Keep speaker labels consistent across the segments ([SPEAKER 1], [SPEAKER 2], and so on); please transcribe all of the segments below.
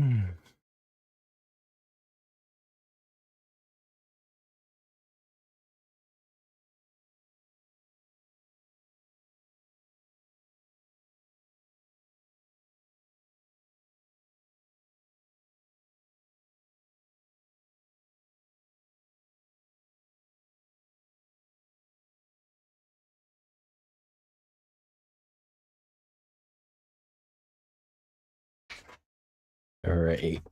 [SPEAKER 1] Hmm. All right.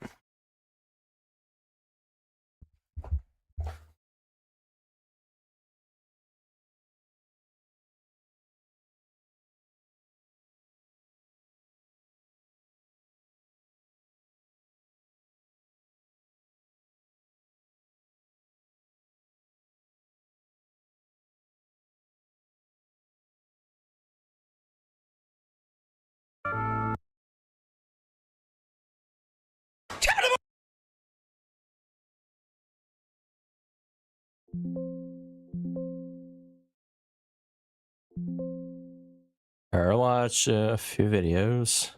[SPEAKER 1] I watched a few videos.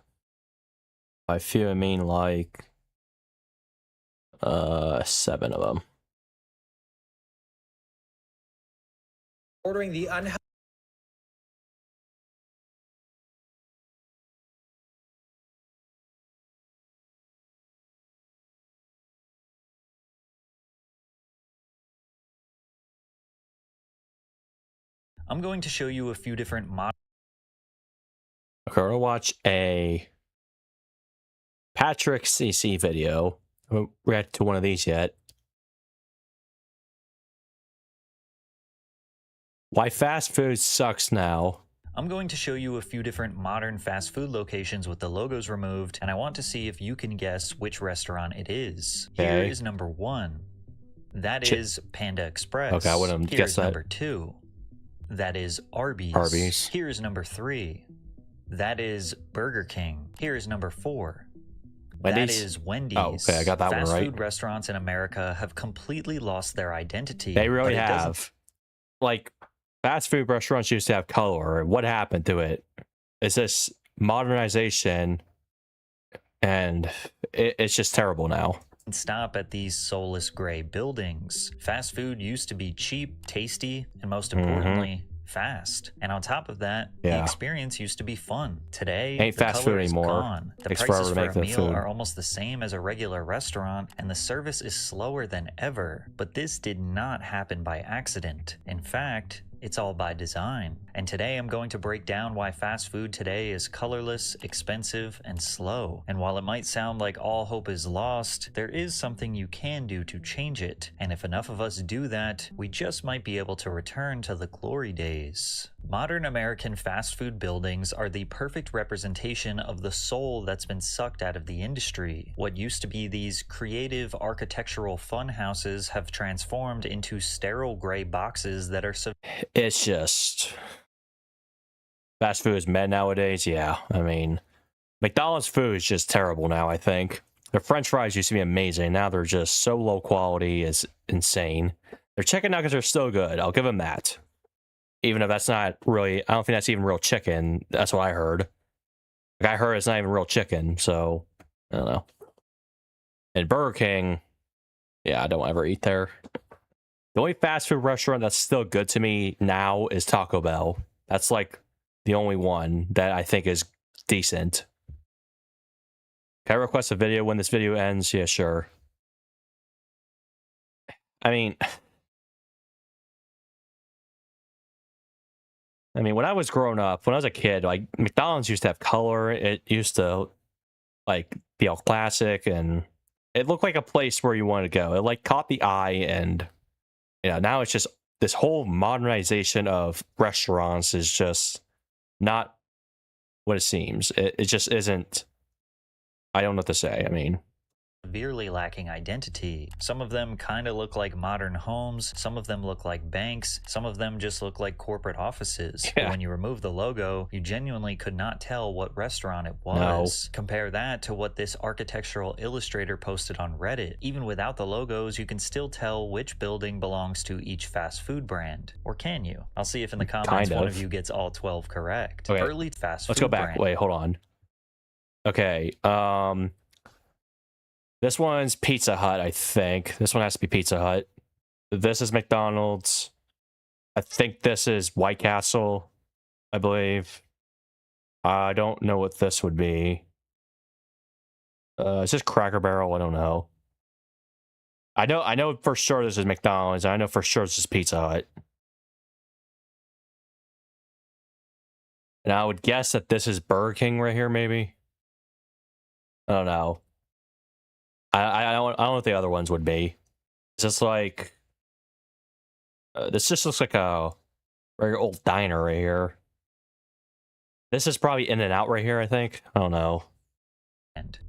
[SPEAKER 1] By few, I mean like 7 of them.
[SPEAKER 2] Ordering the I'm going to show you a few different
[SPEAKER 1] Okay, we're gonna watch a Patrick CC video. I haven't reacted to one of these yet. Why fast food sucks now.
[SPEAKER 2] I'm going to show you a few different modern fast food locations with the logos removed, and I want to see if you can guess which restaurant it is. Here
[SPEAKER 1] Okay.
[SPEAKER 2] is number 1. That is Panda Express.
[SPEAKER 1] Okay, I wouldn't guess
[SPEAKER 2] Here's
[SPEAKER 1] that.
[SPEAKER 2] number 2. That is Arby's.
[SPEAKER 1] Arby's.
[SPEAKER 2] Here's number 3. That is Burger King. Here's number 4.
[SPEAKER 1] Wendy's?
[SPEAKER 2] That is Wendy's.
[SPEAKER 1] Oh, okay, I got that one right.
[SPEAKER 2] Fast food restaurants in America have completely lost their identity.
[SPEAKER 1] They really
[SPEAKER 2] but it doesn't-
[SPEAKER 1] have. Like, fast food restaurants used to have color. What happened to it? It's this modernization, and it's just terrible now.
[SPEAKER 2] Stop at these soulless gray buildings. Fast food used to be cheap, tasty, and most importantly, fast. And on top of that, the experience used to be fun. Today,
[SPEAKER 1] Ain't
[SPEAKER 2] the
[SPEAKER 1] fast
[SPEAKER 2] color
[SPEAKER 1] food
[SPEAKER 2] is
[SPEAKER 1] anymore.
[SPEAKER 2] gone. The
[SPEAKER 1] Takes
[SPEAKER 2] prices
[SPEAKER 1] forever to
[SPEAKER 2] for
[SPEAKER 1] make
[SPEAKER 2] a
[SPEAKER 1] the
[SPEAKER 2] meal
[SPEAKER 1] food.
[SPEAKER 2] are almost the same as a regular restaurant, and the service is slower than ever. But this did not happen by accident. In fact, it's all by design. And today I'm going to break down why fast food today is colorless, expensive, and slow. And while it might sound like all hope is lost, there is something you can do to change it. And if enough of us do that, we just might be able to return to the glory days. Modern American fast food buildings are the perfect representation of the soul that's been sucked out of the industry. What used to be these creative architectural fun houses have transformed into sterile gray boxes that are
[SPEAKER 1] It's just fast food is mad nowadays. Yeah, I mean, McDonald's food is just terrible now. I think their French fries used to be amazing. Now they're just so low quality, it's insane. Their chicken nuggets are still good. I'll give them that. Even if that's not really, I don't think that's even real chicken. That's what I heard. Like, I heard it's not even real chicken. So I don't know. And Burger King, yeah, I don't ever eat there. The only fast food restaurant that's still good to me now is Taco Bell. That's like the only one that I think is decent. Can I request a video when this video ends? Yeah, sure. I mean, when I was growing up, when I was a kid, like McDonald's used to have color. It used to like be all classic, and it looked like a place where you wanted to go. It like caught the eye, and now it's just this whole modernization of restaurants is just not what it seems. It just isn't. I don't know what to say. I mean,
[SPEAKER 2] severely lacking identity. Some of them kind of look like modern homes, some of them look like banks, some of them just look like corporate offices.
[SPEAKER 1] Yeah.
[SPEAKER 2] But when you remove the logo, you genuinely could not tell what restaurant it was. No. Compare that to what this architectural illustrator posted on Reddit. Even without the logos, you can still tell which building belongs to each fast food brand. Or can you? I'll see if in the comments one of you gets all 12 correct.
[SPEAKER 1] Okay.
[SPEAKER 2] Early fast food
[SPEAKER 1] Let's go back.
[SPEAKER 2] brand.
[SPEAKER 1] Wait, hold on. Okay. This one's Pizza Hut, I think. This one has to be Pizza Hut. This is McDonald's. I think this is White Castle, I believe. I don't know what this would be. It's just Cracker Barrel. I don't know. I know for sure this is McDonald's. I know for sure this is Pizza Hut. And I would guess that this is Burger King right here, maybe. I don't know. I don't know what the other ones would be. It's just like this just looks like a very old diner right here. This is probably In-N-Out right here, I think. I don't know.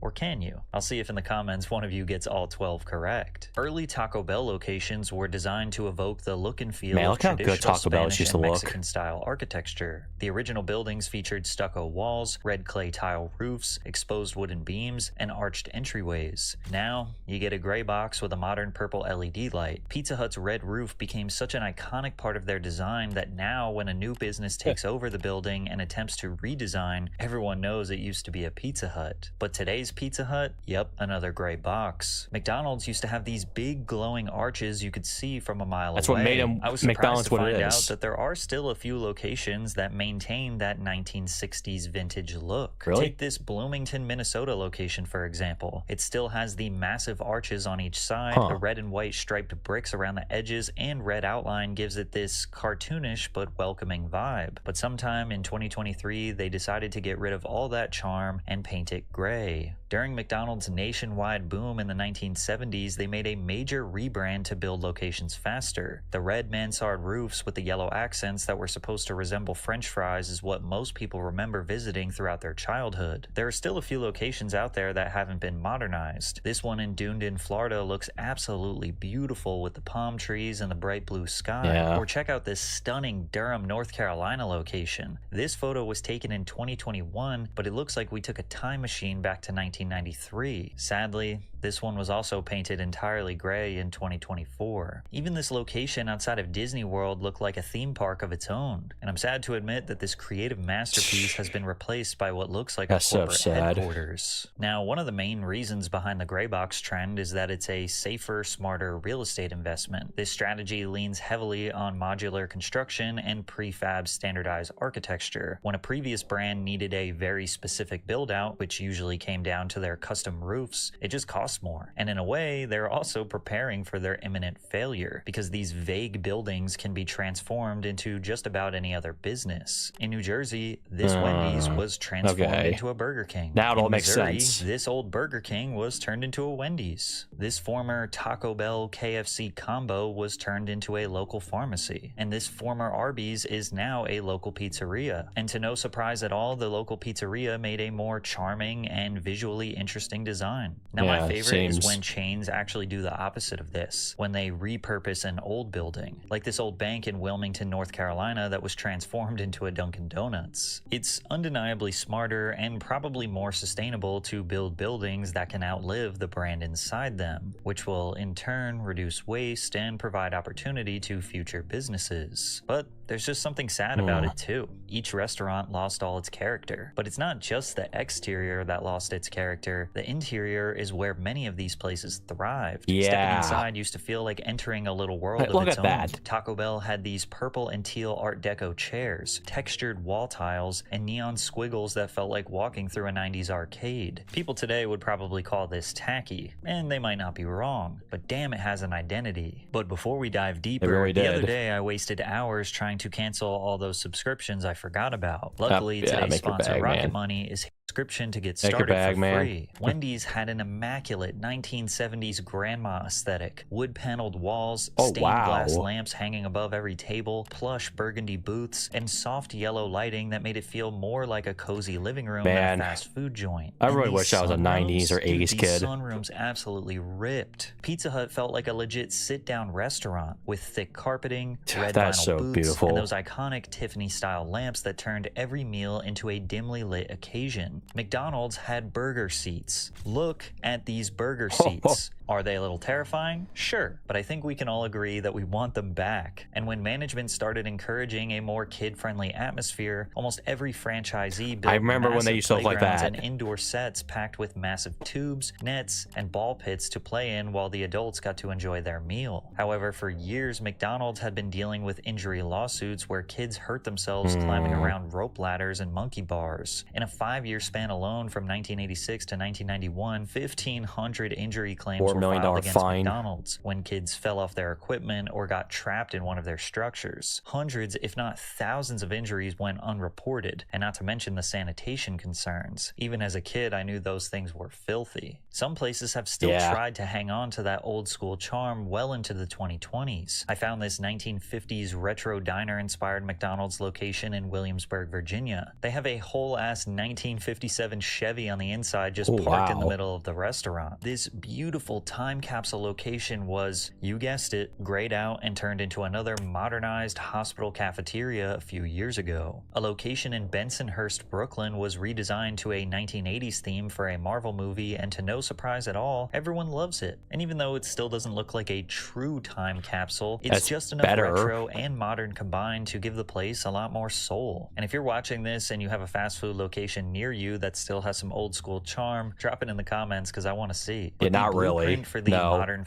[SPEAKER 2] Or can you? I'll see if in the comments one of you gets all 12 correct. Early Taco Bell locations were designed to evoke the look and feel of
[SPEAKER 1] Look how good
[SPEAKER 2] traditional
[SPEAKER 1] Taco Bell
[SPEAKER 2] Spanish
[SPEAKER 1] used to
[SPEAKER 2] and
[SPEAKER 1] look.
[SPEAKER 2] Mexican style architecture. The original buildings featured stucco walls, red clay tile roofs, exposed wooden beams, and arched entryways. Now, you get a gray box with a modern purple LED light. Pizza Hut's red roof became such an iconic part of their design that now when a new business takes over the building and attempts to redesign, everyone knows it used to be a Pizza Hut. But today's Pizza Hut? Yep, another gray box. McDonald's used to have these big glowing arches you could see from a mile
[SPEAKER 1] That's
[SPEAKER 2] away.
[SPEAKER 1] what made them
[SPEAKER 2] I was surprised
[SPEAKER 1] McDonald's
[SPEAKER 2] to
[SPEAKER 1] what it
[SPEAKER 2] find out
[SPEAKER 1] is.
[SPEAKER 2] that there are still a few locations that maintain that 1960s vintage look.
[SPEAKER 1] Really?
[SPEAKER 2] Take this Bloomington, Minnesota location for example. It still has the massive arches on each side, the red and white striped bricks around the edges, and red outline gives it this cartoonish but welcoming vibe. But sometime in 2023, they decided to get rid of all that charm and paint it gray. During McDonald's nationwide boom in the 1970s, they made a major rebrand to build locations faster. The red mansard roofs with the yellow accents that were supposed to resemble French fries is what most people remember visiting throughout their childhood. There are still a few locations out there that haven't been modernized. This one in Dunedin, Florida looks absolutely beautiful with the palm trees and the bright blue sky.
[SPEAKER 1] Yeah.
[SPEAKER 2] Or check out this stunning Durham, North Carolina location. This photo was taken in 2021, but it looks like we took a time machine back to 1993. Sadly, this one was also painted entirely gray in 2024. Even this location outside of Disney World looked like a theme park of its own. And I'm sad to admit that this creative masterpiece has been replaced by what looks like
[SPEAKER 1] That's
[SPEAKER 2] a
[SPEAKER 1] so
[SPEAKER 2] corporate
[SPEAKER 1] sad.
[SPEAKER 2] headquarters. Now, one of the main reasons behind the gray box trend is that it's a safer, smarter real estate investment. This strategy leans heavily on modular construction and prefab standardized architecture. When a previous brand needed a very specific build out, which usually came down to their custom roofs, it just cost more. And in a way, they're also preparing for their imminent failure because these vague buildings can be transformed into just about any other business. In New Jersey, this Wendy's was transformed into a Burger King.
[SPEAKER 1] Now it all
[SPEAKER 2] In
[SPEAKER 1] makes
[SPEAKER 2] Missouri,
[SPEAKER 1] sense.
[SPEAKER 2] this old Burger King was turned into a Wendy's. This former Taco Bell KFC combo was turned into a local pharmacy. And this former Arby's is now a local pizzeria. And to no surprise at all, the local pizzeria made a more charming and visually interesting design. Now my favorite is when chains actually do the opposite of this, when they repurpose an old building, like this old bank in Wilmington, North Carolina that was transformed into a Dunkin' Donuts. It's undeniably smarter and probably more sustainable to build buildings that can outlive the brand inside them, which will in turn reduce waste and provide opportunity to future businesses. But there's just something sad about it too. Each restaurant lost all its character, but it's not just the exterior that lost its character. The interior is where many of these places thrived. Stepping inside used to feel like entering a little world of its own. Taco Bell had these purple and teal Art Deco chairs, textured wall tiles, and neon squiggles that felt like walking through a 90s arcade. People today would probably call this tacky, and they might not be wrong, but damn, it has an identity. But before we dive deeper, the other day I wasted hours trying to cancel all those subscriptions I forgot about. Luckily, today's sponsor, Rocket Money, is subscription to get started for free. Wendy's had an immaculate 1970s grandma aesthetic. Wood-paneled walls, stained glass lamps hanging above every table, plush burgundy booths, and soft yellow lighting that made it feel more like a cozy living room than a fast food joint.
[SPEAKER 1] I really wish I was a 90s or 80s kid.
[SPEAKER 2] These sunrooms absolutely ripped. Pizza Hut felt like a legit sit-down restaurant with thick carpeting, red vinyl booths, and those iconic Tiffany-style lamps that turned every meal into a dimly lit occasion. time, McDonald's had burger seats. Look at these burger seats. Are they a little terrifying? Sure, but I think we can all agree that we want them back. And when management started encouraging a more kid-friendly atmosphere, almost every franchisee built
[SPEAKER 1] I remember when they used to look like
[SPEAKER 2] playgrounds
[SPEAKER 1] that.
[SPEAKER 2] and indoor sets packed with massive tubes, nets, and ball pits to play in while the adults got to enjoy their meal. However, for years, McDonald's had been dealing with injury lawsuits where kids hurt themselves climbing around rope ladders and monkey bars. In a 5-year span alone, from 1986 to 1991, 1,500 injury claims were
[SPEAKER 1] $4 million
[SPEAKER 2] filed against
[SPEAKER 1] fine.
[SPEAKER 2] McDonald's when kids fell off their equipment or got trapped in one of their structures. Hundreds, if not thousands of injuries went unreported, and not to mention the sanitation concerns. Even as a kid, I knew those things were filthy. Some places have still tried to hang on to that old school charm well into the 2020s. I found this 1950s retro diner-inspired McDonald's location in Williamsburg, Virginia. They have a whole-ass 1957 Chevy on the inside just parked in the middle of the restaurant. This beautiful time capsule location was, you guessed it, grayed out and turned into another modernized hospital cafeteria a few years ago. A location in Bensonhurst, Brooklyn was redesigned to a 1980s theme for a Marvel movie, and to no surprise at all, everyone loves it. And even though it still doesn't look like a true time capsule, it's just enough retro and modern combined to give the place a lot more soul. And if you're watching this and you have a fast food location near you that still has some old school charm, drop it in the comments because I want to see.
[SPEAKER 1] Yeah, not really.
[SPEAKER 2] For the modern...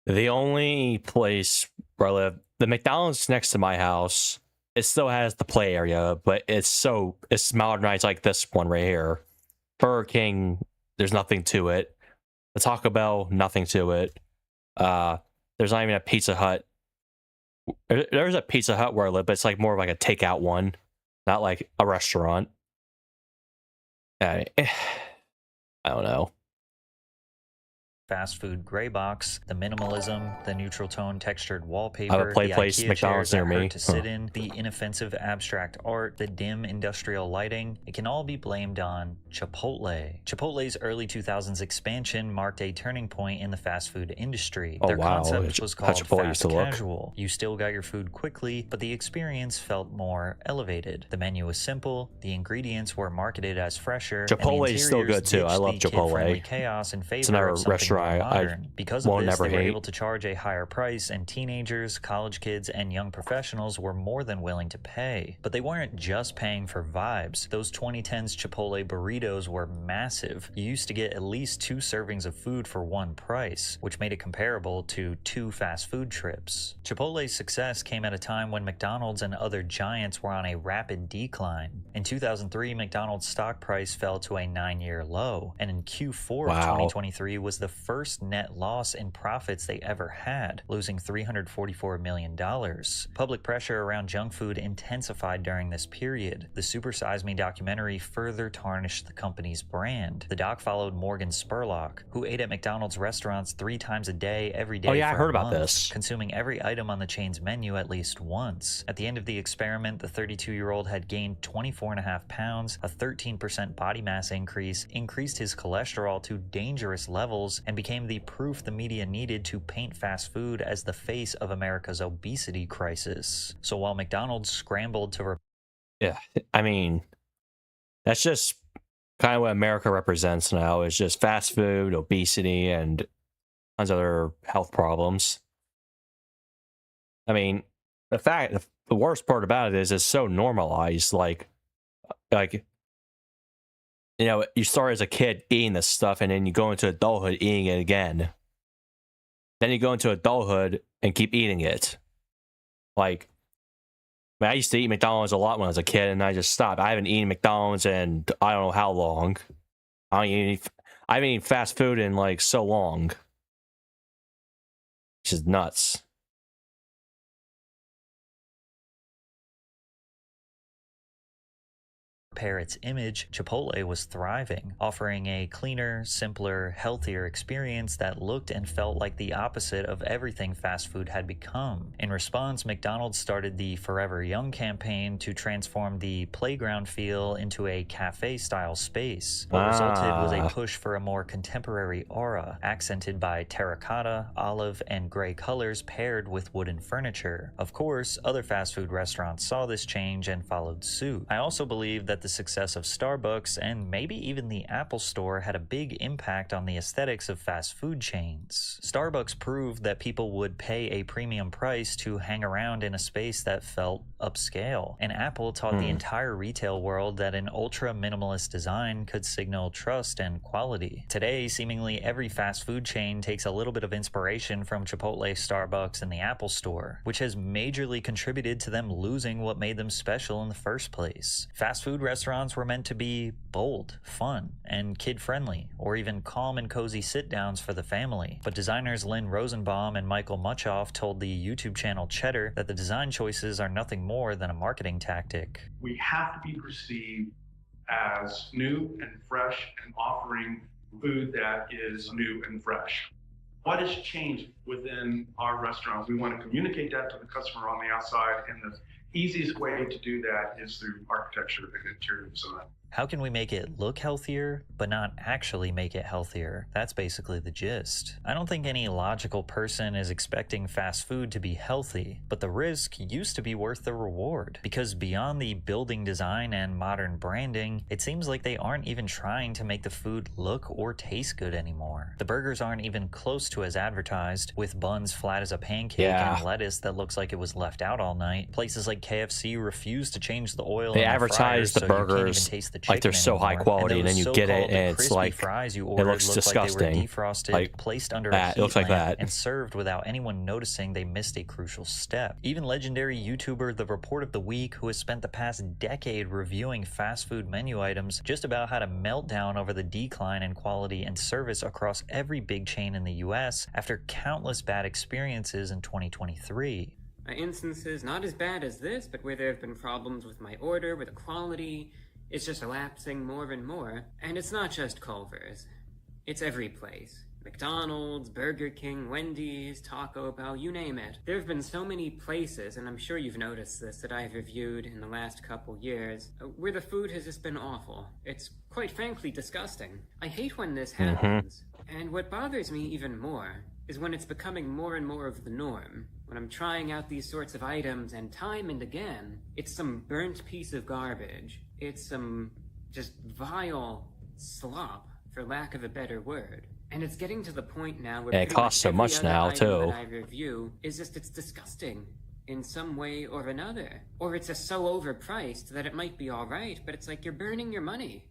[SPEAKER 1] The only place where I live, the McDonald's next to my house, it still has the play area, but it's modernized like this one right here. Burger King, there's nothing to it. The Taco Bell, nothing to it. There's not even a Pizza Hut. There's a Pizza Hut where I live, but it's like more of like a takeout one, not like a restaurant. I don't know.
[SPEAKER 2] Fast food gray box, the minimalism, the neutral tone textured wallpaper,
[SPEAKER 1] I have a play
[SPEAKER 2] the
[SPEAKER 1] place
[SPEAKER 2] IKEA
[SPEAKER 1] McDonald's
[SPEAKER 2] chairs
[SPEAKER 1] near
[SPEAKER 2] that
[SPEAKER 1] me.
[SPEAKER 2] hurt to sit in, the inoffensive abstract art, the dim industrial lighting, it can all be blamed on Chipotle. Chipotle's early 2000s expansion marked a turning point in the fast food industry. Their concept was called fast casual. You still got your food quickly, but the experience felt more elevated. The menu was simple, the ingredients were marketed as fresher.
[SPEAKER 1] Chipotle is still good too. I love Chipotle.
[SPEAKER 2] Chaos in favor
[SPEAKER 1] it's another
[SPEAKER 2] of
[SPEAKER 1] restaurant
[SPEAKER 2] because of this, they were able to charge a higher price, and teenagers, college kids, and young professionals were more than willing to pay. But they weren't just paying for vibes. Those 2010s Chipotle burritos were massive. You used to get at least 2 servings of food for one price, which made it comparable to 2 fast food trips. Chipotle's success came at a time when McDonald's and other giants were on a rapid decline. In 2003, McDonald's stock price fell to a 9-year low, and in Q4 of 2023 was the first net loss in profits they ever had, losing $344 million. Public pressure around junk food intensified during this period. The Super Size Me documentary further tarnished the company's brand. The doc followed Morgan Spurlock, who ate at McDonald's restaurants 3 times a day every day.
[SPEAKER 1] Oh yeah,
[SPEAKER 2] for
[SPEAKER 1] I heard
[SPEAKER 2] a
[SPEAKER 1] about
[SPEAKER 2] month,
[SPEAKER 1] this.
[SPEAKER 2] consuming every item on the chain's menu at least once. At the end of the experiment, the 32-year-old had gained 24.5 pounds, a 13% body mass increase, increased his cholesterol to dangerous levels, and became the proof the media needed to paint fast food as the face of America's obesity crisis. So while McDonald's scrambled to...
[SPEAKER 1] I mean, that's just kind of what America represents now, is just fast food, obesity, and tons of other health problems. I mean, the worst part about it is it's so normalized. Like, you know, you start as a kid eating this stuff, and then you go into adulthood eating it again. Then you go into adulthood and keep eating it. Like, I mean, I used to eat McDonald's a lot when I was a kid, and I just stopped. I haven't eaten McDonald's in I don't know how long. I haven't eaten fast food in like so long. Which is nuts.
[SPEAKER 2] Repair its image, Chipotle was thriving, offering a cleaner, simpler, healthier experience that looked and felt like the opposite of everything fast food had become. In response, McDonald's started the Forever Young campaign to transform the playground feel into a cafe-style space. What resulted was a push for a more contemporary aura, accented by terracotta, olive, and gray colors paired with wooden furniture. Of course, other fast food restaurants saw this change and followed suit. I also believe that the the success of Starbucks and maybe even the Apple Store had a big impact on the aesthetics of fast food chains. Starbucks proved that people would pay a premium price to hang around in a space that felt upscale, and Apple taught the entire retail world that an ultra-minimalist design could signal trust and quality. Today, seemingly every fast food chain takes a little bit of inspiration from Chipotle, Starbucks, and the Apple Store, which has majorly contributed to them losing what made them special in the first place. Fast food restaurants were meant to be bold, fun, and kid-friendly, or even calm and cozy sit-downs for the family. But designers Lynn Rosenbaum and Michael Muchoff told the YouTube channel Cheddar that the design choices are nothing more than a marketing tactic.
[SPEAKER 3] We have to be perceived as new and fresh and offering food that is new and fresh. What has changed within our restaurants? We want to communicate that to the customer on the outside, and the easiest way to do that is through architecture and interior design.
[SPEAKER 2] How can we make it look healthier, but not actually make it healthier? That's basically the gist. I don't think any logical person is expecting fast food to be healthy, but the risk used to be worth the reward. Because beyond the building design and modern branding, it seems like they aren't even trying to make the food look or taste good anymore. The burgers aren't even close to as advertised, with buns flat as a pancake and lettuce that looks like it was left out all night. Places like KFC refuse to change the oil
[SPEAKER 1] they
[SPEAKER 2] in
[SPEAKER 1] advertise the
[SPEAKER 2] so
[SPEAKER 1] burgers like they're so high quality, and then you get it and it's like
[SPEAKER 2] fries you
[SPEAKER 1] it looks disgusting.
[SPEAKER 2] Like they were defrosted,
[SPEAKER 1] like
[SPEAKER 2] placed under
[SPEAKER 1] that.
[SPEAKER 2] a
[SPEAKER 1] It looks like that,
[SPEAKER 2] and served without anyone noticing they missed a crucial step. Even legendary YouTuber The Report of the Week, who has spent the past decade reviewing fast food menu items, just about had a meltdown over the decline in quality and service across every big chain in the US after countless bad experiences in 2023.
[SPEAKER 4] Instances not as bad as this, but where there have been problems with my order, with the quality. It's just elapsing more and more. And it's not just Culver's. It's every place. McDonald's, Burger King, Wendy's, Taco Bell, you name it. There have been so many places, and I'm sure you've noticed this, that I've reviewed in the last couple years, where the food has just been awful. It's quite frankly disgusting. I hate when this happens. And what bothers me even more is when it's becoming more and more of the norm. When I'm trying out these sorts of items, and time and again, it's some burnt piece of garbage. It's some just vile slop, for lack of a better word. And it's getting to the point now where
[SPEAKER 1] it costs so much now too.
[SPEAKER 4] That I review is just, it's disgusting in some way or another. Or it's just so overpriced that it might be alright, but it's like you're burning your money.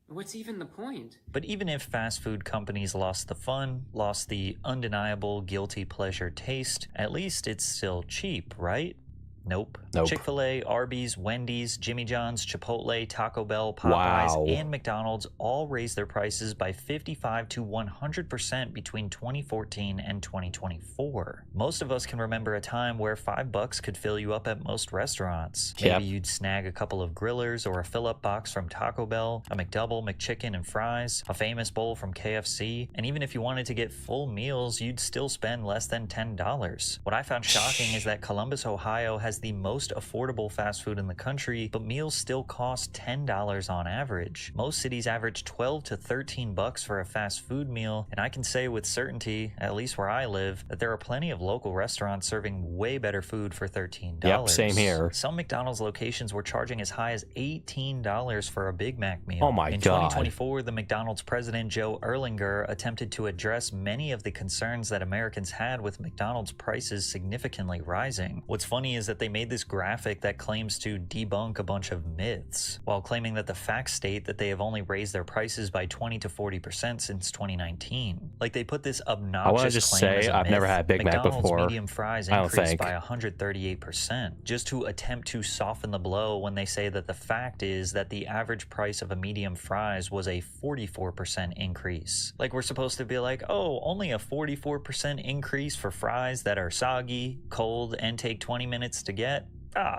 [SPEAKER 4] What's even the point?
[SPEAKER 2] But even if fast food companies lost the fun, lost the undeniable guilty pleasure taste, at least it's still cheap, right? Nope. Chick-fil-A, Arby's, Wendy's, Jimmy John's, Chipotle, Taco Bell, Popeyes, and McDonald's all raised their prices by 55 to 100% between 2014 and 2024. Most of us can remember a time where $5 could fill you up at most restaurants. Maybe you'd snag a couple of grillers or a fill-up box from Taco Bell, a McDouble, McChicken, and fries, a famous bowl from KFC, and even if you wanted to get full meals, you'd still spend less than $10. What I found shocking is that Columbus, Ohio has the most affordable fast food in the country, but meals still cost $10 on average. Most cities average $12 to $13 for a fast food meal, and I can say with certainty, at least where I live, that there are plenty of local restaurants serving way better food for $13.
[SPEAKER 1] Yep, same here.
[SPEAKER 2] Some McDonald's locations were charging as high as $18 for a Big Mac meal.
[SPEAKER 1] Oh my God.
[SPEAKER 2] In 2024, the McDonald's president Joe Erlinger attempted to address many of the concerns that Americans had with McDonald's prices significantly rising. What's funny is that they made this graphic that claims to debunk a bunch of myths, while claiming that the facts state that they have only raised their prices by 20 to 40% since 2019. Like they put this obnoxious
[SPEAKER 1] I want to just
[SPEAKER 2] claim as
[SPEAKER 1] say
[SPEAKER 2] a
[SPEAKER 1] I've
[SPEAKER 2] myth.
[SPEAKER 1] never had Big Mac
[SPEAKER 2] McDonald's
[SPEAKER 1] before.
[SPEAKER 2] medium fries increased by 138%, just to attempt to soften the blow when they say that the fact is that the average price of a medium fries was a 44% increase. Like we're supposed to be like, oh, only a 44% increase for fries that are soggy, cold, and take 20 minutes to get?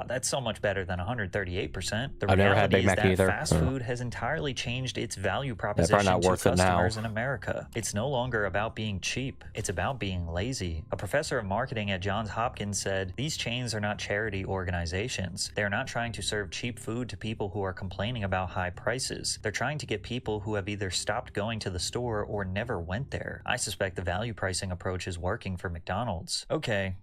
[SPEAKER 2] That's so much better than 138%. The
[SPEAKER 1] I've never had Big
[SPEAKER 2] reality is
[SPEAKER 1] Mac
[SPEAKER 2] that
[SPEAKER 1] either.
[SPEAKER 2] fast food has entirely changed its value
[SPEAKER 1] probably
[SPEAKER 2] proposition
[SPEAKER 1] not
[SPEAKER 2] to
[SPEAKER 1] worth it now.
[SPEAKER 2] customers in America. It's no longer about being cheap. It's about being lazy. A professor of marketing at Johns Hopkins said, "These chains are not charity organizations. They're not trying to serve cheap food to people who are complaining about high prices. They're trying to get people who have either stopped going to the store or never went there." I suspect the value pricing approach is working for McDonald's. Okay.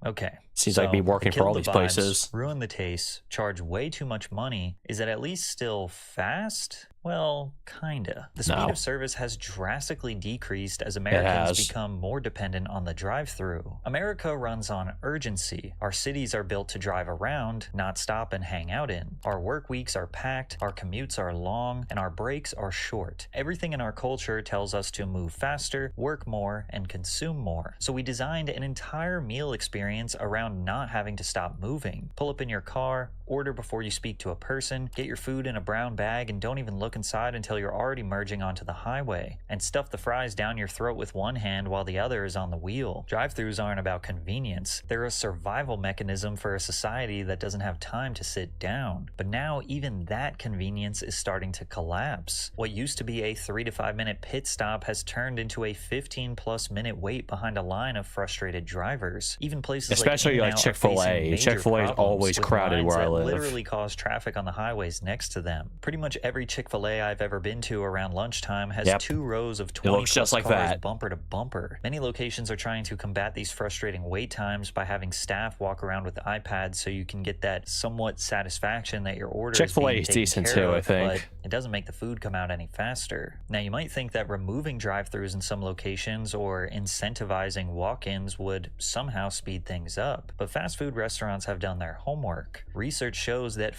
[SPEAKER 1] Seems like me working
[SPEAKER 2] it
[SPEAKER 1] for all
[SPEAKER 2] killed
[SPEAKER 1] these
[SPEAKER 2] the vibes,
[SPEAKER 1] places.
[SPEAKER 2] ruined killing the taste, charge way too much money, is it at least still fast? Well, kinda. The speed
[SPEAKER 1] No.
[SPEAKER 2] of service has drastically decreased as Americans
[SPEAKER 1] has.
[SPEAKER 2] become more dependent on the drive-thru. America runs on urgency. Our cities are built to drive around, not stop and hang out in. Our work weeks are packed, our commutes are long, and our breaks are short. Everything in our culture tells us to move faster, work more, and consume more. So we designed an entire meal experience around not having to stop moving. Pull up in your car, order before you speak to a person, get your food in a brown bag, and don't even look inside until you're already merging onto the highway, and stuff the fries down your throat with one hand while the other is on the wheel. Drive-thrus aren't about convenience. They're a survival mechanism for a society that doesn't have time to sit down. But now even that convenience is starting to collapse. What used to be a 3 to 5 minute pit stop has turned into a 15+ minute wait behind a line of frustrated drivers. Even places
[SPEAKER 1] Especially like
[SPEAKER 2] like In-N-Out are facing
[SPEAKER 1] Chick-fil-A.
[SPEAKER 2] major
[SPEAKER 1] Chick-fil-A is
[SPEAKER 2] problems
[SPEAKER 1] always
[SPEAKER 2] with
[SPEAKER 1] crowded
[SPEAKER 2] lines
[SPEAKER 1] where I
[SPEAKER 2] that
[SPEAKER 1] live.
[SPEAKER 2] literally cause traffic on the highways next to them. Pretty much every Chick-fil-A I've ever been to around lunchtime has
[SPEAKER 1] Yep.
[SPEAKER 2] 2 rows of 20
[SPEAKER 1] looks just
[SPEAKER 2] plus
[SPEAKER 1] like
[SPEAKER 2] cars
[SPEAKER 1] that.
[SPEAKER 2] bumper to bumper. Many locations are trying to combat these frustrating wait times by having staff walk around with iPads so you can get that somewhat satisfaction that your order
[SPEAKER 1] Chick-fil-A
[SPEAKER 2] is
[SPEAKER 1] is
[SPEAKER 2] being
[SPEAKER 1] decent
[SPEAKER 2] taken care
[SPEAKER 1] too, I
[SPEAKER 2] of,
[SPEAKER 1] think.
[SPEAKER 2] but it doesn't make the food come out any faster. Now you might think that removing drive-thrus in some locations or incentivizing walk-ins would somehow speed things up, but fast food restaurants have done their homework. Research shows that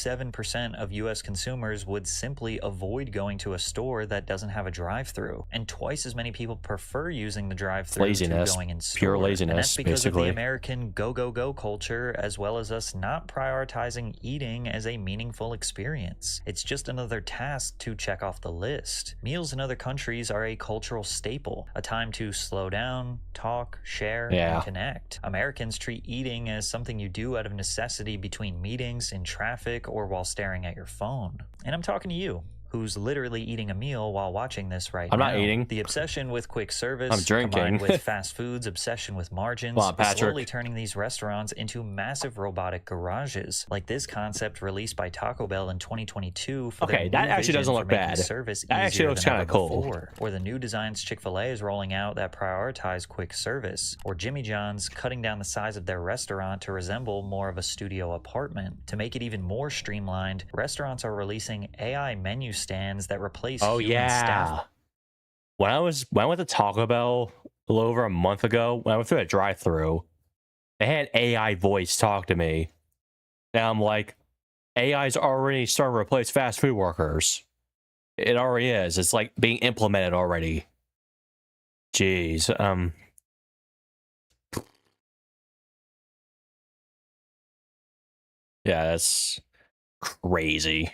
[SPEAKER 2] 47% of US consumers would simply avoid going to a store that doesn't have a drive-thru, and twice as many people prefer using the drive-thru to
[SPEAKER 1] Laziness.
[SPEAKER 2] going in store.
[SPEAKER 1] Pure
[SPEAKER 2] And
[SPEAKER 1] laziness,
[SPEAKER 2] that's because of
[SPEAKER 1] basically.
[SPEAKER 2] the American go culture, as well as us not prioritizing eating as a meaningful experience. It's just another task to check off the list. Meals in other countries are a cultural staple, a time to slow down, talk, share,
[SPEAKER 1] Yeah.
[SPEAKER 2] and connect. Americans treat eating as something you do out of necessity between meetings, in traffic, or while staring at your phone. And I'm talking to you, who's literally eating a meal while watching this right
[SPEAKER 1] I'm
[SPEAKER 2] now.
[SPEAKER 1] not eating.
[SPEAKER 2] The obsession with quick service,
[SPEAKER 1] I'm drinking.
[SPEAKER 2] combined with fast food's obsession with margins,
[SPEAKER 1] Come on,
[SPEAKER 2] is
[SPEAKER 1] Patrick.
[SPEAKER 2] slowly turning these restaurants into massive robotic garages, like this concept released by Taco Bell in 2022 for their
[SPEAKER 1] Okay, that
[SPEAKER 2] new
[SPEAKER 1] actually
[SPEAKER 2] vision
[SPEAKER 1] doesn't
[SPEAKER 2] for
[SPEAKER 1] look
[SPEAKER 2] making
[SPEAKER 1] bad.
[SPEAKER 2] service
[SPEAKER 1] That actually
[SPEAKER 2] easier
[SPEAKER 1] looks
[SPEAKER 2] than
[SPEAKER 1] kinda
[SPEAKER 2] ever
[SPEAKER 1] cool.
[SPEAKER 2] before. Or the new designs Chick-fil-A is rolling out that prioritize quick service, or Jimmy John's cutting down the size of their restaurant to resemble more of a studio apartment. To make it even more streamlined, restaurants are releasing AI menu stands that replace
[SPEAKER 1] Oh
[SPEAKER 2] human staff.
[SPEAKER 1] yeah. When I went to Taco Bell a little over a month ago, when I went through a drive-thru, they had AI voice talk to me. And I'm like, AI's already starting to replace fast food workers. It already is. It's like being implemented already. Jeez. Yeah, that's crazy.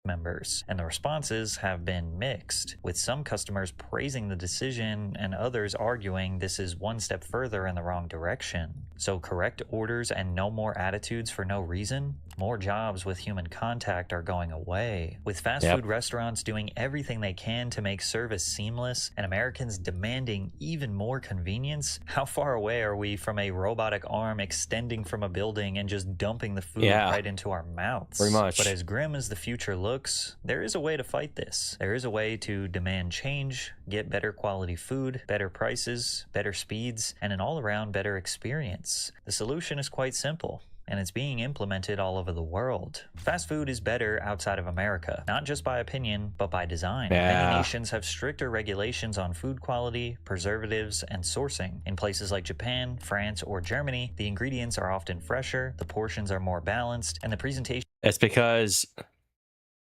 [SPEAKER 2] Members, and the responses have been mixed, with some customers praising the decision and others arguing this is one step further in the wrong direction. So correct orders and no more attitudes for no reason? More jobs with human contact are going away. With fast
[SPEAKER 1] Yep.
[SPEAKER 2] food restaurants doing everything they can to make service seamless and Americans demanding even more convenience, how far away are we from a robotic arm extending from a building and just dumping the food
[SPEAKER 1] Yeah.
[SPEAKER 2] right into our mouths?
[SPEAKER 1] Pretty much.
[SPEAKER 2] But as grim as the future looks, there is a way to fight this. There is a way to demand change, get better quality food, better prices, better speeds, and an all-around better experience. The solution is quite simple, and it's being implemented all over the world. Fast food is better outside of America, not just by opinion, but by design.
[SPEAKER 1] Yeah.
[SPEAKER 2] Many nations have stricter regulations on food quality, preservatives, and sourcing. In places like Japan, France, or Germany, the ingredients are often fresher, the portions are more balanced, and the presentation
[SPEAKER 1] It's because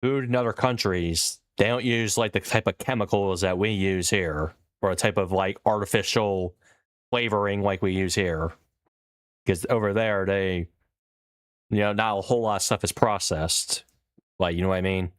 [SPEAKER 1] food in other countries, they don't use like the type of chemicals that we use here, or a type of like artificial flavoring like we use here. Because over there, they, not a whole lot of stuff is processed. Like, you know what I mean?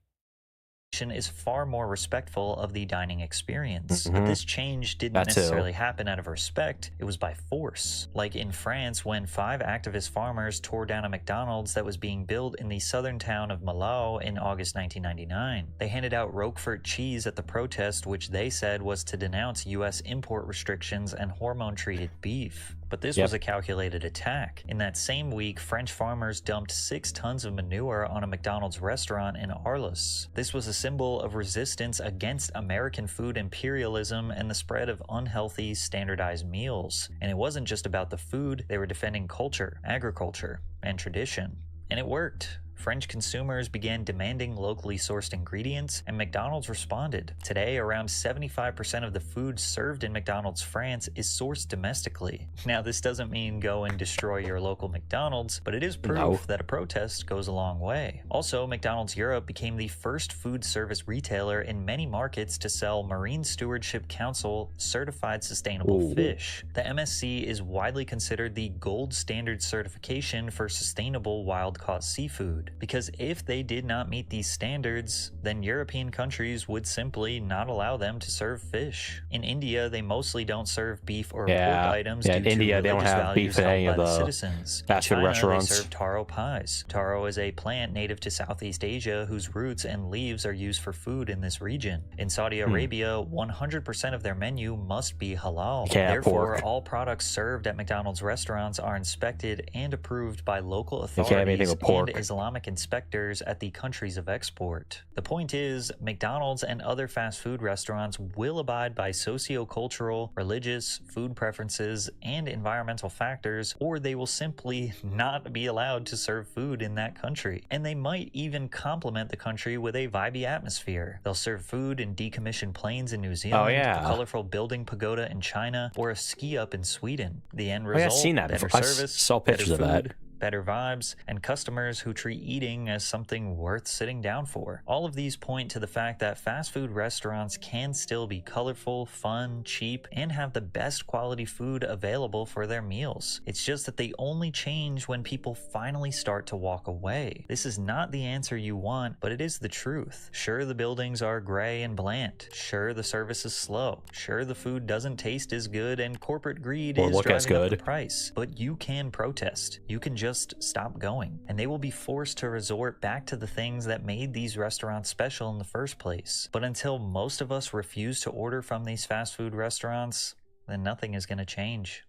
[SPEAKER 2] is far more respectful of the dining experience. But
[SPEAKER 1] Mhm.
[SPEAKER 2] this change didn't
[SPEAKER 1] That too.
[SPEAKER 2] necessarily happen out of respect, it was by force. Like in France, when 5 activist farmers tore down a McDonald's that was being built in the southern town of Malau in August 1999. They handed out Roquefort cheese at the protest, which they said was to denounce US import restrictions and hormone-treated beef. But this was a calculated attack. In that same week, French farmers dumped 6 tons of manure on a McDonald's restaurant in Arles. This was a symbol of resistance against American food imperialism and the spread of unhealthy, standardized meals. And it wasn't just about the food, they were defending culture, agriculture, and tradition. And it worked. French consumers began demanding locally sourced ingredients, and McDonald's responded. Today, around 75% of the food served in McDonald's France is sourced domestically. Now, this doesn't mean go and destroy your local McDonald's, but it is proof that a protest goes a long way. Also, McDonald's Europe became the first food service retailer in many markets to sell Marine Stewardship Council certified sustainable fish. The MSC is widely considered the gold standard certification for sustainable wild-caught seafood. Because if they did not meet these standards, then European countries would simply not allow them to serve fish. In India, they mostly don't serve beef or pork items due
[SPEAKER 1] in India,
[SPEAKER 2] to
[SPEAKER 1] they don't
[SPEAKER 2] religious
[SPEAKER 1] have
[SPEAKER 2] values
[SPEAKER 1] beef in
[SPEAKER 2] held
[SPEAKER 1] any
[SPEAKER 2] by
[SPEAKER 1] of
[SPEAKER 2] the
[SPEAKER 1] the
[SPEAKER 2] citizens.
[SPEAKER 1] fast food
[SPEAKER 2] In China,
[SPEAKER 1] restaurants.
[SPEAKER 2] they serve taro pies. Taro is a plant native to Southeast Asia whose roots and leaves are used for food in this region. In Saudi Arabia, 100% of their menu must be halal. Therefore, all products served at McDonald's restaurants are inspected and approved by local authorities and Islamic inspectors at the countries of export. The point is, McDonald's and other fast food restaurants will abide by socio-cultural, religious, food preferences, and environmental factors, or they will simply not be allowed to serve food in that country. And they might even complement the country with a vibey atmosphere. They'll serve food in decommissioned planes in New Zealand, a colorful building pagoda in China, or a ski up in Sweden. The end result,
[SPEAKER 1] I've seen that
[SPEAKER 2] better
[SPEAKER 1] before.
[SPEAKER 2] service,
[SPEAKER 1] I saw pictures
[SPEAKER 2] better
[SPEAKER 1] of that.
[SPEAKER 2] food, better vibes, and customers who treat eating as something worth sitting down for. All of these point to the fact that fast food restaurants can still be colorful, fun, cheap, and have the best quality food available for their meals. It's just that they only change when people finally start to walk away. This is not the answer you want, but it is the truth. Sure, the buildings are gray and bland. Sure, the service is slow. Sure, the food doesn't taste as good, and corporate greed is driving up the price. But you can protest. You can just stop going, and they will be forced to resort back to the things that made these restaurants special in the first place. But until most of us refuse to order from these fast food restaurants, then nothing is going to change.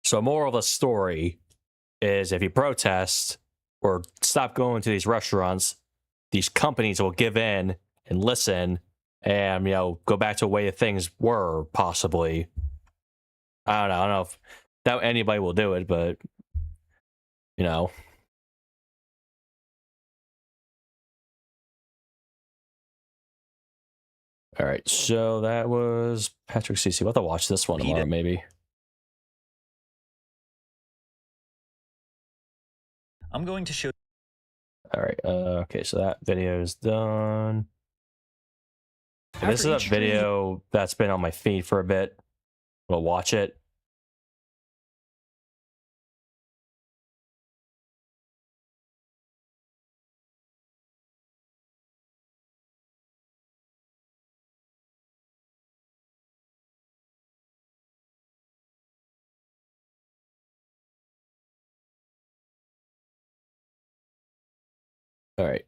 [SPEAKER 1] So moral of the story is, if you protest or stop going to these restaurants, these companies will give in and listen and, go back to the way things were, possibly. I don't know if that anybody will do it, but All right, so that was Patrick Ceci. We'll have to watch this one tomorrow, maybe.
[SPEAKER 2] I'm going to show.
[SPEAKER 1] All right. Okay, so that video is done. This is a video that's been on my feed for a bit. We'll watch it. All right.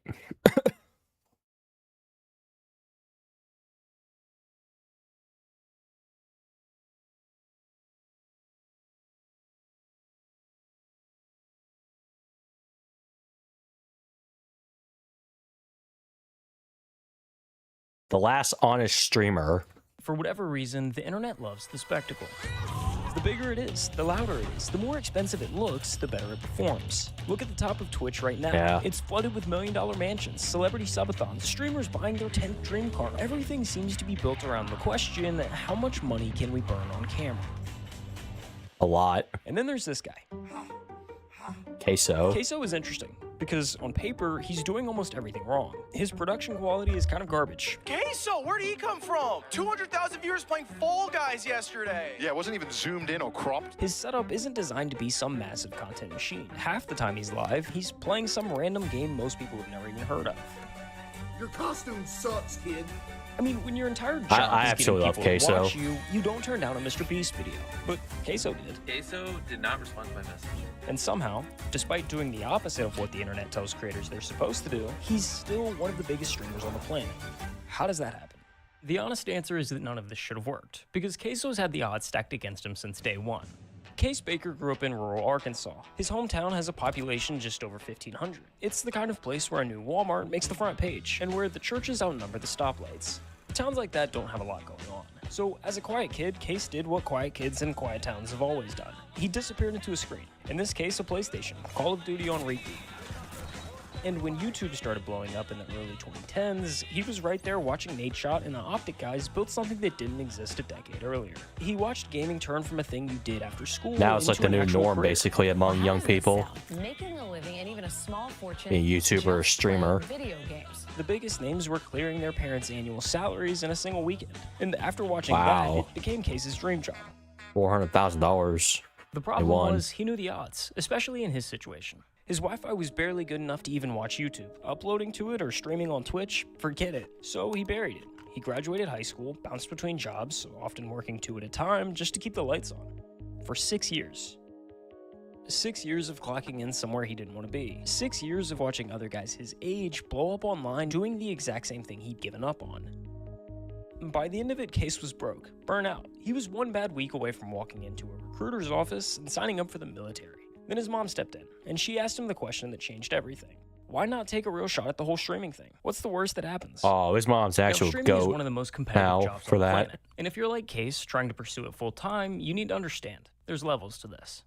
[SPEAKER 1] The last honest streamer.
[SPEAKER 5] For whatever reason, the internet loves the spectacle. The bigger it is, the louder it is, the more expensive it looks, the better it performs. Look at the top of Twitch right now.
[SPEAKER 1] Yeah.
[SPEAKER 5] It's flooded with million-dollar mansions, celebrity subathons, streamers buying their 10th dream car. Everything seems to be built around the question, how much money can we burn on camera?
[SPEAKER 1] A lot.
[SPEAKER 5] And then there's this guy.
[SPEAKER 1] Queso.
[SPEAKER 5] Queso is interesting, because on paper, he's doing almost everything wrong. His production quality is kind of garbage.
[SPEAKER 6] Queso, where'd he come from? 200,000 viewers playing Fall Guys yesterday.
[SPEAKER 7] Yeah, it wasn't even zoomed in or cropped.
[SPEAKER 5] His setup isn't designed to be some massive content machine. Half the time he's live, he's playing some random game most people have never even heard of.
[SPEAKER 8] Your costume sucks, kid.
[SPEAKER 5] I mean, when your entire job
[SPEAKER 1] I
[SPEAKER 5] is
[SPEAKER 1] absolutely
[SPEAKER 5] getting
[SPEAKER 1] love
[SPEAKER 5] people to
[SPEAKER 1] Queso.
[SPEAKER 5] watch you don't turn down a Mr. Beast video. But Queso did.
[SPEAKER 9] Queso did not respond to my message.
[SPEAKER 5] And somehow, despite doing the opposite of what the internet tells creators they're supposed to do, he's still one of the biggest streamers on the planet. How does that happen? The honest answer is that none of this should have worked, because Queso's had the odds stacked against him since day one. Case Baker grew up in rural Arkansas. His hometown has a population just over 1,500. It's the kind of place where a new Walmart makes the front page, and where the churches outnumber the stoplights. Towns like that don't have a lot going on. So, as a quiet kid, Case did what quiet kids in quiet towns have always done. He disappeared into a screen, in this case a PlayStation, Call of Duty on repeat. And when YouTube started blowing up in the early 2010s, he was right there watching Nadeshot and the Optic guys build something that didn't exist a decade earlier. He watched gaming turn from a thing you did after school
[SPEAKER 1] Now it's like the
[SPEAKER 5] into an
[SPEAKER 1] new
[SPEAKER 5] actual
[SPEAKER 1] norm,
[SPEAKER 5] career.
[SPEAKER 1] basically, among young people.
[SPEAKER 10] Making a living and even a small fortune.
[SPEAKER 1] Being a YouTuber or
[SPEAKER 10] just
[SPEAKER 1] streamer.
[SPEAKER 10] playing video games.
[SPEAKER 5] The biggest names were clearing their parents' annual salaries in a single weekend. And after watching
[SPEAKER 1] Wow.
[SPEAKER 5] that, it became Case's dream job.
[SPEAKER 1] $400,000.
[SPEAKER 5] The problem
[SPEAKER 1] won.
[SPEAKER 5] was he knew the odds, especially in his situation. His Wi-Fi was barely good enough to even watch YouTube. Uploading to it or streaming on Twitch, forget it. So he buried it. He graduated high school, bounced between jobs, often working 2 at a time just to keep the lights on. For 6 years. 6 years of clocking in somewhere he didn't want to be. 6 years of watching other guys his age blow up online doing the exact same thing he'd given up on. By the end of it, Case was broke, burnout. He was one bad week away from walking into a recruiter's office and signing up for the military. Then his mom stepped in, and she asked him the question that changed everything. Why not take a real shot at the whole streaming thing? What's the worst that happens?
[SPEAKER 1] Oh, his mom's
[SPEAKER 5] Now,
[SPEAKER 1] actual
[SPEAKER 5] streaming is
[SPEAKER 1] goat
[SPEAKER 5] one of the most competitive
[SPEAKER 1] now
[SPEAKER 5] jobs
[SPEAKER 1] for
[SPEAKER 5] on the
[SPEAKER 1] that.
[SPEAKER 5] planet. And if you're like Case, trying to pursue it full time, you need to understand, there's levels to this.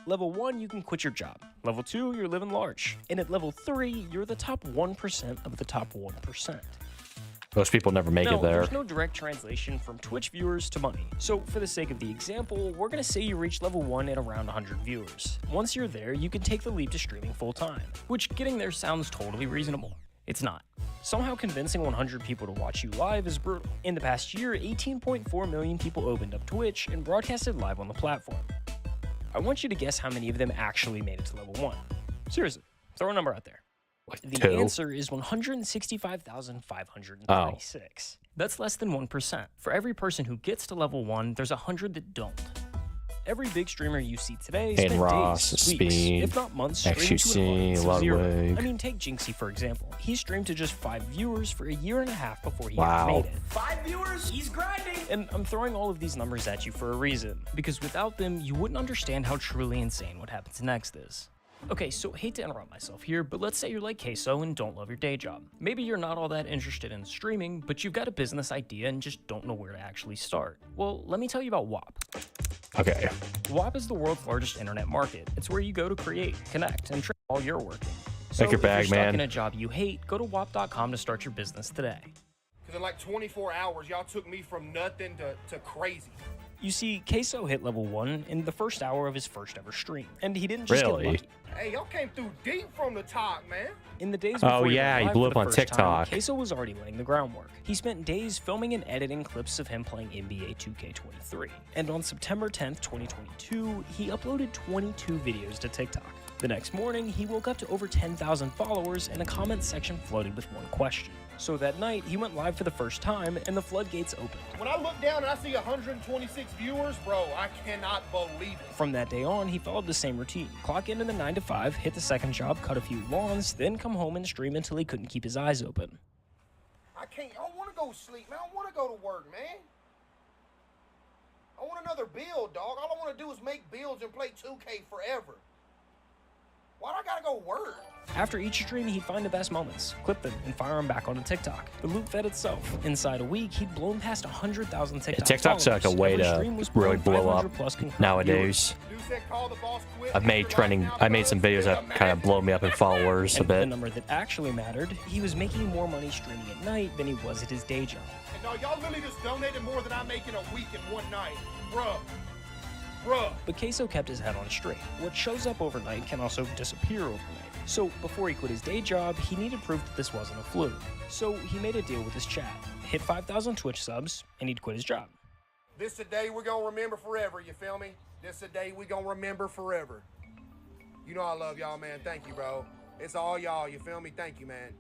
[SPEAKER 5] Level 1, you can quit your job. Level 2, you're living large. And at level 3, you're the top 1% of the top 1%.
[SPEAKER 1] Most people never make
[SPEAKER 5] Now,
[SPEAKER 1] it there.
[SPEAKER 5] there's no direct translation from Twitch viewers to money. So for the sake of the example, we're going to say you reach level 1 at around 100 viewers. Once you're there, you can take the leap to streaming full time, which getting there sounds totally reasonable. It's not. Somehow convincing 100 people to watch you live is brutal. In the past year, 18.4 million people opened up Twitch and broadcasted live on the platform. I want you to guess how many of them actually made it to level 1. Seriously, throw a number out there.
[SPEAKER 1] Like
[SPEAKER 5] The
[SPEAKER 1] 2?
[SPEAKER 5] answer is 165,536. That's less than 1%. For every person who gets to level 1, there's 100 that don't. Every big streamer you see today
[SPEAKER 1] Hayden
[SPEAKER 5] spent
[SPEAKER 1] Ross,
[SPEAKER 5] days, weeks,
[SPEAKER 1] Speed,
[SPEAKER 5] if not months, streaming to an
[SPEAKER 1] XQC,
[SPEAKER 5] audience of 0.
[SPEAKER 1] Ludwig.
[SPEAKER 5] I mean, take Jinxie for example. He streamed to just 5 viewers for a year and a half before he
[SPEAKER 1] Wow.
[SPEAKER 5] ever made it.
[SPEAKER 6] 5 viewers? He's grinding!
[SPEAKER 5] And I'm throwing all of these numbers at you for a reason, because without them, you wouldn't understand how truly insane what happens next is. Okay, so hate to interrupt myself here, but let's say you're like Queso and don't love your day job. Maybe you're not all that interested in streaming, but you've got a business idea and just don't know where to actually start. Well, let me tell you about WAP.
[SPEAKER 1] Okay.
[SPEAKER 5] WAP is the world's largest internet market. It's where you go to create, connect, and track while you're working. So
[SPEAKER 1] Take your bag,
[SPEAKER 5] if you're stuck
[SPEAKER 1] man.
[SPEAKER 5] in a job you hate, go to WAP.com to start your business today.
[SPEAKER 6] Because in like 24 hours, y'all took me from nothing to crazy.
[SPEAKER 5] You see, Queso hit level 1 in the first hour of his first ever stream, and he didn't just
[SPEAKER 1] Really?
[SPEAKER 5] get lucky.
[SPEAKER 6] Hey, y'all came through deep from the top, man.
[SPEAKER 5] In the days
[SPEAKER 1] Oh,
[SPEAKER 5] before
[SPEAKER 1] yeah,
[SPEAKER 5] went
[SPEAKER 1] he
[SPEAKER 5] live
[SPEAKER 1] blew
[SPEAKER 5] for
[SPEAKER 1] up
[SPEAKER 5] the
[SPEAKER 1] on
[SPEAKER 5] first
[SPEAKER 1] TikTok.
[SPEAKER 5] Time, Queso was already laying the groundwork. He spent days filming and editing clips of him playing NBA 2K23. And on September 10th, 2022, he uploaded 22 videos to TikTok. The next morning, he woke up to over 10,000 followers and a comment section flooded with one question. So that night, he went live for the first time and the floodgates opened.
[SPEAKER 6] When I look down and I see 126 viewers, bro, I cannot believe it.
[SPEAKER 5] From that day on, he followed the same routine. Clock into the 9 to 5, hit the second job, cut a few lawns, then come home and stream until he couldn't keep his eyes open.
[SPEAKER 6] I don't want to go sleep, man. I want to go to work, man. I want another build, dog. All I want to do is make builds and play 2K forever. Why do I gotta go work?
[SPEAKER 5] After each stream, he'd find the best moments, clip them, and fire them back onto TikTok. The loop fed itself. Inside a week, he'd blown past 100,000 TikTok
[SPEAKER 1] TikTok's like a
[SPEAKER 5] followers.
[SPEAKER 1] way
[SPEAKER 5] Every
[SPEAKER 1] to
[SPEAKER 5] stream was
[SPEAKER 1] really
[SPEAKER 5] blowing
[SPEAKER 1] blow
[SPEAKER 5] 500
[SPEAKER 1] up
[SPEAKER 5] plus concurrent
[SPEAKER 1] nowadays.
[SPEAKER 6] Dude said call the boss, quit.
[SPEAKER 1] I've made trending. I made some videos that kind of blow me up in followers a
[SPEAKER 5] And the
[SPEAKER 1] bit.
[SPEAKER 5] number that actually mattered, he was making more money streaming at night than he was at his day job.
[SPEAKER 6] And no, y'all literally just donated more than I make in a week in one night. Bruh. Bruh.
[SPEAKER 5] But Queso kept his head on straight. What shows up overnight can also disappear overnight. So before he quit his day job, he needed proof that this wasn't a fluke. So he made a deal with his chat, hit 5,000 Twitch subs, and he'd quit his job.
[SPEAKER 6] This a day we're gonna remember forever, you feel me? This a day we gonna remember forever. You know I love y'all, man. Thank you, bro. It's all y'all, you feel me? Thank you, man.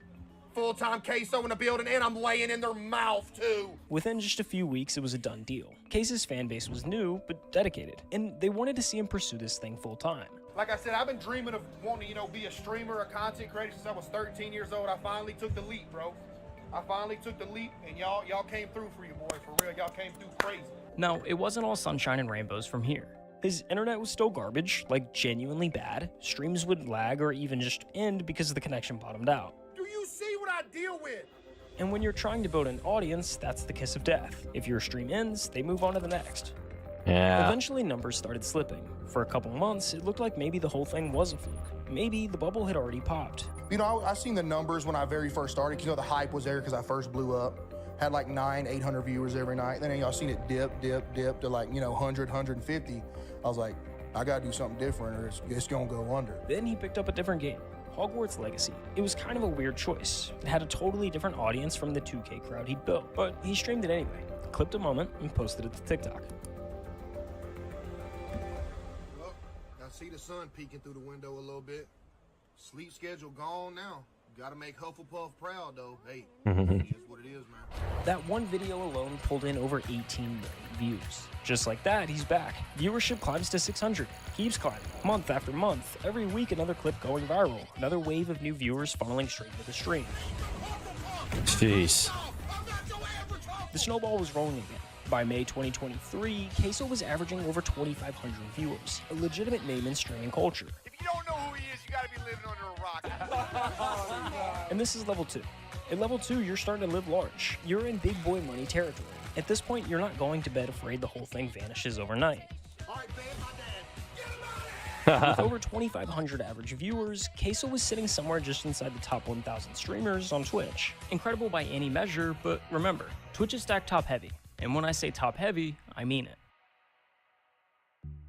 [SPEAKER 6] Full-time Queso in the building, and I'm laying in their mouth, too.
[SPEAKER 5] Within just a few weeks, it was a done deal. Case's fan base was new, but dedicated, and they wanted to see him pursue this thing full time.
[SPEAKER 6] Like I said, I've been dreaming of wanting to, be a streamer, a content creator since I was 13 years old. I finally took the leap, bro. I finally took the leap, and y'all came through for you, boy. For real, y'all came through crazy.
[SPEAKER 5] No, it wasn't all sunshine and rainbows from here. His internet was still garbage, like genuinely bad. Streams would lag or even just end because the connection bottomed out.
[SPEAKER 6] Do you see what I deal with?
[SPEAKER 5] And when you're trying to build an audience, that's the kiss of death. If your stream ends, they move on to the next.
[SPEAKER 1] Yeah.
[SPEAKER 5] Eventually, numbers started slipping. For a couple months, it looked like maybe the whole thing was a fluke. Maybe the bubble had already popped.
[SPEAKER 11] You know, I've seen the numbers when I very first started. You know, the hype was there because I first blew up. Had like 800 viewers every night. Then y'all seen it dip to like, 100, 150. I was like, I gotta do something different or it's gonna go under.
[SPEAKER 5] Then he picked up a different game, Hogwarts Legacy. It was kind of a weird choice. It had a totally different audience from the 2K crowd he'd built, but he streamed it anyway, clipped a moment, and posted it to TikTok.
[SPEAKER 6] Well, I see the sun peeking through the window a little bit. Sleep schedule gone now. Gotta make Hufflepuff proud, though. Hey, it's just what it is, man.
[SPEAKER 5] That one video alone pulled in over 18 million views. Just like that, he's back. Viewership climbs to 600, keeps climbing, month after month. Every week, another clip going viral. Another wave of new viewers funneling straight into the stream.
[SPEAKER 1] Jeez.
[SPEAKER 5] The snowball was rolling again. By May 2023, Queso was averaging over 2,500 viewers, a legitimate name in streaming culture.
[SPEAKER 6] If you don't know who he is, you gotta be living under a rock.
[SPEAKER 5] And this is level 2. At level 2, you're starting to live large. You're in big boy money territory. At this point, you're not going to bed afraid the whole thing vanishes overnight.
[SPEAKER 6] All right, man, my dad. Get him out of here!
[SPEAKER 5] With over 2,500 average viewers, Queso was sitting somewhere just inside the top 1,000 streamers on Twitch. Incredible by any measure, but remember, Twitch is stacked top heavy. And when I say top heavy, I mean it.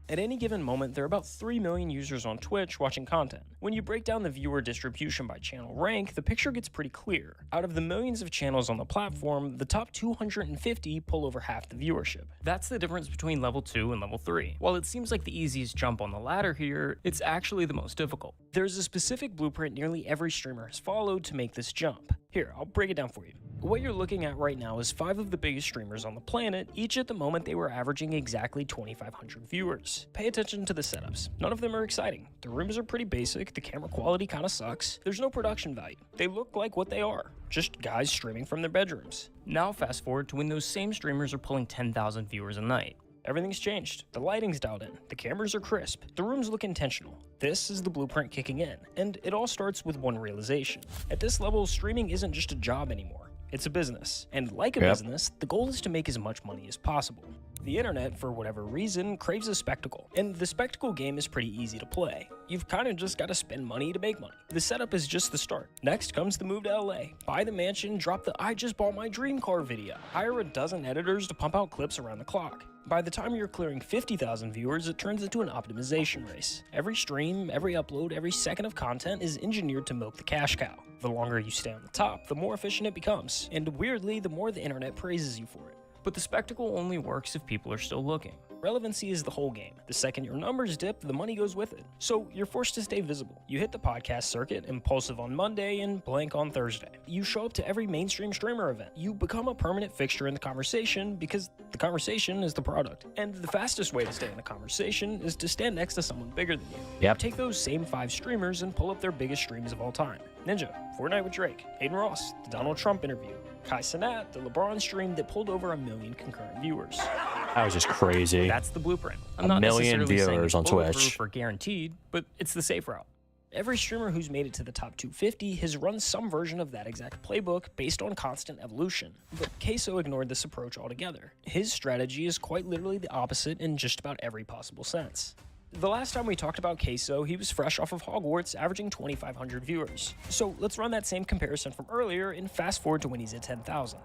[SPEAKER 5] At any given moment, there are about 3 million users on Twitch watching content. When you break down the viewer distribution by channel rank, the picture gets pretty clear. Out of the millions of channels on the platform, the top 250 pull over half the viewership. That's the difference between level 2 and level 3. While it seems like the easiest jump on the ladder here, it's actually the most difficult. There's a specific blueprint nearly every streamer has followed to make this jump. Here, I'll break it down for you. What you're looking at right now is 5 of the biggest streamers on the planet. Each at the moment they were averaging exactly 2,500 viewers. Pay attention to the setups. None of them are exciting. The rooms are pretty basic, the camera quality kinda sucks. There's no production value. They look like what they are, just guys streaming from their bedrooms. Now fast forward to when those same streamers are pulling 10,000 viewers a night. Everything's changed. The lighting's dialed in. The cameras are crisp. The rooms look intentional. This is the blueprint kicking in. And it all starts with one realization. At this level, streaming isn't just a job anymore. It's a business. And like a business, the goal is to make as much money as possible. The internet, for whatever reason, craves a spectacle. And the spectacle game is pretty easy to play. You've kind of just got to spend money to make money. The setup is just the start. Next comes the move to LA. Buy the mansion, drop the I just bought my dream car video. Hire a dozen editors to pump out clips around the clock. By the time you're clearing 50,000 viewers, it turns into an optimization race. Every stream, every upload, every second of content is engineered to milk the cash cow. The longer you stay on the top, the more efficient it becomes. And weirdly, the more the internet praises you for it. But the spectacle only works if people are still looking. Relevancy is the whole game. The second your numbers dip, the money goes with it. So you're forced to stay visible. You hit the podcast circuit, Impulsive on Monday and Blank on Thursday. You show up to every mainstream streamer event. You become a permanent fixture in the conversation because the conversation is the product. And the fastest way to stay in the conversation is to stand next to someone bigger than you. Take those same 5 streamers and pull up their biggest streams of all time. Ninja, Fortnite with Drake, Hayden Ross, the Donald Trump interview, Kai Cenat, the LeBron stream that pulled over 1 million concurrent viewers.
[SPEAKER 1] That was just crazy.
[SPEAKER 5] That's the blueprint. I'm
[SPEAKER 1] 1
[SPEAKER 5] not
[SPEAKER 1] million
[SPEAKER 5] necessarily saying
[SPEAKER 1] viewers
[SPEAKER 5] it's
[SPEAKER 1] on Twitch.
[SPEAKER 5] bulletproof or guaranteed, but it's the safe route. Every streamer who's made it to the top 250 has run some version of that exact playbook based on constant evolution. But Queso ignored this approach altogether. His strategy is quite literally the opposite in just about every possible sense. The last time we talked about Queso, he was fresh off of Hogwarts, averaging 2,500 viewers. So let's run that same comparison from earlier and fast forward to when he's at 10,000.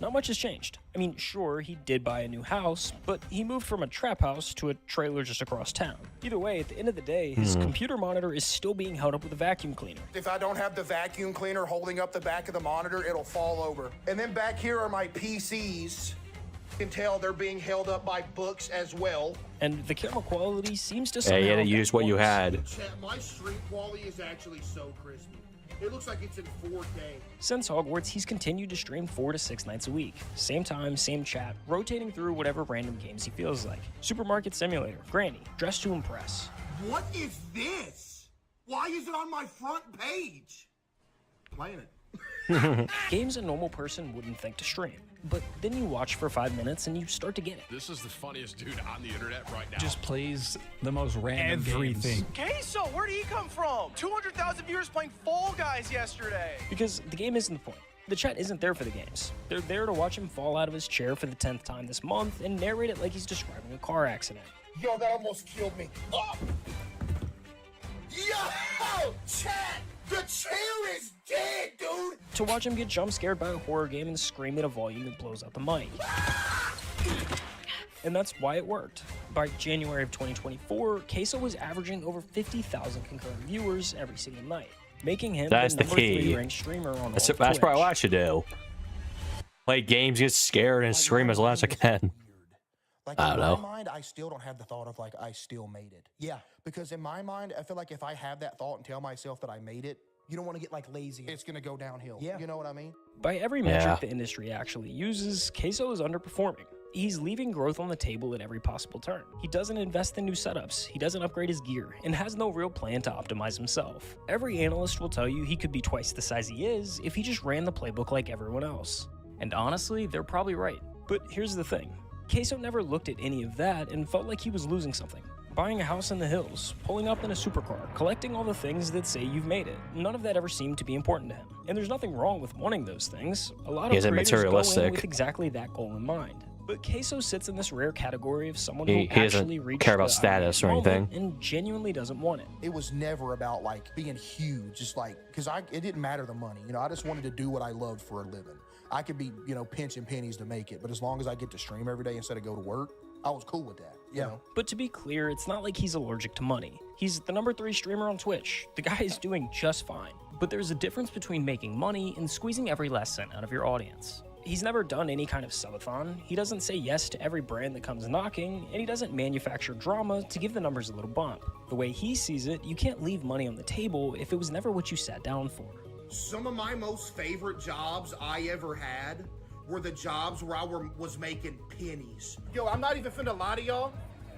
[SPEAKER 5] Not much has changed. I mean, sure, he did buy a new house, but he moved from a trap house to a trailer just across town. Either way, at the end of the day, his computer monitor is still being held up with a vacuum cleaner.
[SPEAKER 6] If I don't have the vacuum cleaner holding up the back of the monitor, it'll fall over. And then back here are my PCs. You can tell they're being held up by books as well.
[SPEAKER 5] And the camera quality seems to
[SPEAKER 1] Yeah, you had to
[SPEAKER 5] somehow
[SPEAKER 1] use what you had.
[SPEAKER 6] Chat, my stream quality is actually so crispy. It looks like it's in 4K.
[SPEAKER 5] Since Hogwarts, he's continued to stream 4 to 6 nights a week. Same time, same chat, rotating through whatever random games he feels like. Supermarket Simulator, Granny, Dress to Impress.
[SPEAKER 6] What is this? Why is it on my front page?
[SPEAKER 8] Playing it.
[SPEAKER 5] Games a normal person wouldn't think to stream. But then you watch for 5 minutes and you start to get it.
[SPEAKER 12] This is the funniest dude on the internet right now.
[SPEAKER 13] Just plays the most random
[SPEAKER 14] everything.
[SPEAKER 13] Queso, where did he come from? 200,000 viewers playing Fall Guys yesterday.
[SPEAKER 5] Because the game isn't the point. The chat isn't there for the games. They're there to watch him fall out of his chair for the 10th time this month and narrate it like he's describing a car accident.
[SPEAKER 6] Yo, that almost killed me. Oh! Yo! Chat! The chair is dead, dude!
[SPEAKER 5] To watch him get jump scared by a horror game and scream at a volume that blows out the mic. And that's why it worked. By January of 2024, Queso was averaging over 50,000 concurrent viewers every single night, making him
[SPEAKER 1] That's
[SPEAKER 5] the
[SPEAKER 1] the
[SPEAKER 5] number
[SPEAKER 1] key.
[SPEAKER 5] 3 ranked streamer on
[SPEAKER 1] That's
[SPEAKER 5] all of
[SPEAKER 1] probably
[SPEAKER 5] Twitch.
[SPEAKER 1] what I should do. Play games, get scared, and scream as loud as I can.
[SPEAKER 11] Like,
[SPEAKER 1] I don't
[SPEAKER 11] in
[SPEAKER 1] know.
[SPEAKER 11] my mind, I still don't have the thought of, like, I still made it. Yeah, because in my mind, I feel like if I have that thought and tell myself that I made it,
[SPEAKER 8] You don't want to get like lazy.
[SPEAKER 11] it's going to go downhill.
[SPEAKER 8] Yeah.
[SPEAKER 11] You know what I mean?
[SPEAKER 5] By every metric
[SPEAKER 1] Yeah.
[SPEAKER 5] the industry actually uses, Queso is underperforming. He's leaving growth on the table at every possible turn. He doesn't invest in new setups, he doesn't upgrade his gear, and has no real plan to optimize himself. Every analyst will tell you he could be twice the size he is if he just ran the playbook like everyone else. And honestly, they're probably right. But here's the thing. Queso never looked at any of that and felt like he was losing something. Buying a house in the hills, pulling up in a supercar, collecting all the things that say you've made it. None of that ever seemed to be important to him. And there's nothing wrong with wanting those things. A lot
[SPEAKER 1] He
[SPEAKER 5] of
[SPEAKER 1] isn't
[SPEAKER 5] creators go in
[SPEAKER 1] materialistic.
[SPEAKER 5] with exactly that goal in mind. But Queso sits in this rare category of someone
[SPEAKER 1] He
[SPEAKER 5] who
[SPEAKER 1] doesn't
[SPEAKER 5] actually reached
[SPEAKER 1] care about
[SPEAKER 5] the
[SPEAKER 1] status or
[SPEAKER 5] ideal moment
[SPEAKER 1] anything.
[SPEAKER 5] and genuinely doesn't want it.
[SPEAKER 11] It was never about, like, being huge. Just like, because it didn't matter the money. You know, I just wanted to do what I loved for a living. I could be, you know, pinching pennies to make it. But as long as I get to stream every day instead of go to work, I was cool with that. You know?
[SPEAKER 5] But to be clear, it's not like he's allergic to money. He's the number 3 streamer on Twitch. The guy is doing just fine. But there's a difference between making money and squeezing every last cent out of your audience. He's never done any kind of subathon, he doesn't say yes to every brand that comes knocking, and he doesn't manufacture drama to give the numbers a little bump. The way he sees it, you can't leave money on the table if it was never what you sat down for.
[SPEAKER 8] Some of my most favorite jobs I ever had were the jobs where I was making pennies.
[SPEAKER 6] Yo, I'm not even finna lie to y'all.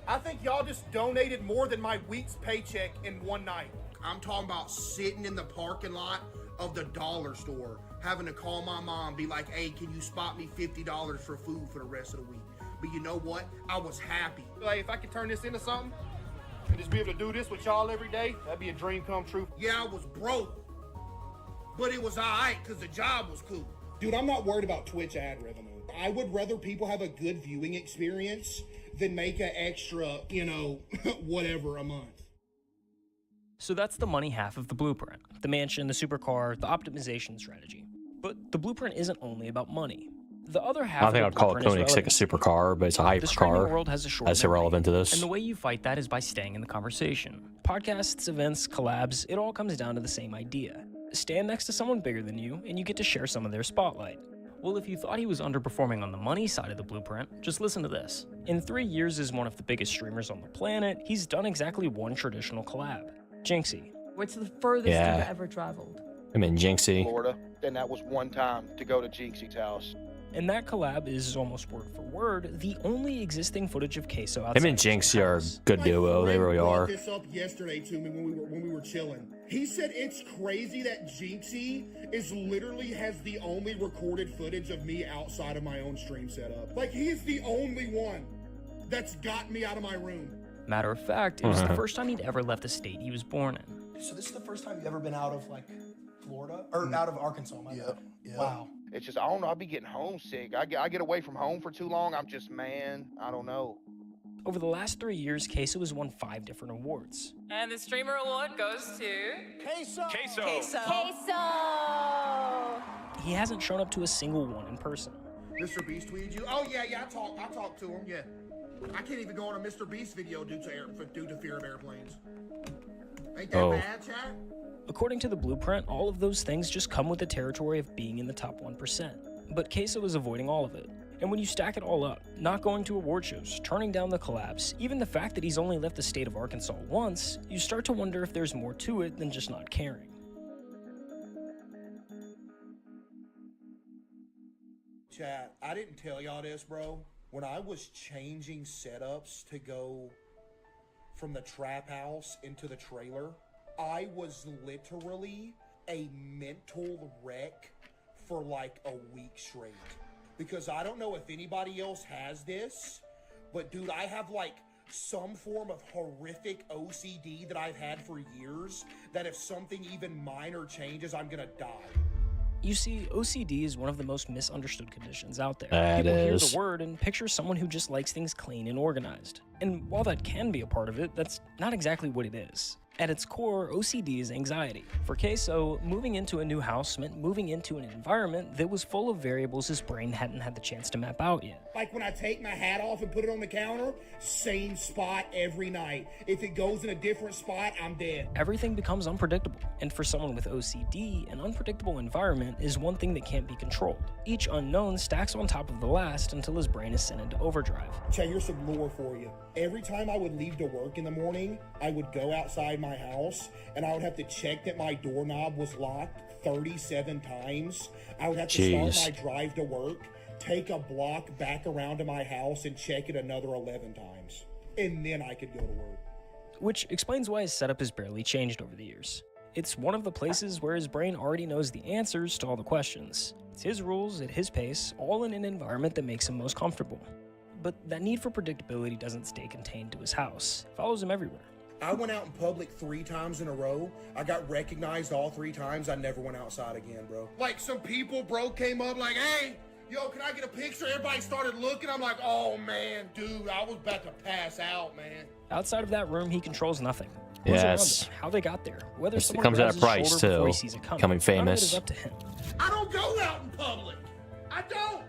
[SPEAKER 6] I think y'all just donated more than my week's paycheck in one night.
[SPEAKER 8] I'm talking about sitting in the parking lot of the dollar store, having to call my mom, be like, hey, can you spot me $50 for food for the rest of the week? But you know what? I was happy.
[SPEAKER 6] Like, if I could turn this into something and just be able to do this with y'all every day, that'd be a dream come true.
[SPEAKER 8] Yeah, I was broke, but it was all right because the job was cool.
[SPEAKER 6] Dude, I'm not worried about Twitch ad revenue. I would rather people have a good viewing experience than make an extra, you know, whatever a month.
[SPEAKER 5] So that's the money half of the blueprint. The mansion, the supercar, the optimization strategy. But the blueprint isn't only about money. The other half
[SPEAKER 1] I think
[SPEAKER 5] of
[SPEAKER 1] I'd
[SPEAKER 5] the
[SPEAKER 1] call it
[SPEAKER 5] blueprint is
[SPEAKER 1] Koenigsegg a
[SPEAKER 5] relevant.
[SPEAKER 1] supercar, but it's a
[SPEAKER 5] The streaming
[SPEAKER 1] hypercar.
[SPEAKER 5] world has a short
[SPEAKER 1] That's
[SPEAKER 5] memory,
[SPEAKER 1] irrelevant to this.
[SPEAKER 5] and the way you fight that is by staying in the conversation. Podcasts, events, collabs, it all comes down to the same idea. Stand next to someone bigger than you, and you get to share some of their spotlight. Well, if you thought he was underperforming on the money side of the blueprint, just listen to this. In 3 years as one of the biggest streamers on the planet, he's done exactly one traditional collab. Jinxie.
[SPEAKER 15] What's the furthest
[SPEAKER 1] Yeah.
[SPEAKER 15] you've ever traveled?
[SPEAKER 1] I mean, Jinxie.
[SPEAKER 16] Florida. Then that was one time to go to Jinxie's house.
[SPEAKER 5] And that collab is almost word for word the only existing footage of Queso outside.
[SPEAKER 1] Him and Jinxie are a good duo. They really
[SPEAKER 6] brought
[SPEAKER 1] are.
[SPEAKER 6] this up yesterday to me when we were chilling. He said it's crazy that Jinxie has the only recorded footage of me outside of my own stream setup. Like, he is the only one that's got me out of my room.
[SPEAKER 5] Matter of fact, it was the first time he'd ever left the state he was born in.
[SPEAKER 14] So this is the first time you've ever been out of like Florida or out of Arkansas? My bad. Wow.
[SPEAKER 16] It's just, I don't know, I be getting homesick. I get away from home for too long. I'm just, man, I don't know.
[SPEAKER 5] Over the last 3 years, Queso has won 5 different awards.
[SPEAKER 10] And the streamer award goes to
[SPEAKER 14] Queso.
[SPEAKER 5] He hasn't shown up to a single one in person.
[SPEAKER 6] Mr. Beast tweeted you? Oh, yeah, I talked to him, yeah. I can't even go on a Mr. Beast video due to fear of airplanes. Ain't that bad, chat?
[SPEAKER 5] According to the blueprint, all of those things just come with the territory of being in the top 1%. But Queso is avoiding all of it. And when you stack it all up, not going to award shows, turning down the collabs, even the fact that he's only left the state of Arkansas once, you start to wonder if there's more to it than just not caring.
[SPEAKER 6] Chat, I didn't tell y'all this, bro. When I was changing setups to go from the trap house into the trailer, I was literally
[SPEAKER 8] a mental wreck for like a week straight. Because I don't know if anybody else has this, but dude, I have like some form of horrific OCD that I've had for years, that if something even minor changes, I'm gonna die.
[SPEAKER 5] You see, OCD is one of the most misunderstood conditions out there.
[SPEAKER 1] That
[SPEAKER 5] People hear
[SPEAKER 1] is.
[SPEAKER 5] the word and picture someone who just likes things clean and organized. And while that can be a part of it, that's not exactly what it is. At its core, OCD is anxiety. For Queso, moving into a new house meant moving into an environment that was full of variables his brain hadn't had the chance to map out yet.
[SPEAKER 8] Like when I take my hat off and put it on the counter, same spot every night. If it goes in a different spot, I'm dead.
[SPEAKER 5] Everything becomes unpredictable, and for someone with OCD, an unpredictable environment is one thing that can't be controlled. Each unknown stacks on top of the last until his brain is sent into overdrive.
[SPEAKER 8] Chad, here's some lore for you. Every time I would leave to work in the morning, I would go outside my house and I would have to check that my doorknob was locked 37 times. I would have to start my drive to work, take a block back around to my house and check it another 11 times. And then I could go to work.
[SPEAKER 5] Which explains why his setup has barely changed over the years. It's one of the places where his brain already knows the answers to all the questions. It's his rules at his pace, all in an environment that makes him most comfortable. But that need for predictability doesn't stay contained to his house. It follows him everywhere.
[SPEAKER 8] I went out in public 3 times in a row. I got recognized all 3 times. I never went outside again, bro. Like some people, bro, came up like, hey, yo, can I get a picture? Everybody started looking. I'm like, oh, man, dude, I was about to pass out, man.
[SPEAKER 5] Outside of that room, he controls nothing.
[SPEAKER 1] Yes.
[SPEAKER 5] How they got there, whether
[SPEAKER 1] It
[SPEAKER 5] someone
[SPEAKER 1] comes at
[SPEAKER 5] grabs
[SPEAKER 1] a
[SPEAKER 5] his
[SPEAKER 1] price,
[SPEAKER 5] shoulder before
[SPEAKER 1] too.
[SPEAKER 5] he sees it coming,
[SPEAKER 1] Becoming
[SPEAKER 5] none of it
[SPEAKER 1] famous.
[SPEAKER 5] is up to him.
[SPEAKER 8] I don't go out in public. I don't.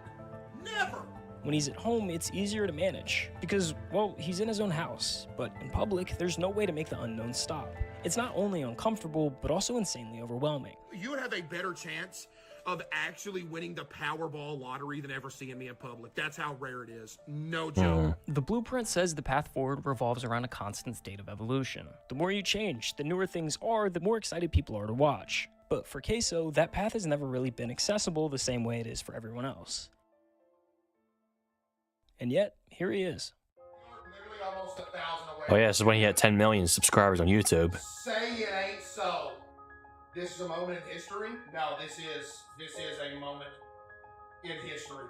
[SPEAKER 8] Never.
[SPEAKER 5] When he's at home, it's easier to manage because, well, he's in his own house. But in public, there's no way to make the unknown stop. It's not only uncomfortable, but also insanely overwhelming.
[SPEAKER 8] You would have a better chance of actually winning the Powerball lottery than ever seeing me in public. That's how rare it is. No joke.
[SPEAKER 5] The blueprint says the path forward revolves around a constant state of evolution. The more you change, the newer things are, the more excited people are to watch. But for Queso, that path has never really been accessible the same way it is for everyone else. And yet, here he is.
[SPEAKER 8] Literally almost 1,000 away.
[SPEAKER 1] Oh yeah, this is when he had 10 million subscribers on YouTube.
[SPEAKER 8] Say it ain't so. This is a moment in history? No, this is a moment in history.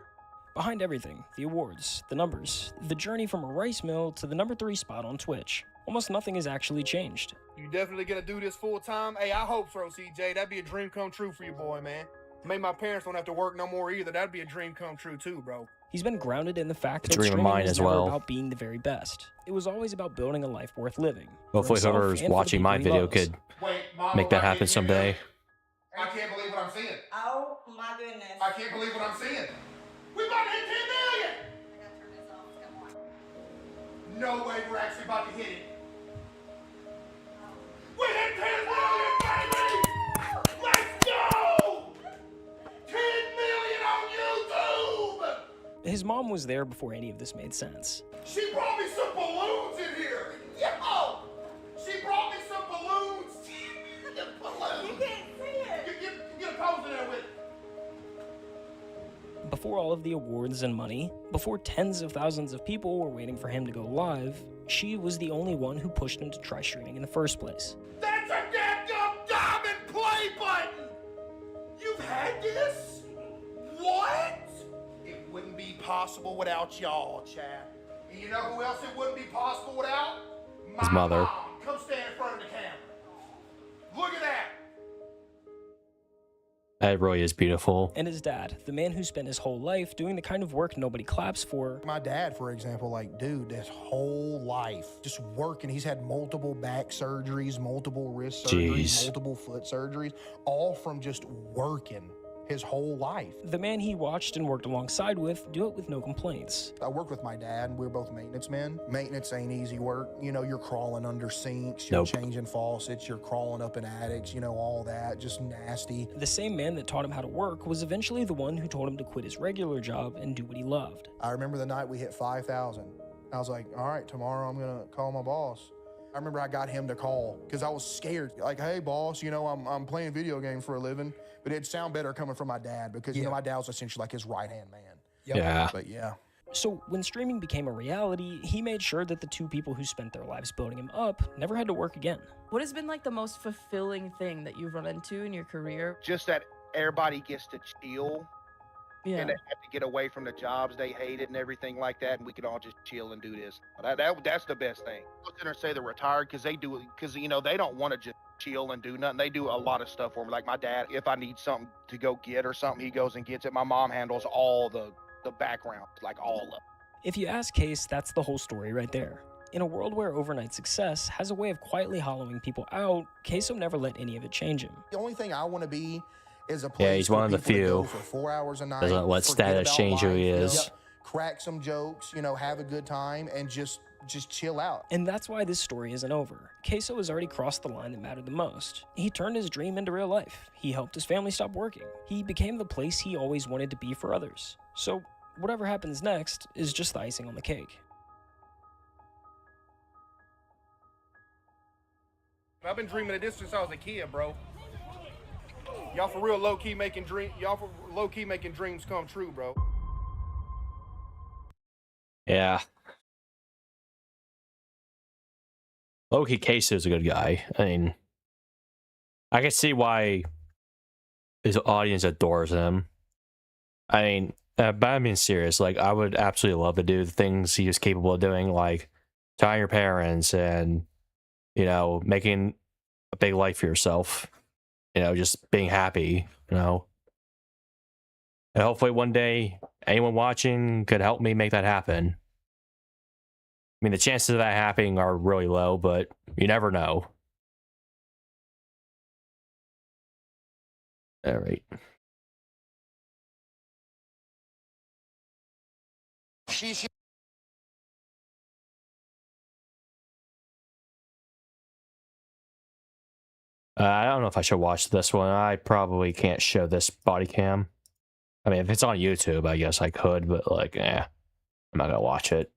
[SPEAKER 5] Behind everything, the awards, the numbers, the journey from a rice mill to the number 3 spot on Twitch, almost nothing has actually changed.
[SPEAKER 6] You definitely gonna do this full time? Hey, I hope so, CJ. That'd be a dream come true for you, boy, man. Maybe my parents don't have to work no more either. That'd be a dream come true too, bro.
[SPEAKER 5] He's been grounded in the fact
[SPEAKER 1] A
[SPEAKER 5] that
[SPEAKER 1] dream of
[SPEAKER 5] streaming
[SPEAKER 1] mine
[SPEAKER 5] was
[SPEAKER 1] as
[SPEAKER 5] never
[SPEAKER 1] well.
[SPEAKER 5] about being the very best. It was always about building a life worth living. for
[SPEAKER 1] Hopefully
[SPEAKER 5] himself
[SPEAKER 1] whoever's
[SPEAKER 5] and for the
[SPEAKER 1] watching
[SPEAKER 5] people
[SPEAKER 1] my
[SPEAKER 5] he
[SPEAKER 1] video
[SPEAKER 5] loves.
[SPEAKER 1] could
[SPEAKER 8] Wait, Mama,
[SPEAKER 1] make that
[SPEAKER 8] why
[SPEAKER 1] happen
[SPEAKER 8] can't you hear me?
[SPEAKER 1] someday.
[SPEAKER 8] I can't believe what I'm seeing.
[SPEAKER 10] Oh my goodness.
[SPEAKER 8] I can't believe what I'm seeing. We about to hit 10 million!
[SPEAKER 10] I gotta turn this off. Come on.
[SPEAKER 8] No way we're actually about to hit it. We hit 10 million, baby! Let's go! 10 million on YouTube!
[SPEAKER 5] His mom was there before any of this made sense.
[SPEAKER 8] She brought me some balloons in here! Yo! She brought me some balloons! Balloons!
[SPEAKER 10] You can't see it.
[SPEAKER 8] Get a pose in there with it.
[SPEAKER 5] Before all of the awards and money, before tens of thousands of people were waiting for him to go live, she was the only one who pushed him to try streaming in the first place.
[SPEAKER 8] That's a dadgum diamond play button! You've had this? What? It wouldn't be possible without y'all, Chad. And you know who else it wouldn't be possible without?
[SPEAKER 1] His mother.
[SPEAKER 8] Mom. Come stand in front of the camera. Look at that.
[SPEAKER 1] That really is beautiful.
[SPEAKER 5] And his dad, the man who spent his whole life doing the kind of work nobody claps for.
[SPEAKER 11] My dad, for example, like, dude, his whole life just working. He's had multiple back surgeries, multiple wrist surgeries,
[SPEAKER 1] Jeez.
[SPEAKER 11] multiple foot surgeries, all from just working his whole life.
[SPEAKER 5] The man he watched and worked alongside with do it with no complaints.
[SPEAKER 11] I worked with my dad. We were both maintenance men. Maintenance ain't easy work. You know, you're crawling under sinks, you're
[SPEAKER 1] Nope.
[SPEAKER 11] changing faucets, you're crawling up in attics, you know, all that, just nasty.
[SPEAKER 5] The same man that taught him how to work was eventually the one who told him to quit his regular job and do what he loved.
[SPEAKER 11] I remember the night we hit 5,000. I was like, all right, tomorrow I'm gonna call my boss. I remember I got him to call because I was scared. Like, hey, boss, you know, I'm playing video games for a living, but it'd sound better coming from my dad because, you know, my dad was essentially like his right-hand man.
[SPEAKER 1] Yeah.
[SPEAKER 11] But yeah.
[SPEAKER 5] So when streaming became a reality, he made sure that the two people who spent their lives building him up never had to work again.
[SPEAKER 15] What has been like the most fulfilling thing that you've run into in your career?
[SPEAKER 16] Just that everybody gets to chill.
[SPEAKER 15] Yeah.
[SPEAKER 16] And they have to get away from the jobs they hated and everything like that, and we could all just chill and do this. That's the best thing. I was gonna say they're retired because they don't want to just chill and do nothing. They do a lot of stuff for me. Like my dad, if I need something to go get or something, he goes and gets it. My mom handles all the background, like all of it.
[SPEAKER 5] If you ask Case, that's the whole story right there. In a world where overnight success has a way of quietly hollowing people out, Queso never let any of it change him.
[SPEAKER 11] The only thing I want to be is a place
[SPEAKER 1] He's one of the
[SPEAKER 11] people to go
[SPEAKER 1] few.
[SPEAKER 11] for 4 hours a night.
[SPEAKER 1] Doesn't let
[SPEAKER 11] forget
[SPEAKER 1] status
[SPEAKER 11] about
[SPEAKER 1] change who he
[SPEAKER 11] life,
[SPEAKER 1] is.
[SPEAKER 11] Crack some jokes, have a good time, and just chill out.
[SPEAKER 5] And that's why this story isn't over. Queso has already crossed the line that mattered the most. He turned his dream into real life. He helped his family stop working. He became the place he always wanted to be for others. So whatever happens next is just the icing on the cake.
[SPEAKER 6] I've been dreaming of this since I was a kid, bro. Y'all for real low-key making dreams come true, bro.
[SPEAKER 1] Yeah. Low-key Queso is a good guy. I mean, I can see why his audience adores him. I mean, but I'm being serious. Like, I would absolutely love to do the things he was capable of doing, like telling your parents and, making a big life for yourself. Just being happy, And hopefully one day, anyone watching could help me make that happen. I mean, the chances of that happening are really low, but you never know. All right. I don't know if I should watch this one. I probably can't show this body cam. I mean, if it's on YouTube, I guess I could, but I'm not gonna watch it.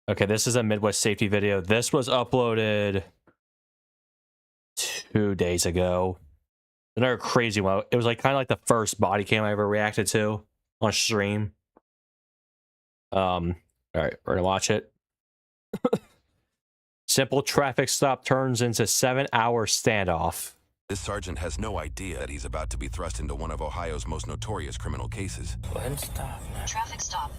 [SPEAKER 1] Okay, this is a Midwest safety video. This was uploaded 2 days ago. Another crazy one. It was kind of like the first body cam I ever reacted to on stream. All right, we're gonna watch it. Simple traffic stop turns into 7-hour standoff.
[SPEAKER 17] This sergeant has no idea that he's about to be thrust into one of Ohio's most notorious criminal cases.
[SPEAKER 18] Go ahead and stop. Traffic stop.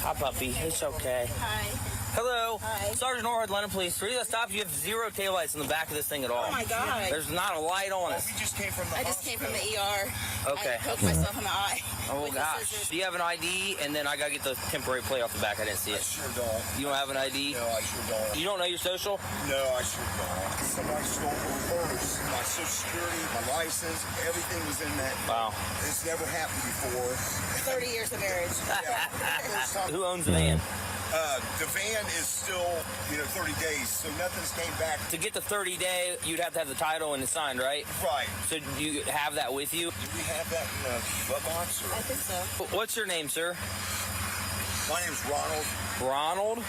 [SPEAKER 18] Hi, puppy. It's okay.
[SPEAKER 10] Hi.
[SPEAKER 18] Hello.
[SPEAKER 10] Hi.
[SPEAKER 18] Sergeant Norwood, London Police. The reason I stopped you have 0 taillights in the back of this thing at all.
[SPEAKER 10] Oh my God.
[SPEAKER 18] There's not a light on it.
[SPEAKER 10] I just came from the ER.
[SPEAKER 18] Okay.
[SPEAKER 10] I poked myself in the eye.
[SPEAKER 18] Oh gosh. Do you have an ID? And then I gotta get the temporary plate off the back. I didn't see it.
[SPEAKER 19] I sure don't.
[SPEAKER 18] You don't have an ID?
[SPEAKER 19] No, I sure don't.
[SPEAKER 18] You don't know your social?
[SPEAKER 19] No, I sure don't. Somebody stole my purse, my social security, my license, everything was in that.
[SPEAKER 18] Wow.
[SPEAKER 19] It's never happened before.
[SPEAKER 10] 30 years of marriage.
[SPEAKER 18] Who owns the van?
[SPEAKER 19] The van is still, 30 days, so nothing's came back.
[SPEAKER 18] To get the 30-day, you'd have to have the title and the signed, right?
[SPEAKER 19] Right.
[SPEAKER 18] So do you have that with you?
[SPEAKER 19] Do we have that in the glove box?
[SPEAKER 10] I think so.
[SPEAKER 18] What's your name, sir?
[SPEAKER 19] My name's Ronald.
[SPEAKER 18] Ronald?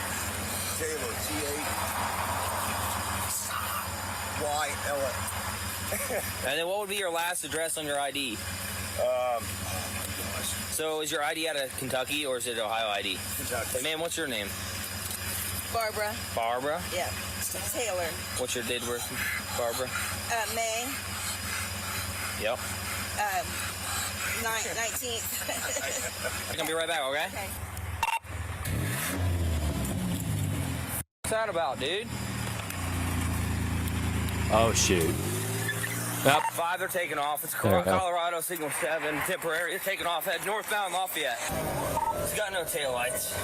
[SPEAKER 19] Taylor, T-A-Y-L-A.
[SPEAKER 18] And then what would be your last address on your ID? So is your ID out of Kentucky or is it Ohio ID?
[SPEAKER 19] Kentucky.
[SPEAKER 18] Hey, man, what's your name?
[SPEAKER 10] Barbara.
[SPEAKER 18] Barbara?
[SPEAKER 10] Yeah. Taylor.
[SPEAKER 18] What's your date of birth, Barbara?
[SPEAKER 10] May.
[SPEAKER 18] Yep.
[SPEAKER 10] 19th.
[SPEAKER 18] I'm gonna be right back, okay?
[SPEAKER 10] Okay.
[SPEAKER 18] What's that about, dude?
[SPEAKER 1] Oh, shoot. Yep.
[SPEAKER 18] 5, they're taking off. It's
[SPEAKER 1] There we go.
[SPEAKER 18] Colorado, signal 7, temporary. They're taking off, head northbound Lafayette. It's got no taillights.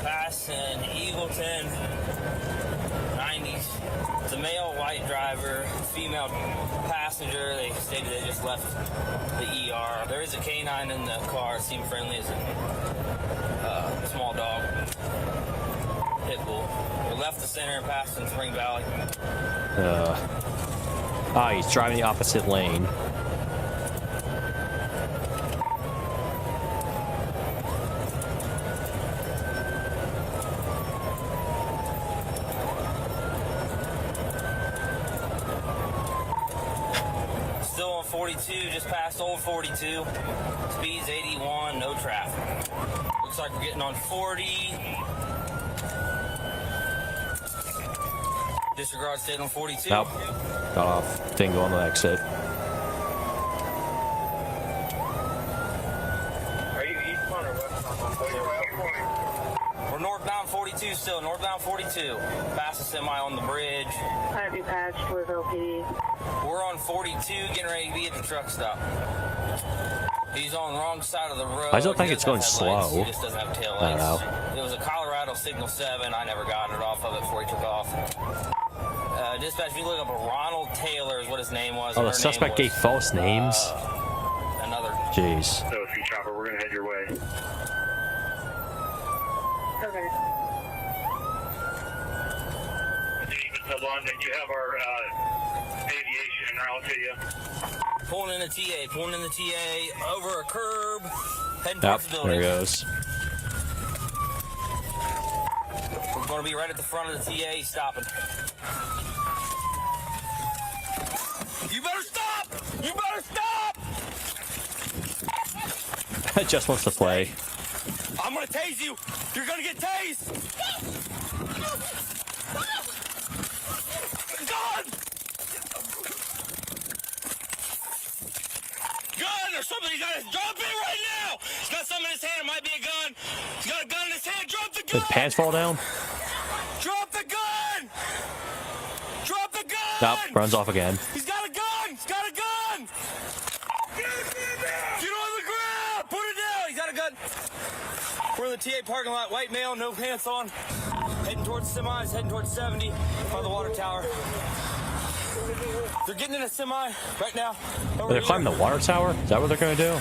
[SPEAKER 18] Passing Eagleton, 90s. It's a male white driver, female passenger. They stated they just left the ER. There is a canine in the car. It seemed friendly as a small dog. Pit bull. We left the center and passed in Spring Valley.
[SPEAKER 1] He's driving the opposite lane.
[SPEAKER 18] Still on 42, just past old 42. Speed's 81, no traffic. Looks like we're getting on 40. Disregard stayed on 42.
[SPEAKER 1] Nope. Got off. Didn't go on the exit.
[SPEAKER 18] Are you eastbound or westbound? We're northbound 42 still, northbound 42. Past the semi on the bridge.
[SPEAKER 20] I have you patched with LPD.
[SPEAKER 18] We're on 42, getting ready to be at the truck stop. He's on the wrong side of the road.
[SPEAKER 1] I still think
[SPEAKER 18] He
[SPEAKER 1] it's
[SPEAKER 18] doesn't
[SPEAKER 1] going
[SPEAKER 18] have headlights.
[SPEAKER 1] slow.
[SPEAKER 18] He just doesn't have tail
[SPEAKER 1] I don't
[SPEAKER 18] lights.
[SPEAKER 1] know.
[SPEAKER 18] It was a Colorado Signal 7. I never got it off of it before he took off. Dispatch, if you look up Ronald Taylor is what his name was.
[SPEAKER 1] Oh,
[SPEAKER 18] and
[SPEAKER 1] the
[SPEAKER 18] her
[SPEAKER 1] suspect
[SPEAKER 18] name
[SPEAKER 1] gave
[SPEAKER 18] was,
[SPEAKER 1] false names.
[SPEAKER 18] Another.
[SPEAKER 1] Jeez.
[SPEAKER 21] So, if you chopper, we're gonna head your way.
[SPEAKER 20] Okay.
[SPEAKER 21] David London, you have our aviation en route to you.
[SPEAKER 18] Pulling in the TA, over a curb, heading
[SPEAKER 1] Yep,
[SPEAKER 18] towards the building.
[SPEAKER 1] there he goes.
[SPEAKER 18] We're going to be right at the front of the TA, stopping. You better stop! You better stop!
[SPEAKER 1] Just wants to play.
[SPEAKER 18] I'm going to tase you! You're going to get tased! Gun! Gun or something! He's got his drop it right now! He's got something in his hand. It might be a gun. He's got a gun in his hand. Drop the gun!
[SPEAKER 1] His pants fall down?
[SPEAKER 18] Drop the gun! Drop the gun!
[SPEAKER 1] Nope, runs off again.
[SPEAKER 18] He's got a gun! He's got a gun! Get on the ground! Put it down! He's got a gun! We're in the TA parking lot. White male, no pants on. Heading towards semis, heading towards 70 by the water tower. They're getting in a semi right now.
[SPEAKER 1] They're climbing the water tower? Is that what they're going to do?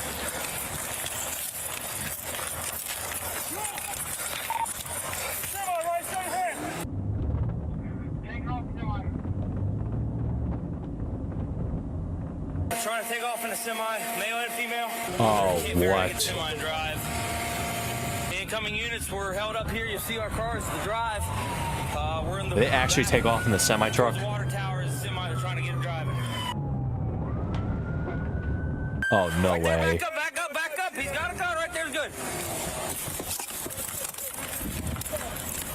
[SPEAKER 18] Trying to take off in a semi, male and female.
[SPEAKER 1] Oh,
[SPEAKER 18] Can't barely
[SPEAKER 1] what?
[SPEAKER 18] get the semi and drive. Incoming units were held up here. You see our cars, the drive. We're in the.
[SPEAKER 1] They actually take off in the semi truck?
[SPEAKER 18] Water tower is a semi. They're trying to get him driving.
[SPEAKER 1] Oh, no
[SPEAKER 18] Right there,
[SPEAKER 1] way.
[SPEAKER 18] back up, back up, back up. He's got a gun right there. Good.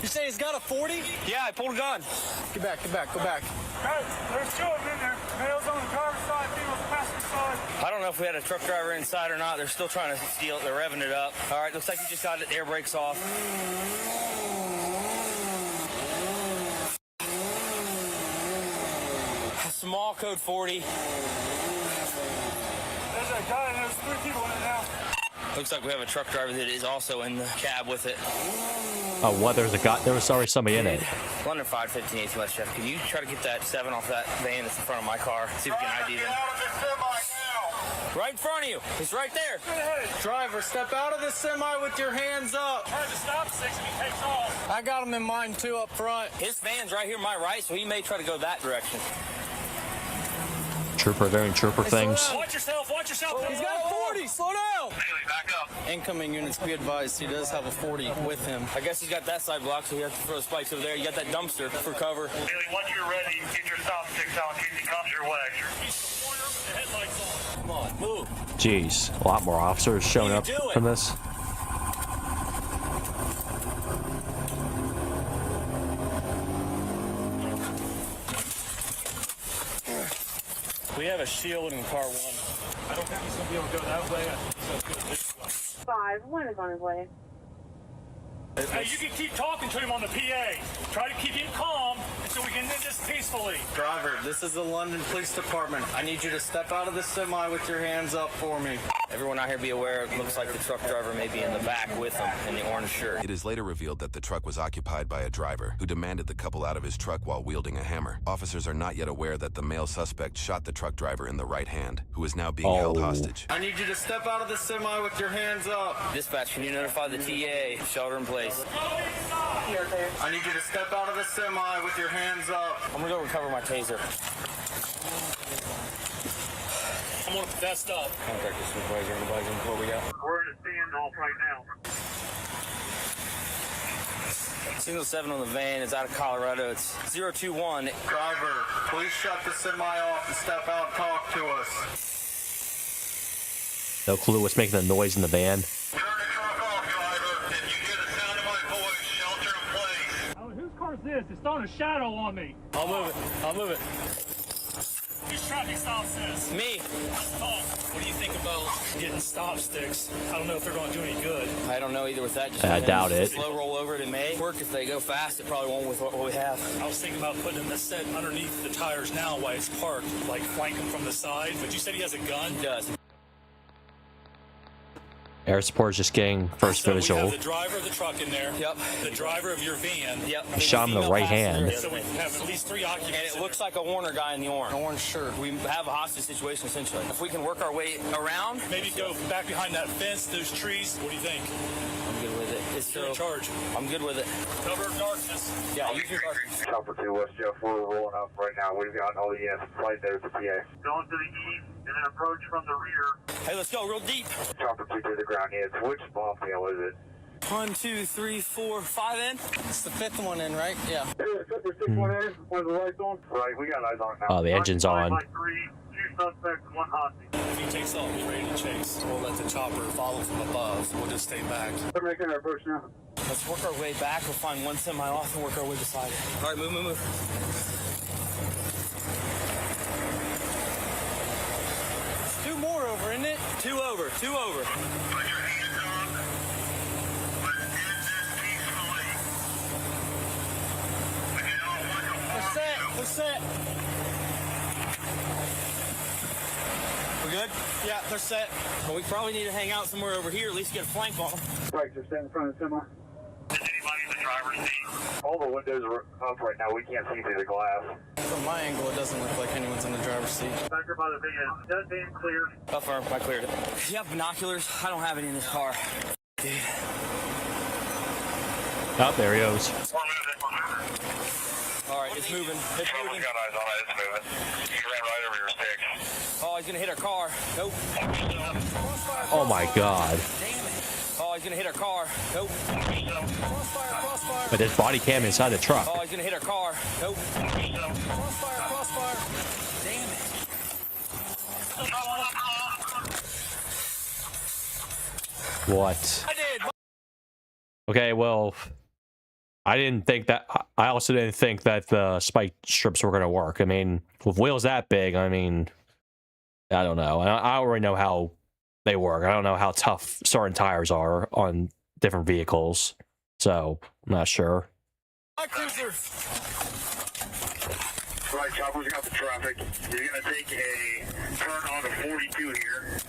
[SPEAKER 13] You say he's got a 40?
[SPEAKER 18] Yeah, I pulled a gun.
[SPEAKER 13] Get back, get back, go back.
[SPEAKER 21] Guys, there's two of them in there. Male's on the driver's side, female's passenger side.
[SPEAKER 18] I don't know if we had a truck driver inside or not. They're still trying to steal it. They're revving it up. All right, looks like you just got it. Air brakes off. Small code 40.
[SPEAKER 21] There's a guy and there's three people in it now.
[SPEAKER 18] Looks like we have a truck driver that is also in the cab with it.
[SPEAKER 1] Oh, what? There was already somebody in it.
[SPEAKER 18] London 515 West Chef. Can you try to get that 7 off that van that's in front of my car? See if we can ID them. Right in front of you. He's right there.
[SPEAKER 13] Driver, step out of the semi with your hands up.
[SPEAKER 21] Tries to stop 6 and he takes off.
[SPEAKER 13] I got him in mine too up front.
[SPEAKER 18] His van's right here, my right, so he may try to go that direction.
[SPEAKER 1] Trooper doing trooper things.
[SPEAKER 21] Watch yourself, watch yourself.
[SPEAKER 13] He's got a 40, slow down.
[SPEAKER 21] Haley, back up.
[SPEAKER 13] Incoming units, be advised, he does have a 40 with him.
[SPEAKER 18] I guess he's got that side blocked, so he has to throw the spikes over there. You got that dumpster for cover.
[SPEAKER 21] Haley, once you're ready, get your stop sticks out in case he comes your way. The headlights on.
[SPEAKER 18] Come on, move.
[SPEAKER 1] Jeez, a lot more officers showing up from this.
[SPEAKER 18] We have a shield in car 1.
[SPEAKER 21] I don't think he's going to be able to go that way. I think he's going to go this way.
[SPEAKER 20] 5, 1 is on his way.
[SPEAKER 21] Hey, you can keep talking to him on the PA. Try to keep him calm so we can end this peacefully.
[SPEAKER 13] Driver, this is the London Police Department. I need you to step out of the semi with your hands up for me.
[SPEAKER 18] Everyone out here be aware, it looks like the truck driver may be in the back with him in the orange shirt.
[SPEAKER 17] It is later revealed that the truck was occupied by a driver who demanded the couple out of his truck while wielding a hammer. Officers are not yet aware that the male suspect shot the truck driver in the right hand, who is now being held hostage.
[SPEAKER 13] I need you to step out of the semi with your hands up.
[SPEAKER 18] Dispatch, can you notify the TA? Shelter in place.
[SPEAKER 13] I need you to step out of the semi with your hands up.
[SPEAKER 18] I'm gonna go recover my taser.
[SPEAKER 21] I'm going to vest up.
[SPEAKER 18] Contact the supervisor and advise him what we got.
[SPEAKER 21] We're in a standoff right now.
[SPEAKER 18] Signal 7 on the van is out of Colorado. It's 021.
[SPEAKER 13] Driver, please shut the semi off and step out and talk to us.
[SPEAKER 1] No clue what's making the noise in the van.
[SPEAKER 21] Oh, whose car is this? It's throwing a shadow on me.
[SPEAKER 13] I'll move it. I'll move it.
[SPEAKER 21] Whose traffic stops this?
[SPEAKER 13] Me.
[SPEAKER 21] Let's talk. What do you think about getting stop sticks? I don't know if they're going to do any good.
[SPEAKER 13] I don't know either with that. Just
[SPEAKER 1] I doubt it.
[SPEAKER 13] Slow roll over it may work. If they go fast, it probably won't with what we have.
[SPEAKER 21] I was thinking about putting the set underneath the tires now while it's parked, like flank them from the side. But you said he has a gun?
[SPEAKER 13] He does.
[SPEAKER 1] Air support is just getting first
[SPEAKER 21] So
[SPEAKER 1] visual.
[SPEAKER 21] we have the driver of the truck in there.
[SPEAKER 13] Yep.
[SPEAKER 21] The driver of your van.
[SPEAKER 13] Yep.
[SPEAKER 1] I shot him in the right hand.
[SPEAKER 21] So we have at least 3 occupants.
[SPEAKER 13] And it looks like a Warner guy in the orange shirt. We have a hostage situation essentially. If we can work our way around,
[SPEAKER 21] Maybe go back behind that fence, those trees. What do you think?
[SPEAKER 13] I'm good with it. It's
[SPEAKER 21] You're in charge.
[SPEAKER 13] I'm good with it.
[SPEAKER 21] Cover of darkness.
[SPEAKER 13] Yeah, you can
[SPEAKER 3] Chopper 2 West Jeff, we're rolling up right now. We've got all the flight there at the PA.
[SPEAKER 21] Going to the east and then approach from the rear.
[SPEAKER 13] Hey, let's go real deep.
[SPEAKER 3] Chopper 2 to the ground, yes. Which bomb tail is it?
[SPEAKER 13] 1, 2, 3, 4, 5 in. It's the 5th one in, right? Yeah.
[SPEAKER 3] Super 6 1 in. One of the lights on. Right, we got eyes on it now.
[SPEAKER 1] Oh, the engine's on.
[SPEAKER 21] 2 suspects, 1 hostage. If he takes off, he's ready to chase. We'll let the chopper follow from above. We'll just stay back.
[SPEAKER 3] We're making our approach now.
[SPEAKER 13] Let's work our way back. We'll find one semi off and work our way beside it. All right, move. It's 2 more over, isn't it? 2 over.
[SPEAKER 3] Put your hands on. Let's end this peacefully. We do not want to harm you.
[SPEAKER 13] We're set. We're good? Yeah, they're set. Well, we probably need to hang out somewhere over here, at least get a flank on them.
[SPEAKER 3] Right, just stand in front of the semi. Is anybody in the driver's seat? All the windows are up right now. We can't see through the glass.
[SPEAKER 13] From my angle, it doesn't look like anyone's in the driver's seat.
[SPEAKER 3] Back here by the van. That van clear.
[SPEAKER 13] Affirm, I cleared it. Do you have binoculars? I don't have any in this car. Dude.
[SPEAKER 1] Oh, there he goes.
[SPEAKER 3] We're moving.
[SPEAKER 13] All right, it's moving. It's
[SPEAKER 3] Trouble
[SPEAKER 13] moving.
[SPEAKER 3] got eyes on it. It's moving. You ran right over your stick.
[SPEAKER 13] Oh, he's gonna hit our car. Nope.
[SPEAKER 1] Oh my god.
[SPEAKER 13] Oh, he's gonna hit our car. Nope. Crossfire.
[SPEAKER 1] But there's body cam inside the truck.
[SPEAKER 13] Oh, he's gonna hit our car. Nope. Crossfire. Damn it.
[SPEAKER 1] What?
[SPEAKER 13] I did.
[SPEAKER 1] Okay, well, I didn't think that. I also didn't think that the spike strips were going to work. I mean, with wheels that big, I mean, I don't know. I already know how they work. I don't know how tough certain tires are on different vehicles. So, I'm not sure.
[SPEAKER 13] My cruiser.
[SPEAKER 3] Right, Chopper's got the traffic. You're going to take a turn on to 42 here.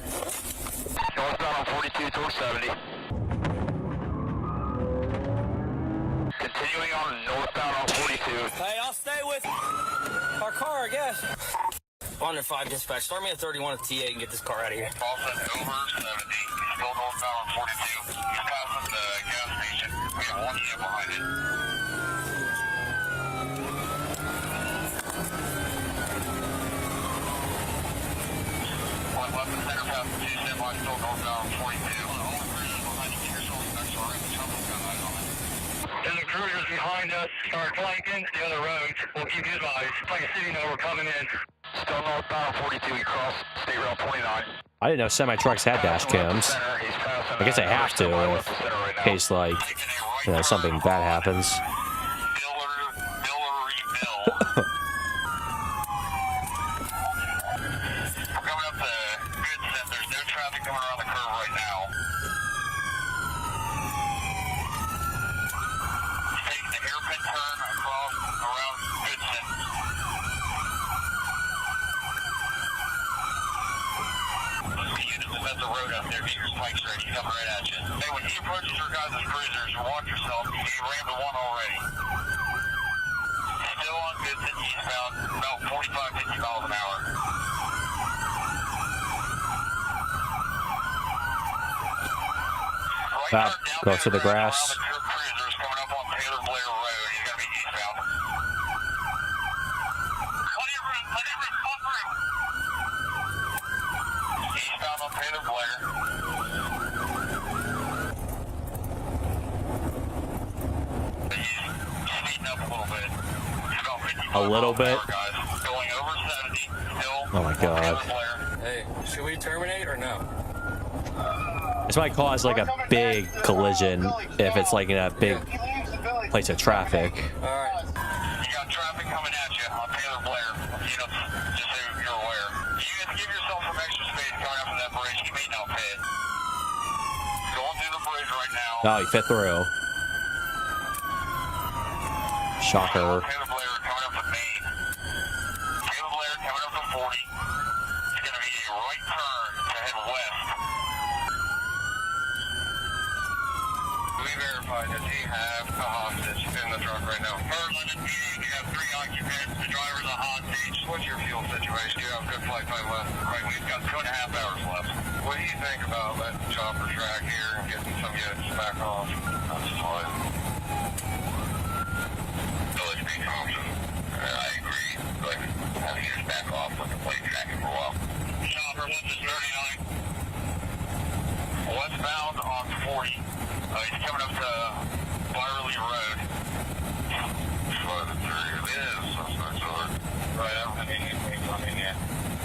[SPEAKER 3] Northbound on 42 towards 70. Continuing on northbound on 42.
[SPEAKER 13] Hey, I'll stay with our car, I guess. On to 5 dispatch. Start me at 31 at TA and get this car out of here.
[SPEAKER 3] Boston over 70. Still northbound on 42. He's passing the gas station. We have 1 unit behind it. One left and center pass 2 semi still northbound on 42. And the cruisers behind us start flanking the other roads. We'll keep you advised. Like a city know we're coming in. Still northbound 42. We cross State Route 29.
[SPEAKER 1] I didn't know semi-trucks had dash cams. I guess they have to in case, like, you know, something bad happens.
[SPEAKER 3] We're coming up to Goodson. There's no traffic coming around the curve right now. Taking the hairpin turn across around Goodson. The units is at the road out there. Get your spikes ready. He's coming right at you. Hey, when he approaches your guys' cruisers, watch yourself. He ran the one already. Still on Goodson eastbound, about 45, 50 miles an hour.
[SPEAKER 1] Go to the grass.
[SPEAKER 3] Cruisers coming up on Taylor Blair Road. He's going to be eastbound. Plenty of room. Eastbound on Taylor Blair. He's speeding up a little bit. He's about 50
[SPEAKER 1] A little bit?
[SPEAKER 3] guys. Going over 70. Still
[SPEAKER 1] Oh my god.
[SPEAKER 3] Taylor Blair.
[SPEAKER 13] Hey, should we terminate or no?
[SPEAKER 1] This might cause like a big collision if it's like in a big place of traffic.
[SPEAKER 3] Alright. You got traffic coming at you on Taylor Blair. You know, just so you're aware. You guys give yourself some extra space coming up from that bridge. You may not fit. Going through the bridge right now.
[SPEAKER 1] Oh, he fit through. Shocker.
[SPEAKER 3] Taylor Blair coming up to Main. Taylor Blair coming up to 40. It's going to be a right turn to head west. We verified that you have a hostage in the truck right now. Merlin and PD, you have 3 occupants. The driver's a hostage. What's your fuel situation? You have good flight time left. Right, we've got 2.5 hours left. What do you think about letting the chopper track here and getting some units back off? That's fine. LSP Thompson. I agree, but having units back off with the plate tracking for a while. Chopper, what's this 39? Westbound on 40. He's coming up to Byerly Road. It is. That's not right out. I mean, yeah.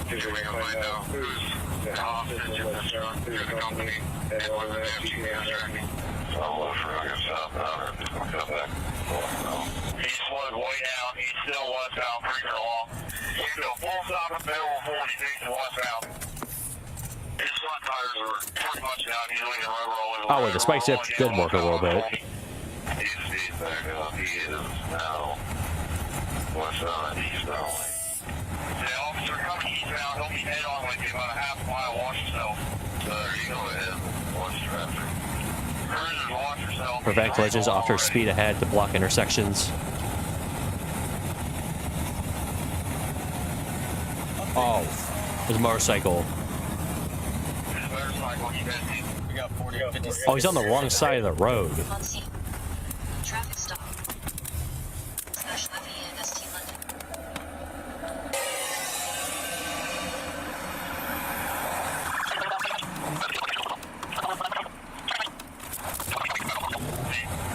[SPEAKER 3] Did we find out who's the hostage in this truck? Who's the company? And what are the GPS tracking? I'll look for him southbound and come back. He slowed way down. He's still westbound, pretty long. He's a full stop in the middle of 40 feet to westbound. His front tires are pretty much down. He's leaning rubber all over.
[SPEAKER 1] Oh, wait, the spike shift did work a little bit.
[SPEAKER 3] He's back up. He is now westbound and eastbound lane. The officer coming eastbound, he'll be head on with you about a half mile. Watch yourself. So there you go ahead. Watch traffic. Cruisers, watch yourself.
[SPEAKER 1] Prevent collisions, offer speed ahead to block intersections. Oh, there's a motorcycle.
[SPEAKER 13] We got 40, 56.
[SPEAKER 1] Oh, he's on the wrong side of the road.
[SPEAKER 4] Traffic stop. Special FE ST London.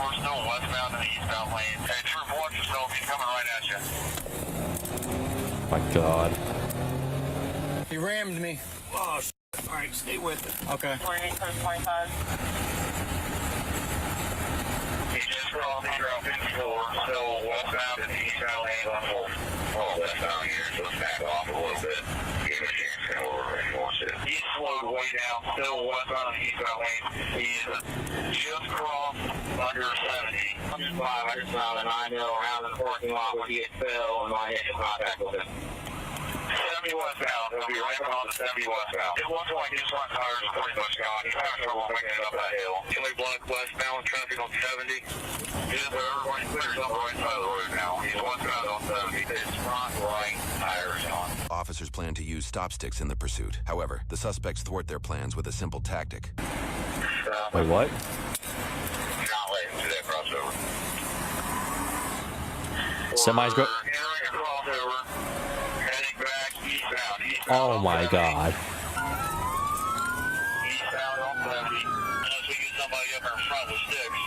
[SPEAKER 3] We're still westbound and eastbound lanes. Hey, Troop, watch yourself. He's coming right at you.
[SPEAKER 1] My God.
[SPEAKER 13] He rammed me. Oh, shit. All right, stay with it. Okay.
[SPEAKER 3] 2825. He just crossed the Tropic 4, still westbound and eastbound lanes on full. Well, westbound here, so let's back off a little bit. Give him a chance to come over and watch it. He slowed way down, still westbound and eastbound lanes. He just crossed under 70. I'm just 500 miles and I know around in the parking lot where he had fell and my initial contact with him. 70 westbound. He'll be right behind the 70 westbound. It looks like his front tires are pretty much gone. He's having trouble making it up that hill. Chili Block westbound, traffic on 70. Just everybody clears up the right side of the road now. He's westbound on 70. His front right tire is gone.
[SPEAKER 17] Officers plan to use stop sticks in the pursuit. However, the suspects thwart their plans with a simple tactic.
[SPEAKER 1] Wait, what?
[SPEAKER 3] Not letting to that crossover.
[SPEAKER 1] Semis go.
[SPEAKER 3] Entering a crossover. Heading back eastbound.
[SPEAKER 1] Oh my God.
[SPEAKER 3] Eastbound on 70. Unless we get somebody up in front with sticks.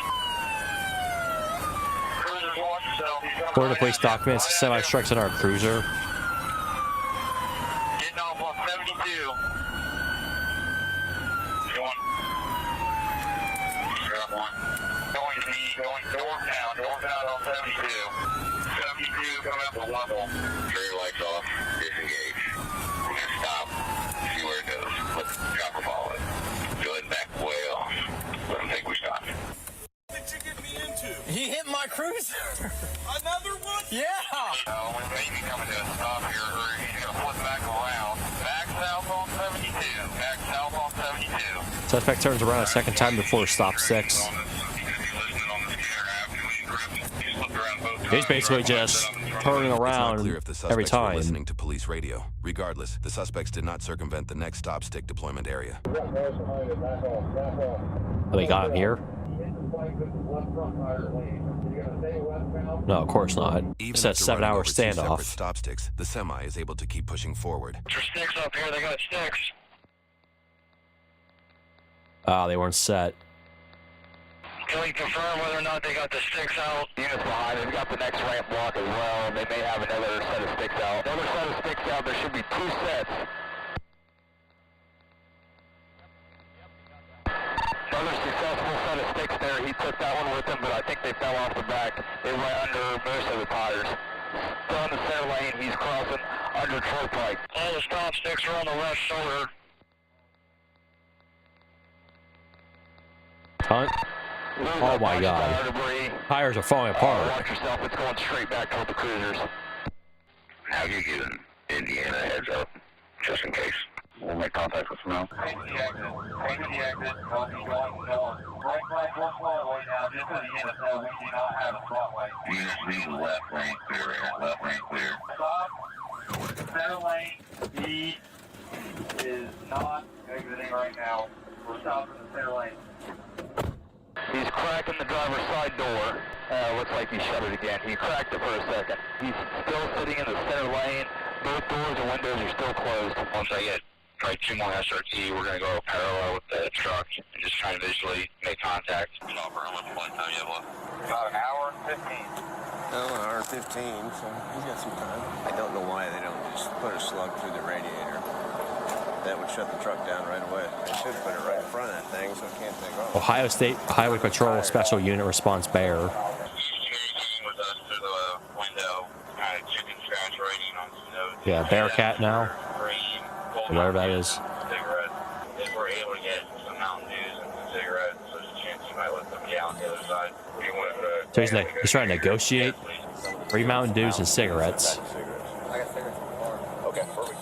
[SPEAKER 3] Cruisers, watch yourself. He's coming
[SPEAKER 1] According to
[SPEAKER 3] right
[SPEAKER 1] police
[SPEAKER 3] at you.
[SPEAKER 1] documents, semi strikes on our cruiser.
[SPEAKER 3] Getting off on 72. Going. Grab one. Going to be going northbound on 72. 72 coming up with level. Turn your lights off. Disengage. We're gonna stop. See where it goes. Let the chopper follow it. Go ahead and back way off. Let them think we stopped.
[SPEAKER 13] What did you get me into? He hit my cruiser. Another one? Yeah.
[SPEAKER 3] We may be coming to a stop here, or he's gonna flip back around. Back south on 72. Back south on 72.
[SPEAKER 1] Suspect turns around a second time before stop 6. He's basically just turning around
[SPEAKER 17] It's not clear if the
[SPEAKER 1] every
[SPEAKER 17] suspects were
[SPEAKER 1] time.
[SPEAKER 17] listening to police radio. Regardless, the suspects did not circumvent the next stop stick deployment area.
[SPEAKER 1] Oh, they got him here? No, of course not.
[SPEAKER 17] Even
[SPEAKER 1] It's that
[SPEAKER 17] after running
[SPEAKER 1] 7-hour
[SPEAKER 17] over 2 separate
[SPEAKER 1] standoff.
[SPEAKER 17] stop sticks, the semi is able to keep pushing forward.
[SPEAKER 3] There's sticks up here. They got sticks.
[SPEAKER 1] Ah, they weren't set.
[SPEAKER 3] Can we confirm whether or not they got the sticks out? Units behind them got the next ramp block as well. They may have another set of sticks out. Another set of sticks out. There should be 2 sets. Another successful set of sticks there. He took that one with him, but I think they fell off the back. They went under most of the tires. Still in the center lane. He's crossing under turnpike. All the stop sticks are on the left shoulder.
[SPEAKER 1] Hunt. Oh my God. Tires are falling apart.
[SPEAKER 3] Watch yourself. It's going straight back toward the cruisers. Have you given Indiana a heads up, just in case? We'll make contact with them now.
[SPEAKER 21] Take the exit. We'll be going north. Right flag, one flatway now. Just so you know, we do not have a flatway.
[SPEAKER 3] You just need the left lane clear right now. Left lane clear.
[SPEAKER 21] Stop. Center lane. He is not exiting right now. We're stopping the center lane.
[SPEAKER 3] He's cracking the driver's side door. Looks like he shut it again. He cracked it for a second. He's still sitting in the center lane. Both doors and windows are still closed. Once I get probably 2 more SRT, we're going to go parallel with the truck and just try to visually make contact. Chopper, how much flight time you have left?
[SPEAKER 21] About an hour and 15.
[SPEAKER 2] Oh, an hour and 15, so he's got some time. I don't know why they don't just put a slug through the radiator. That would shut the truck down right away. They should put it right in front of that thing so it can't take off.
[SPEAKER 1] Ohio State Highway Patrol Special Unit Response Bear.
[SPEAKER 3] He's communicating with us through the window, kind of chicken scratch rating on some notes.
[SPEAKER 1] Yeah, Bearcat now. Whatever that is.
[SPEAKER 3] Cigarettes. If we're able to get some Mountain Dews and some cigarettes, there's a chance he might let them get on the other side.
[SPEAKER 1] So he's trying to negotiate 3 Mountain Dews and cigarettes.
[SPEAKER 2] I got cigarettes in the car. Okay, perfect.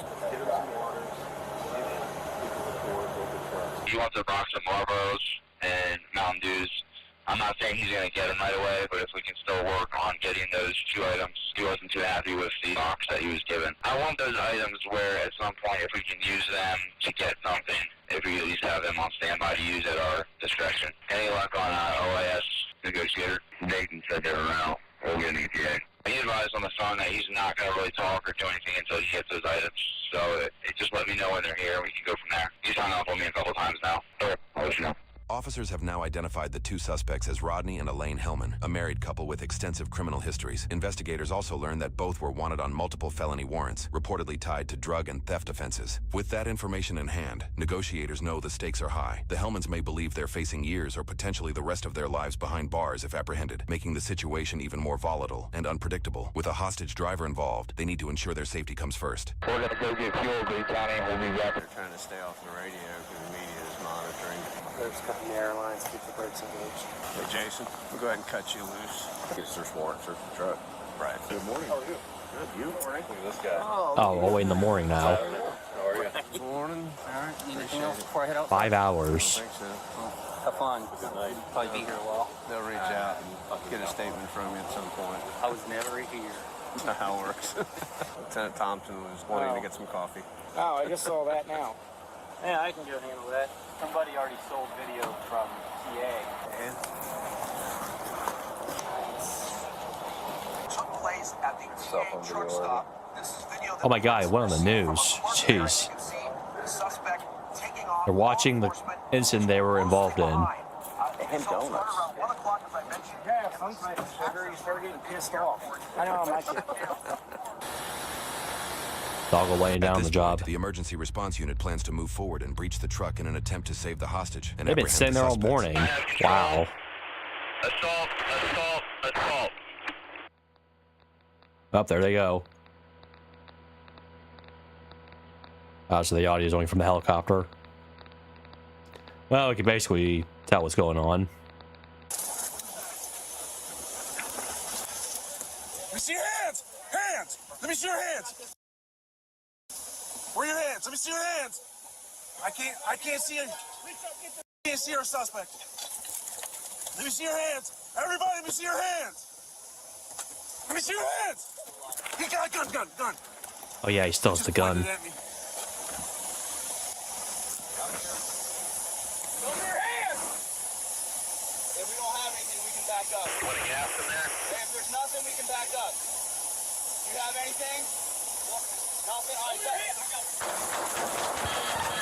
[SPEAKER 3] He wants a box of Marlboros and Mountain Dews. I'm not saying he's going to get them right away, but if we can still work on getting those 2 items, he wasn't too happy with the box that he was given. I want those items where at some point, if we can use them to get something, if we at least have them on standby to use at our discretion. Any luck on OIS negotiator? Dayton said they were around. We'll get an ETA. He advised on the phone that he's not going to really talk or do anything until he gets those items. So it just let me know when they're here and we can go from there. He's hung up on me a couple times now. Okay, I'll let you know.
[SPEAKER 17] Officers have now identified the 2 suspects as Rodney and Elaine Hillman, a married couple with extensive criminal histories. Investigators also learned that both were wanted on multiple felony warrants, reportedly tied to drug and theft offenses. With that information in hand, negotiators know the stakes are high. The Hillmans may believe they're facing years or potentially the rest of their lives behind bars if apprehended, making the situation even more volatile and unpredictable. With a hostage driver involved, they need to ensure their safety comes first.
[SPEAKER 3] We're going to go get fuel, Green County, and we'll be back.
[SPEAKER 2] They're trying to stay off the radio because the media is monitoring.
[SPEAKER 14] There's cutting the airlines, keep the brakes engaged.
[SPEAKER 2] Hey, Jason, we'll go ahead and cut you loose. Get a search warrant, search the truck. Right. Good morning. How are you? Good. You? Morning. Look at this guy.
[SPEAKER 1] Oh, all the way in the morning now.
[SPEAKER 2] How are you? Good morning. All right.
[SPEAKER 14] Anything else before I head out?
[SPEAKER 1] 5 hours.
[SPEAKER 2] I think so.
[SPEAKER 14] Have fun. Good night. Probably be here a while.
[SPEAKER 2] They'll reach out and get a statement from you at some point.
[SPEAKER 14] I was never here.
[SPEAKER 2] That's not how it works. Lieutenant Thompson was wanting to get some coffee.
[SPEAKER 14] Oh, I just saw that now. Yeah, I can go handle that. Somebody already sold video from TA.
[SPEAKER 2] And?
[SPEAKER 22] Took place at the TA truck stop. This is video that
[SPEAKER 1] Oh my God, it went on the news. Jeez. They're watching the incident they were involved in.
[SPEAKER 14] Him donuts. Yeah, sometimes sugar, you start getting pissed off. I know, I'm actually.
[SPEAKER 1] Dog laying down the job.
[SPEAKER 17] The emergency response unit plans to move forward and breach the truck in an attempt to save the hostage. And
[SPEAKER 1] They've been sitting there all morning. Wow.
[SPEAKER 3] Assault, assault, assault.
[SPEAKER 1] Up there they go. So the audio is only from the helicopter. Well, we can basically tell what's going on.
[SPEAKER 22] Let me see your hands! Hands! Let me see your hands! Where are your hands? Let me see your hands! I can't see it. Can't see our suspect. Let me see your hands! Everybody, let me see your hands! Let me see your hands! He got a gun!
[SPEAKER 1] Oh yeah, he still has the gun.
[SPEAKER 3] Want to gas in there?
[SPEAKER 22] If there's nothing, we can back up. Do you have anything? Nothing? All right,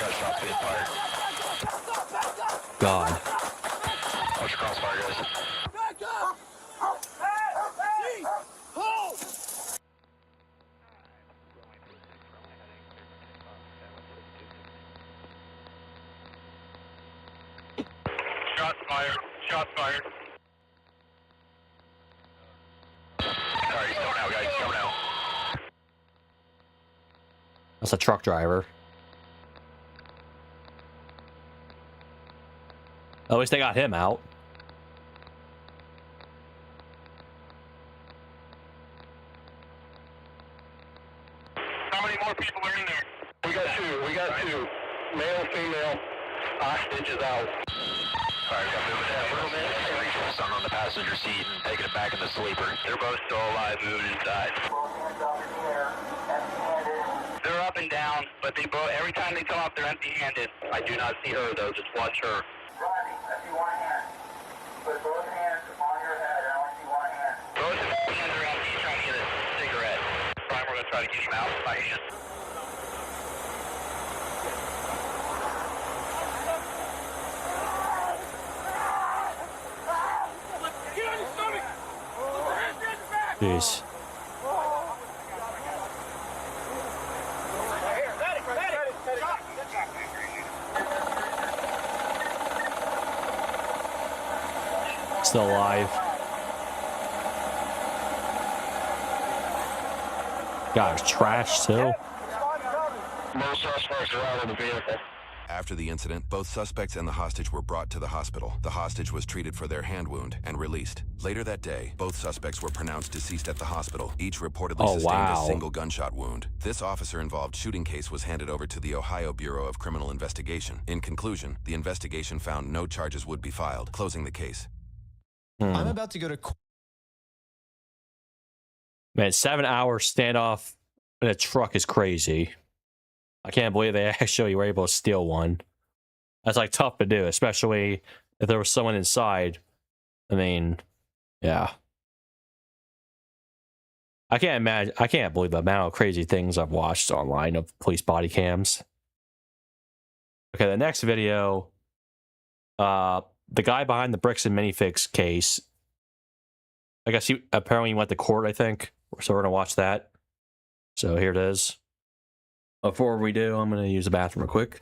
[SPEAKER 3] Got shot being fired.
[SPEAKER 1] God.
[SPEAKER 3] Watch your crossfire, guys.
[SPEAKER 22] back up! Hey! Hold!
[SPEAKER 3] Shots fired. Shots fired. Alright, he's coming out, guys. He's coming out.
[SPEAKER 1] That's a truck driver. At least they got him out.
[SPEAKER 3] How many more people are in there? We got two. Male, female. Hostage is out. Alright, we got moving in a little bit. Son on the passenger seat and taking it back in the sleeper. They're both still alive, moving inside. They're up and down, but they both, every time they come up, they're empty-handed. I do not see her, though. Just watch her.
[SPEAKER 21] Rodney, I see one hand. Put both hands on your head. I only see one hand.
[SPEAKER 3] Both hands are empty. He's trying to get a cigarette. Brian, we're going to try to get him out by hand.
[SPEAKER 1] Jeez. Still alive. Gosh, trash too.
[SPEAKER 3] Most suspects are out of the vehicle.
[SPEAKER 17] After the incident, both suspects and the hostage were brought to the hospital. The hostage was treated for their hand wound and released. Later that day, both suspects were pronounced deceased at the hospital. Each reportedly sustained a single gunshot wound. This officer-involved shooting case was handed over to the Ohio Bureau of Criminal Investigation. In conclusion, the investigation found no charges would be filed, closing the case.
[SPEAKER 7] I'm about to go to court.
[SPEAKER 1] Man, 7-hour standoff in a truck is crazy. I can't believe they actually were able to steal one. That's like tough to do, especially if there was someone inside. I mean, yeah. I can't imagine. I can't believe the amount of crazy things I've watched online of police body cams. Okay, the next video, the guy behind the Bricks and Minifix case, I guess he apparently went to court, I think. So we're going to watch that. So here it is. Before we do, I'm going to use the bathroom real quick.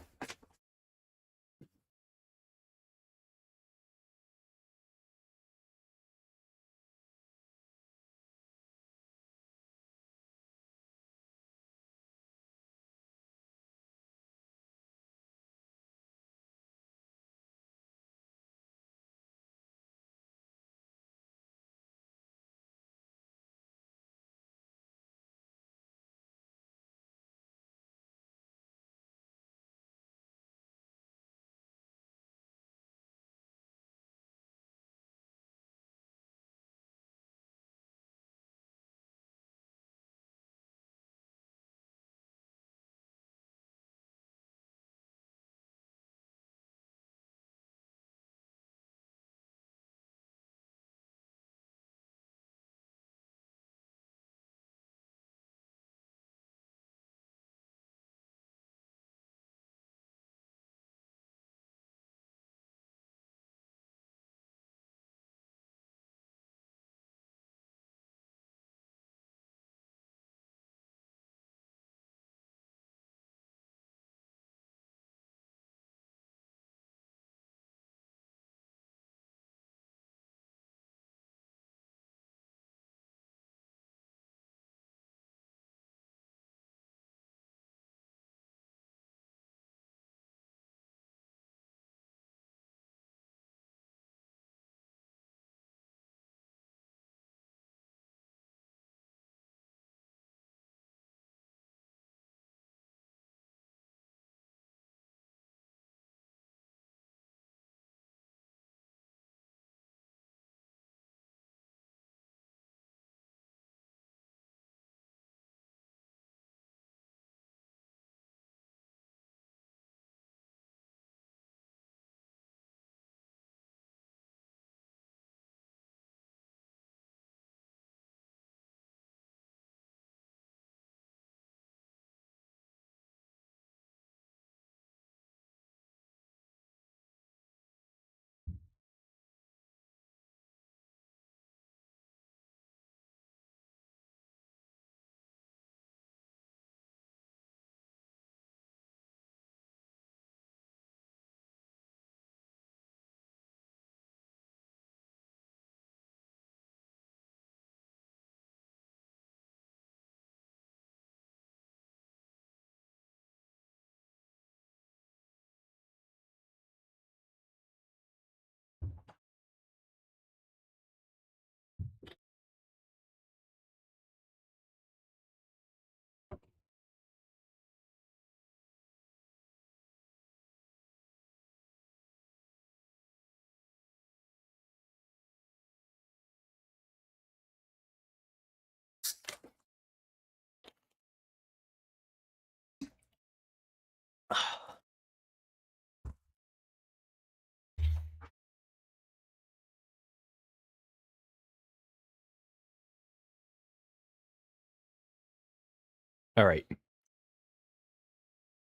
[SPEAKER 1] All right.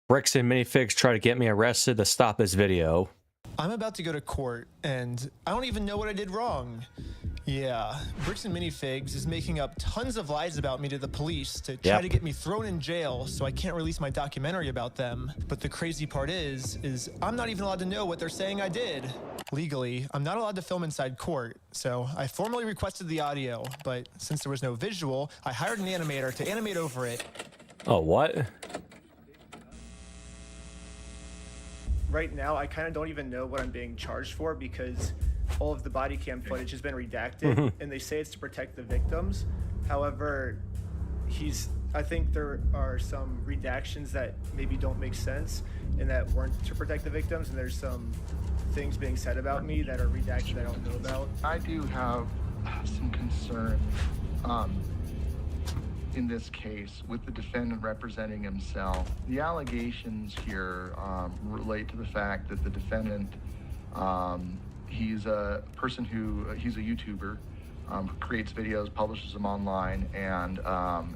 [SPEAKER 1] Bricks and Minifigs try to get me arrested to stop this video.
[SPEAKER 7] I'm about to go to court, and I don't even know what I did wrong. Yeah, Bricks and Minifigs is making up tons of lies about me to the police to try to get me thrown in jail so I can't release my documentary about them. But the crazy part is I'm not even allowed to know what they're saying I did. Legally, I'm not allowed to film inside court, so I formally requested the audio, but since there was no visual, I hired an animator to animate over it.
[SPEAKER 1] Oh, what?
[SPEAKER 9] Right now, I kind of don't even know what I'm being charged for because all of the body cam footage has been redacted, and they say it's to protect the victims. However, I think there are some redactions that maybe don't make sense and that weren't to protect the victims, and there's some things being said about me that are redacted that I don't know about.
[SPEAKER 12] I do have some concern in this case with the defendant representing himself. The allegations here relate to the fact that the defendant, he's a person he's a YouTuber, who creates videos, publishes them online, and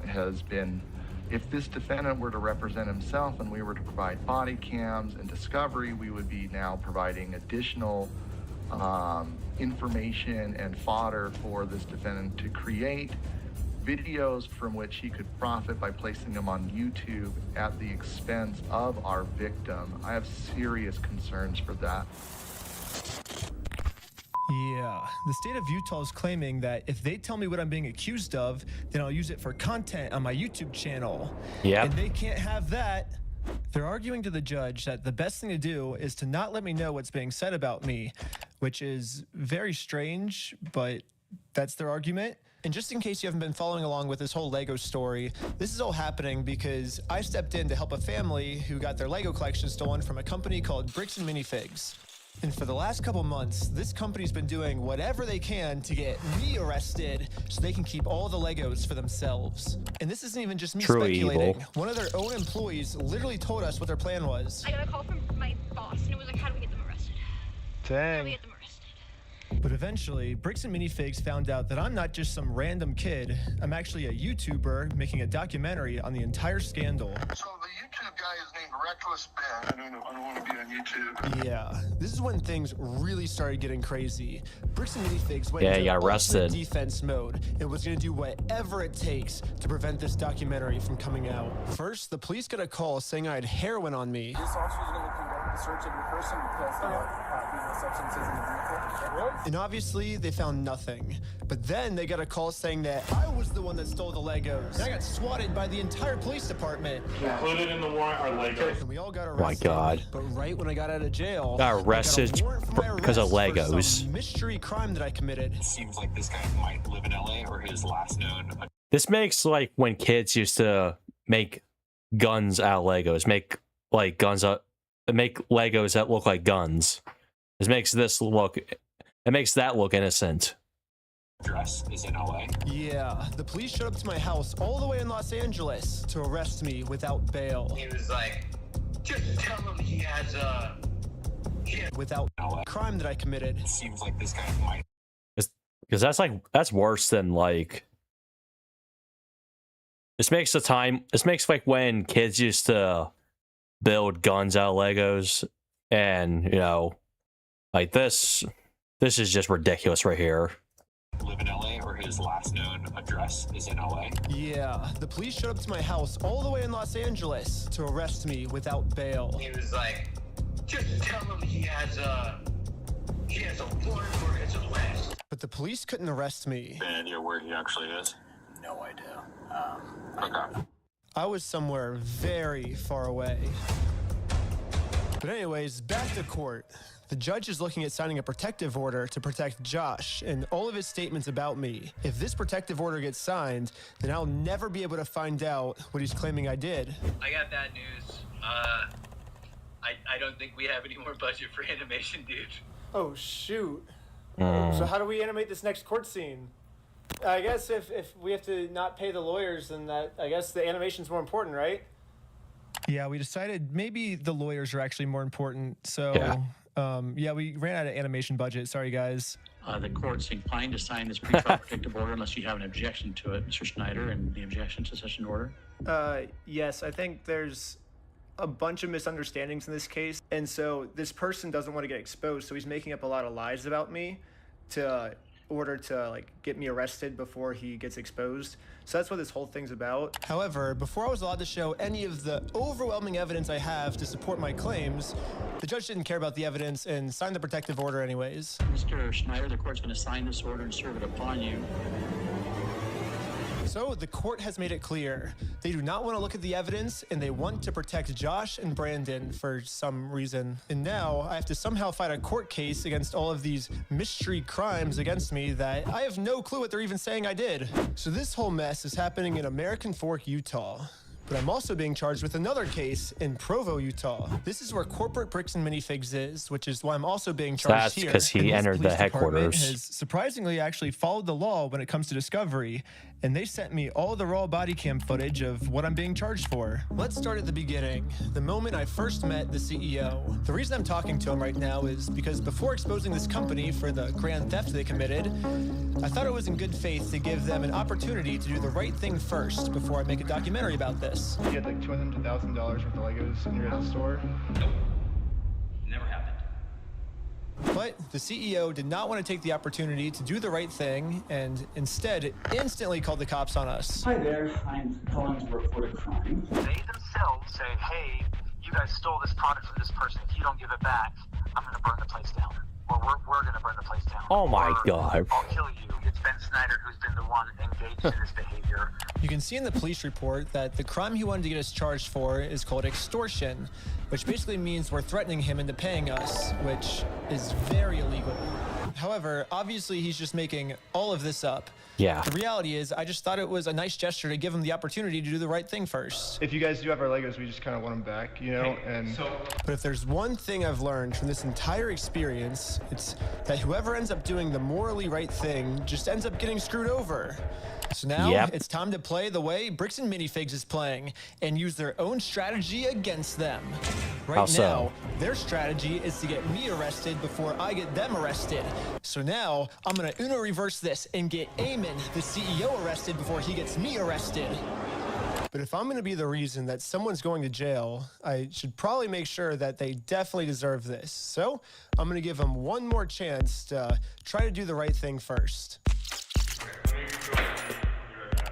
[SPEAKER 12] has been, if this defendant were to represent himself and we were to provide body cams and discovery, we would be now providing additional information and fodder for this defendant to create videos from which he could profit by placing them on YouTube at the expense of our victim. I have serious concerns for that.
[SPEAKER 7] Yeah, the state of Utah is claiming that if they tell me what I'm being accused of, then I'll use it for content on my YouTube channel.
[SPEAKER 1] Yep.
[SPEAKER 7] And they can't have that. They're arguing to the judge that the best thing to do is to not let me know what's being said about me, which is very strange, but that's their argument. And just in case you haven't been following along with this whole Lego story, this is all happening because I stepped in to help a family who got their Lego collection stolen from a company called Bricks and Minifigs. And for the last couple months, this company's been doing whatever they can to get me arrested so they can keep all the Legos for themselves. And this isn't even just me speculating.
[SPEAKER 1] Evil.
[SPEAKER 7] One of their own employees literally told us what their plan was.
[SPEAKER 23] I got a call from my boss, and it was like, how do we get them arrested? How do we get them arrested?
[SPEAKER 7] But eventually, Bricks and Minifigs found out that I'm not just some random kid. I'm actually a YouTuber making a documentary on the entire scandal.
[SPEAKER 12] So the YouTube guy is named Reckless Ben. I don't want to be on YouTube.
[SPEAKER 7] Yeah, this is when things really started getting crazy. Bricks and Minifigs went
[SPEAKER 1] Yeah,
[SPEAKER 7] into
[SPEAKER 1] he got arrested.
[SPEAKER 7] ultimate defense mode and was going to do whatever it takes to prevent this documentary from coming out. First, the police got a call saying I had heroin on me.
[SPEAKER 14] This officer is going to conduct the search of your person because of substances in the vehicle. Really?
[SPEAKER 7] And obviously, they found nothing. But then they got a call saying that I was the one that stole the Legos. And I got swatted by the entire police department.
[SPEAKER 21] Included in the warrant are Legos.
[SPEAKER 7] And we all got
[SPEAKER 1] Oh my
[SPEAKER 7] arrested.
[SPEAKER 1] God.
[SPEAKER 7] But right when I got out of jail,
[SPEAKER 1] Got arrested
[SPEAKER 7] I got a warrant for my
[SPEAKER 1] because of
[SPEAKER 7] arrest for
[SPEAKER 1] Legos.
[SPEAKER 7] some mystery crime that I committed.
[SPEAKER 24] Seems like this guy might live in LA or his last known.
[SPEAKER 1] This makes like when kids used to make guns out of Legos, make like guns up, make Legos that look like guns. This makes this look, it makes that look innocent.
[SPEAKER 24] Address is in LA.
[SPEAKER 7] Yeah, the police showed up to my house all the way in Los Angeles to arrest me without bail.
[SPEAKER 3] He was like, just tell him he has a...
[SPEAKER 7] Without crime that I committed.
[SPEAKER 24] Seems like this guy might.
[SPEAKER 1] Because that's worse than like. This makes like when kids used to build guns out of Legos, and you know, like this is just ridiculous right here.
[SPEAKER 24] Live in LA or his last known address is in LA.
[SPEAKER 7] Yeah, the police showed up to my house all the way in Los Angeles to arrest me without bail.
[SPEAKER 3] He was like, just tell him he has a warrant for his arrest.
[SPEAKER 7] But the police couldn't arrest me.
[SPEAKER 24] Any idea where he actually is?
[SPEAKER 14] No idea.
[SPEAKER 24] Okay.
[SPEAKER 7] I was somewhere very far away. But anyways, back to court. The judge is looking at signing a protective order to protect Josh and all of his statements about me. If this protective order gets signed, then I'll never be able to find out what he's claiming I did.
[SPEAKER 25] I got bad news. I don't think we have any more budget for animation, dude.
[SPEAKER 9] Oh, shoot. So how do we animate this next court scene? I guess if we have to not pay the lawyers, then I guess the animation's more important, right?
[SPEAKER 7] Yeah, we decided maybe the lawyers are actually more important. So, yeah, we ran out of animation budget. Sorry, guys.
[SPEAKER 5] The court's inclined to sign this pretrial protective order unless you have an objection to it, Mr. Schneider, and the objection to such an order.
[SPEAKER 9] Yes, I think there's a bunch of misunderstandings in this case. And so this person doesn't want to get exposed. So he's making up a lot of lies about me to order to like get me arrested before he gets exposed. So that's what this whole thing's about.
[SPEAKER 7] However, before I was allowed to show any of the overwhelming evidence I have to support my claims, the judge didn't care about the evidence and signed the protective order anyways.
[SPEAKER 5] Mr. Schneider, the court's going to sign this order and serve it upon you.
[SPEAKER 7] So the court has made it clear they do not want to look at the evidence and they want to protect Josh and Brandon for some reason. And now I have to somehow fight a court case against all of these mystery crimes against me that I have no clue what they're even saying I did. So this whole mess is happening in American Fork, Utah. But I'm also being charged with another case in Provo, Utah. This is where Corporate Bricks and Minifigs is, which is why I'm also being charged here.
[SPEAKER 1] That's because he entered the headquarters.
[SPEAKER 7] Has surprisingly actually followed the law when it comes to discovery, and they sent me all the raw body cam footage of what I'm being charged for. Let's start at the beginning, the moment I first met the CEO. The reason I'm talking to him right now is because before exposing this company for the grand theft they committed, I thought it was in good faith to give them an opportunity to do the right thing first before I make a documentary about this.
[SPEAKER 9] You had like $200,000 worth of Legos in your guys' store?
[SPEAKER 25] Nope. Never happened.
[SPEAKER 7] But the CEO did not want to take the opportunity to do the right thing and instead instantly called the cops on us.
[SPEAKER 8] Hi there, I'm calling to report a crime.
[SPEAKER 21] They themselves say, hey, you guys stole this product from this person. If you don't give it back, I'm going to burn the place down. Or we're going to burn the place down.
[SPEAKER 1] Oh my
[SPEAKER 21] or
[SPEAKER 1] God.
[SPEAKER 21] I'll kill you. It's Ben Snyder who's been the one engaged in this behavior.
[SPEAKER 7] You can see in the police report that the crime he wanted to get us charged for is called extortion, which basically means we're threatening him into paying us, which is very illegal. However, obviously he's just making all of this up.
[SPEAKER 1] Yeah.
[SPEAKER 7] The reality is, I just thought it was a nice gesture to give him the opportunity to do the right thing first.
[SPEAKER 9] If you guys do have our Legos, we just kind of want them back, you know? And
[SPEAKER 7] But if there's one thing I've learned from this entire experience, it's that whoever ends up doing the morally right thing just ends up getting screwed over. So now it's time to play the way Bricks and Minifigs is playing and use their own strategy against them. Right now, their strategy is to get me arrested before I get them arrested. So now I'm gonna Uno reverse this and get Eamon, the CEO, arrested before he gets me arrested. But if I'm going to be the reason that someone's going to jail, I should probably make sure that they definitely deserve this. So I'm going to give them one more chance to try to do the right thing first.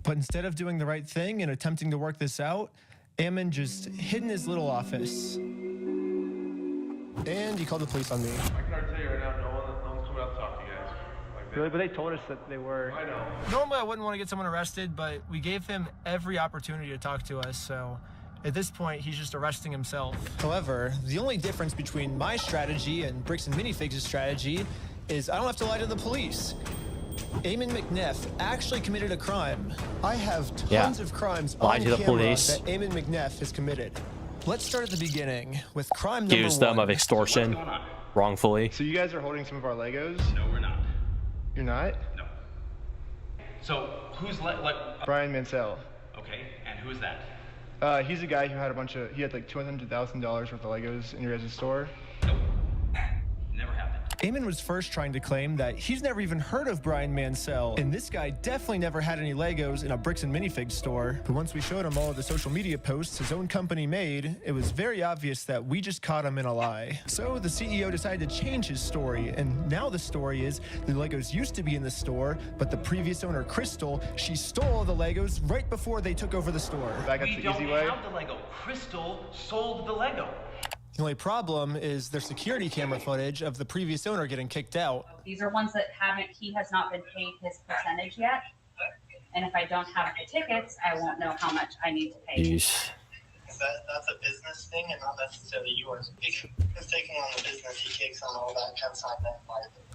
[SPEAKER 7] But instead of doing the right thing and attempting to work this out, Eamon just hid in his little office. And he called the police on me.
[SPEAKER 22] I can already tell you right now, no one's coming out to talk to you guys.
[SPEAKER 9] Really? But they told us that they were.
[SPEAKER 22] I know.
[SPEAKER 7] Normally I wouldn't want to get someone arrested, but we gave him every opportunity to talk to us, so at this point he's just arresting himself. However, the only difference between my strategy and Bricks and Minifigs' strategy is I don't have to lie to the police. Eamon McNeff actually committed a crime. I have tons of crimes on camera that Eamon McNeff has committed. Let's start at the beginning with crime number 1.
[SPEAKER 1] Accused them of extortion wrongfully.
[SPEAKER 9] So you guys are holding some of our Legos?
[SPEAKER 25] No, we're not.
[SPEAKER 9] You're not?
[SPEAKER 25] No. So who's
[SPEAKER 9] Brian Mansell.
[SPEAKER 25] Okay, and who is that?
[SPEAKER 9] He's a guy who had he had like $200,000 worth of Legos in your guys' store.
[SPEAKER 25] Nope. Never happened.
[SPEAKER 7] Eamon was first trying to claim that he's never even heard of Brian Mansell, and this guy definitely never had any Legos in a Bricks and Minifigs store. But once we showed him all of the social media posts his own company made, it was very obvious that we just caught him in a lie. So the CEO decided to change his story, and now the story is the Legos used to be in the store, but the previous owner, Crystal, she stole all the Legos right before they took over the store.
[SPEAKER 9] Back up the easy way.
[SPEAKER 25] We don't have the Lego. Crystal sold the Lego.
[SPEAKER 7] The only problem is their security camera footage of the previous owner getting kicked out.
[SPEAKER 11] These are ones that he has not been paid his percentage yet. And if I don't have the tickets, I won't know how much I need to pay.
[SPEAKER 1] Yeesh.
[SPEAKER 15] That's a business thing and not necessarily yours. He's taking on the business, he takes on all that consignment.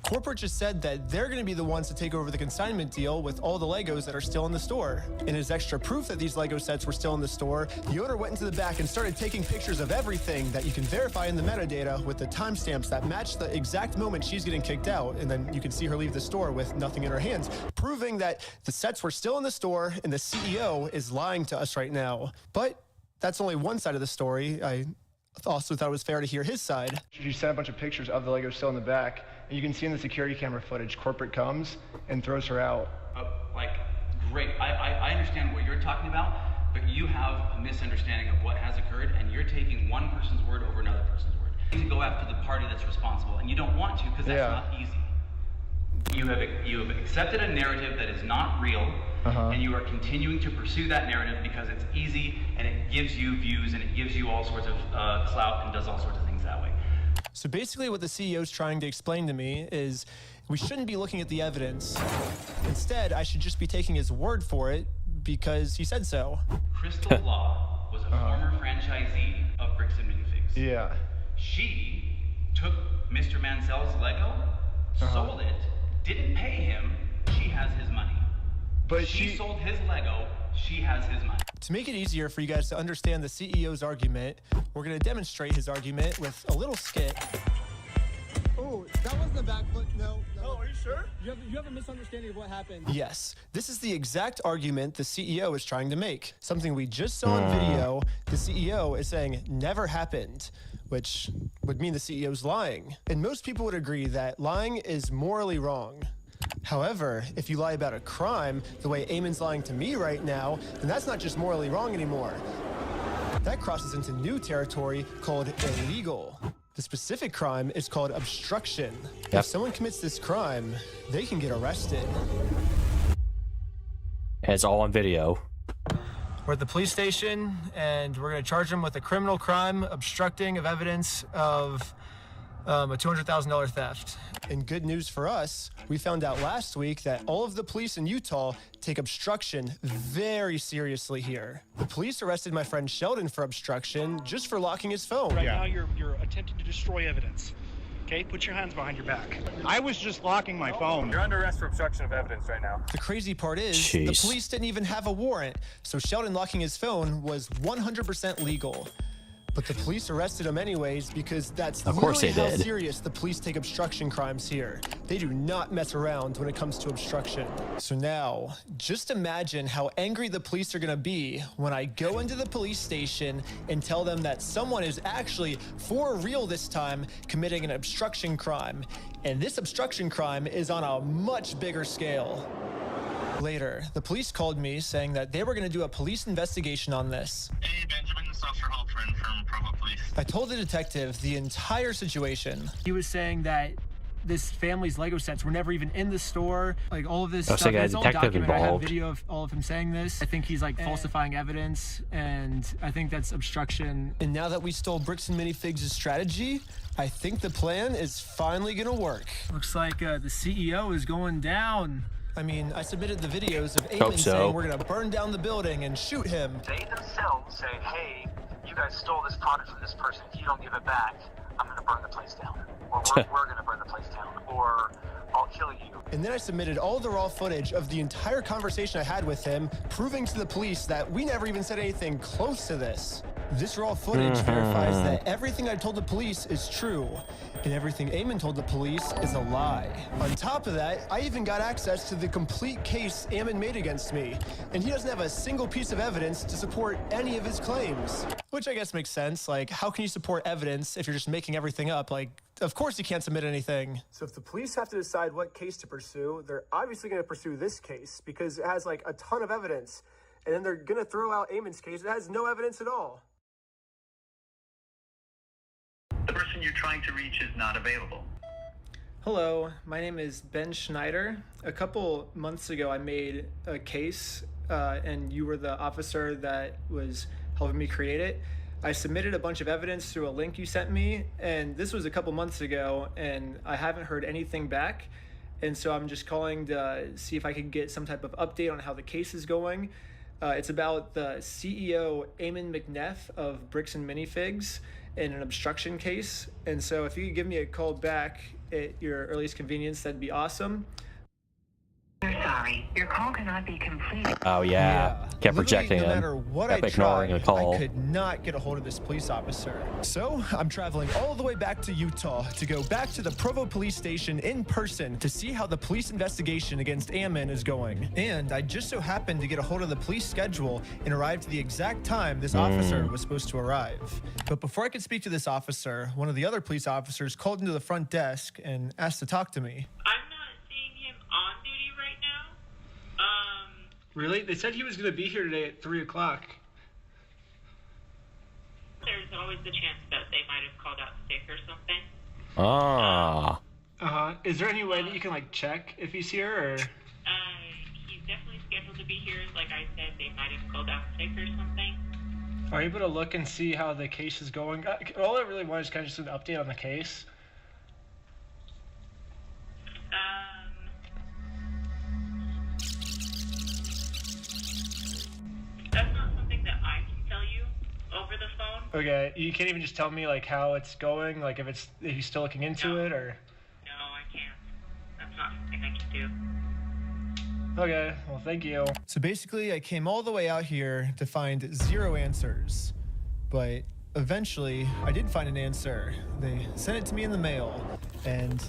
[SPEAKER 7] Corporate just said that they're going to be the ones to take over the consignment deal with all the Legos that are still in the store. And as extra proof that these Lego sets were still in the store, the owner went into the back and started taking pictures of everything that you can verify in the metadata with the timestamps that match the exact moment she's getting kicked out. And then you can see her leave the store with nothing in her hands, proving that the sets were still in the store and the CEO is lying to us right now. But that's only one side of the story. I also thought it was fair to hear his side.
[SPEAKER 9] You sent a bunch of pictures of the Lego still in the back, and you can see in the security camera footage, corporate comes and throws her out.
[SPEAKER 6] Great. I understand what you're talking about, but you have a misunderstanding of what has occurred, and you're taking one person's word over another person's word. You need to go after the party that's responsible, and you don't want to because that's not easy. You have accepted a narrative that is not real, and you are continuing to pursue that narrative because it's easy and it gives you views and it gives you all sorts of clout and does all sorts of things that way.
[SPEAKER 7] So basically what the CEO is trying to explain to me is we shouldn't be looking at the evidence. Instead, I should just be taking his word for it because he said so.
[SPEAKER 6] Crystal Law was a former franchisee of Bricks and Minifigs.
[SPEAKER 9] Yeah.
[SPEAKER 6] She took Mr. Mansell's Lego, sold it, didn't pay him, she has his money.
[SPEAKER 9] But
[SPEAKER 6] she sold his Lego, she has his money.
[SPEAKER 7] To make it easier for you guys to understand the CEO's argument, we're going to demonstrate his argument with a little skit.
[SPEAKER 10] Oh, that wasn't a back foot. No.
[SPEAKER 9] Oh, are you sure?
[SPEAKER 10] You have a misunderstanding of what happened.
[SPEAKER 7] Yes, this is the exact argument the CEO is trying to make. Something we just saw on video, the CEO is saying never happened, which would mean the CEO's lying. And most people would agree that lying is morally wrong. However, if you lie about a crime, the way Eamon's lying to me right now, then that's not just morally wrong anymore. That crosses into new territory called illegal. The specific crime is called obstruction. If someone commits this crime, they can get arrested.
[SPEAKER 1] And it's all on video.
[SPEAKER 7] We're at the police station, and we're going to charge them with a criminal crime, obstructing of evidence of a $200,000 theft. And good news for us, we found out last week that all of the police in Utah take obstruction very seriously here. The police arrested my friend Sheldon for obstruction just for locking his phone.
[SPEAKER 16] Right now you're attempting to destroy evidence. Okay, put your hands behind your back. I was just locking my phone.
[SPEAKER 19] You're under arrest for obstruction of evidence right now.
[SPEAKER 7] The crazy part is, the police didn't even have a warrant, so Sheldon locking his phone was 100% legal. But the police arrested him anyways because that's literally how serious the police take obstruction crimes here. They do not mess around when it comes to obstruction. So now, just imagine how angry the police are gonna be when I go into the police station and tell them that someone is actually, for real this time, committing an obstruction crime. And this obstruction crime is on a much bigger scale. Later, the police called me saying that they were going to do a police investigation on this.
[SPEAKER 3] Hey, Benjamin, this is Officer Halpern from Provo Police.
[SPEAKER 7] I told the detective the entire situation. He was saying that this family's Lego sets were never even in the store. Like all of this stuff, it's all documented. I have video of all of him saying this. I think he's like falsifying evidence, and I think that's obstruction. And now that we stole Bricks and Minifigs' strategy, I think the plan is finally going to work. Looks like the CEO is going down. I mean, I submitted the videos of Eamon saying we're gonna burn down the building and shoot him.
[SPEAKER 14] They themselves say, hey, you guys stole this product from this person. If you don't give it back, I'm gonna burn the place down. Or we're gonna burn the place down. Or I'll kill you.
[SPEAKER 7] And then I submitted all the raw footage of the entire conversation I had with him, proving to the police that we never even said anything close to this. This raw footage verifies that everything I told the police is true, and everything Eamon told the police is a lie. On top of that, I even got access to the complete case Eamon made against me, and he doesn't have a single piece of evidence to support any of his claims. Which I guess makes sense. Like, how can you support evidence if you're just making everything up? Like, of course you can't submit anything. So if the police have to decide what case to pursue, they're obviously going to pursue this case because it has like a ton of evidence. And then they're going to throw out Eamon's case. It has no evidence at all.
[SPEAKER 15] The person you're trying to reach is not available.
[SPEAKER 7] Hello, my name is Ben Schneider. A couple months ago, I made a case, and you were the officer that was helping me create it. I submitted a bunch of evidence through a link you sent me, and this was a couple months ago, and I haven't heard anything back. And so I'm just calling to see if I can get some type of update on how the case is going. It's about the CEO, Eamon McNeff of Bricks and Minifigs, in an obstruction case. And so if you could give me a call back at your earliest convenience, that'd be awesome.
[SPEAKER 15] You're
[SPEAKER 2] sorry. Your call cannot be completed.
[SPEAKER 1] Oh yeah, kept
[SPEAKER 7] Literally,
[SPEAKER 1] rejecting
[SPEAKER 7] no
[SPEAKER 1] him.
[SPEAKER 7] matter what
[SPEAKER 1] Kept
[SPEAKER 7] I
[SPEAKER 1] ignoring
[SPEAKER 7] tried,
[SPEAKER 1] the call.
[SPEAKER 7] I could not get a hold of this police officer. So I'm traveling all the way back to Utah to go back to the Provo police station in person to see how the police investigation against Ammon is going. And I just so happened to get a hold of the police schedule and arrived at the exact time this officer was supposed to arrive. But before I could speak to this officer, one of the other police officers called into the front desk and asked to talk to me.
[SPEAKER 16] Really? They said he was going to be here today at 3 o'clock.
[SPEAKER 4] There's always the chance that they might have called out sick or something.
[SPEAKER 1] Ah.
[SPEAKER 16] Is there any way that you can, like, check if he's here, or?
[SPEAKER 4] He's definitely scheduled to be here. Like I said, they might have called out sick or something.
[SPEAKER 16] Are you able to look and see how the case is going? All I really want is kind of just an update on the case.
[SPEAKER 4] That's not something that I can tell you over the phone.
[SPEAKER 16] Okay, you can't even just tell me, like, how it's going, like, if he's still looking into it, or?
[SPEAKER 4] No, I can't. That's not something I can do.
[SPEAKER 16] Okay, well, thank you.
[SPEAKER 7] So basically, I came all the way out here to find 0 answers. But eventually, I did find an answer. They sent it to me in the mail. And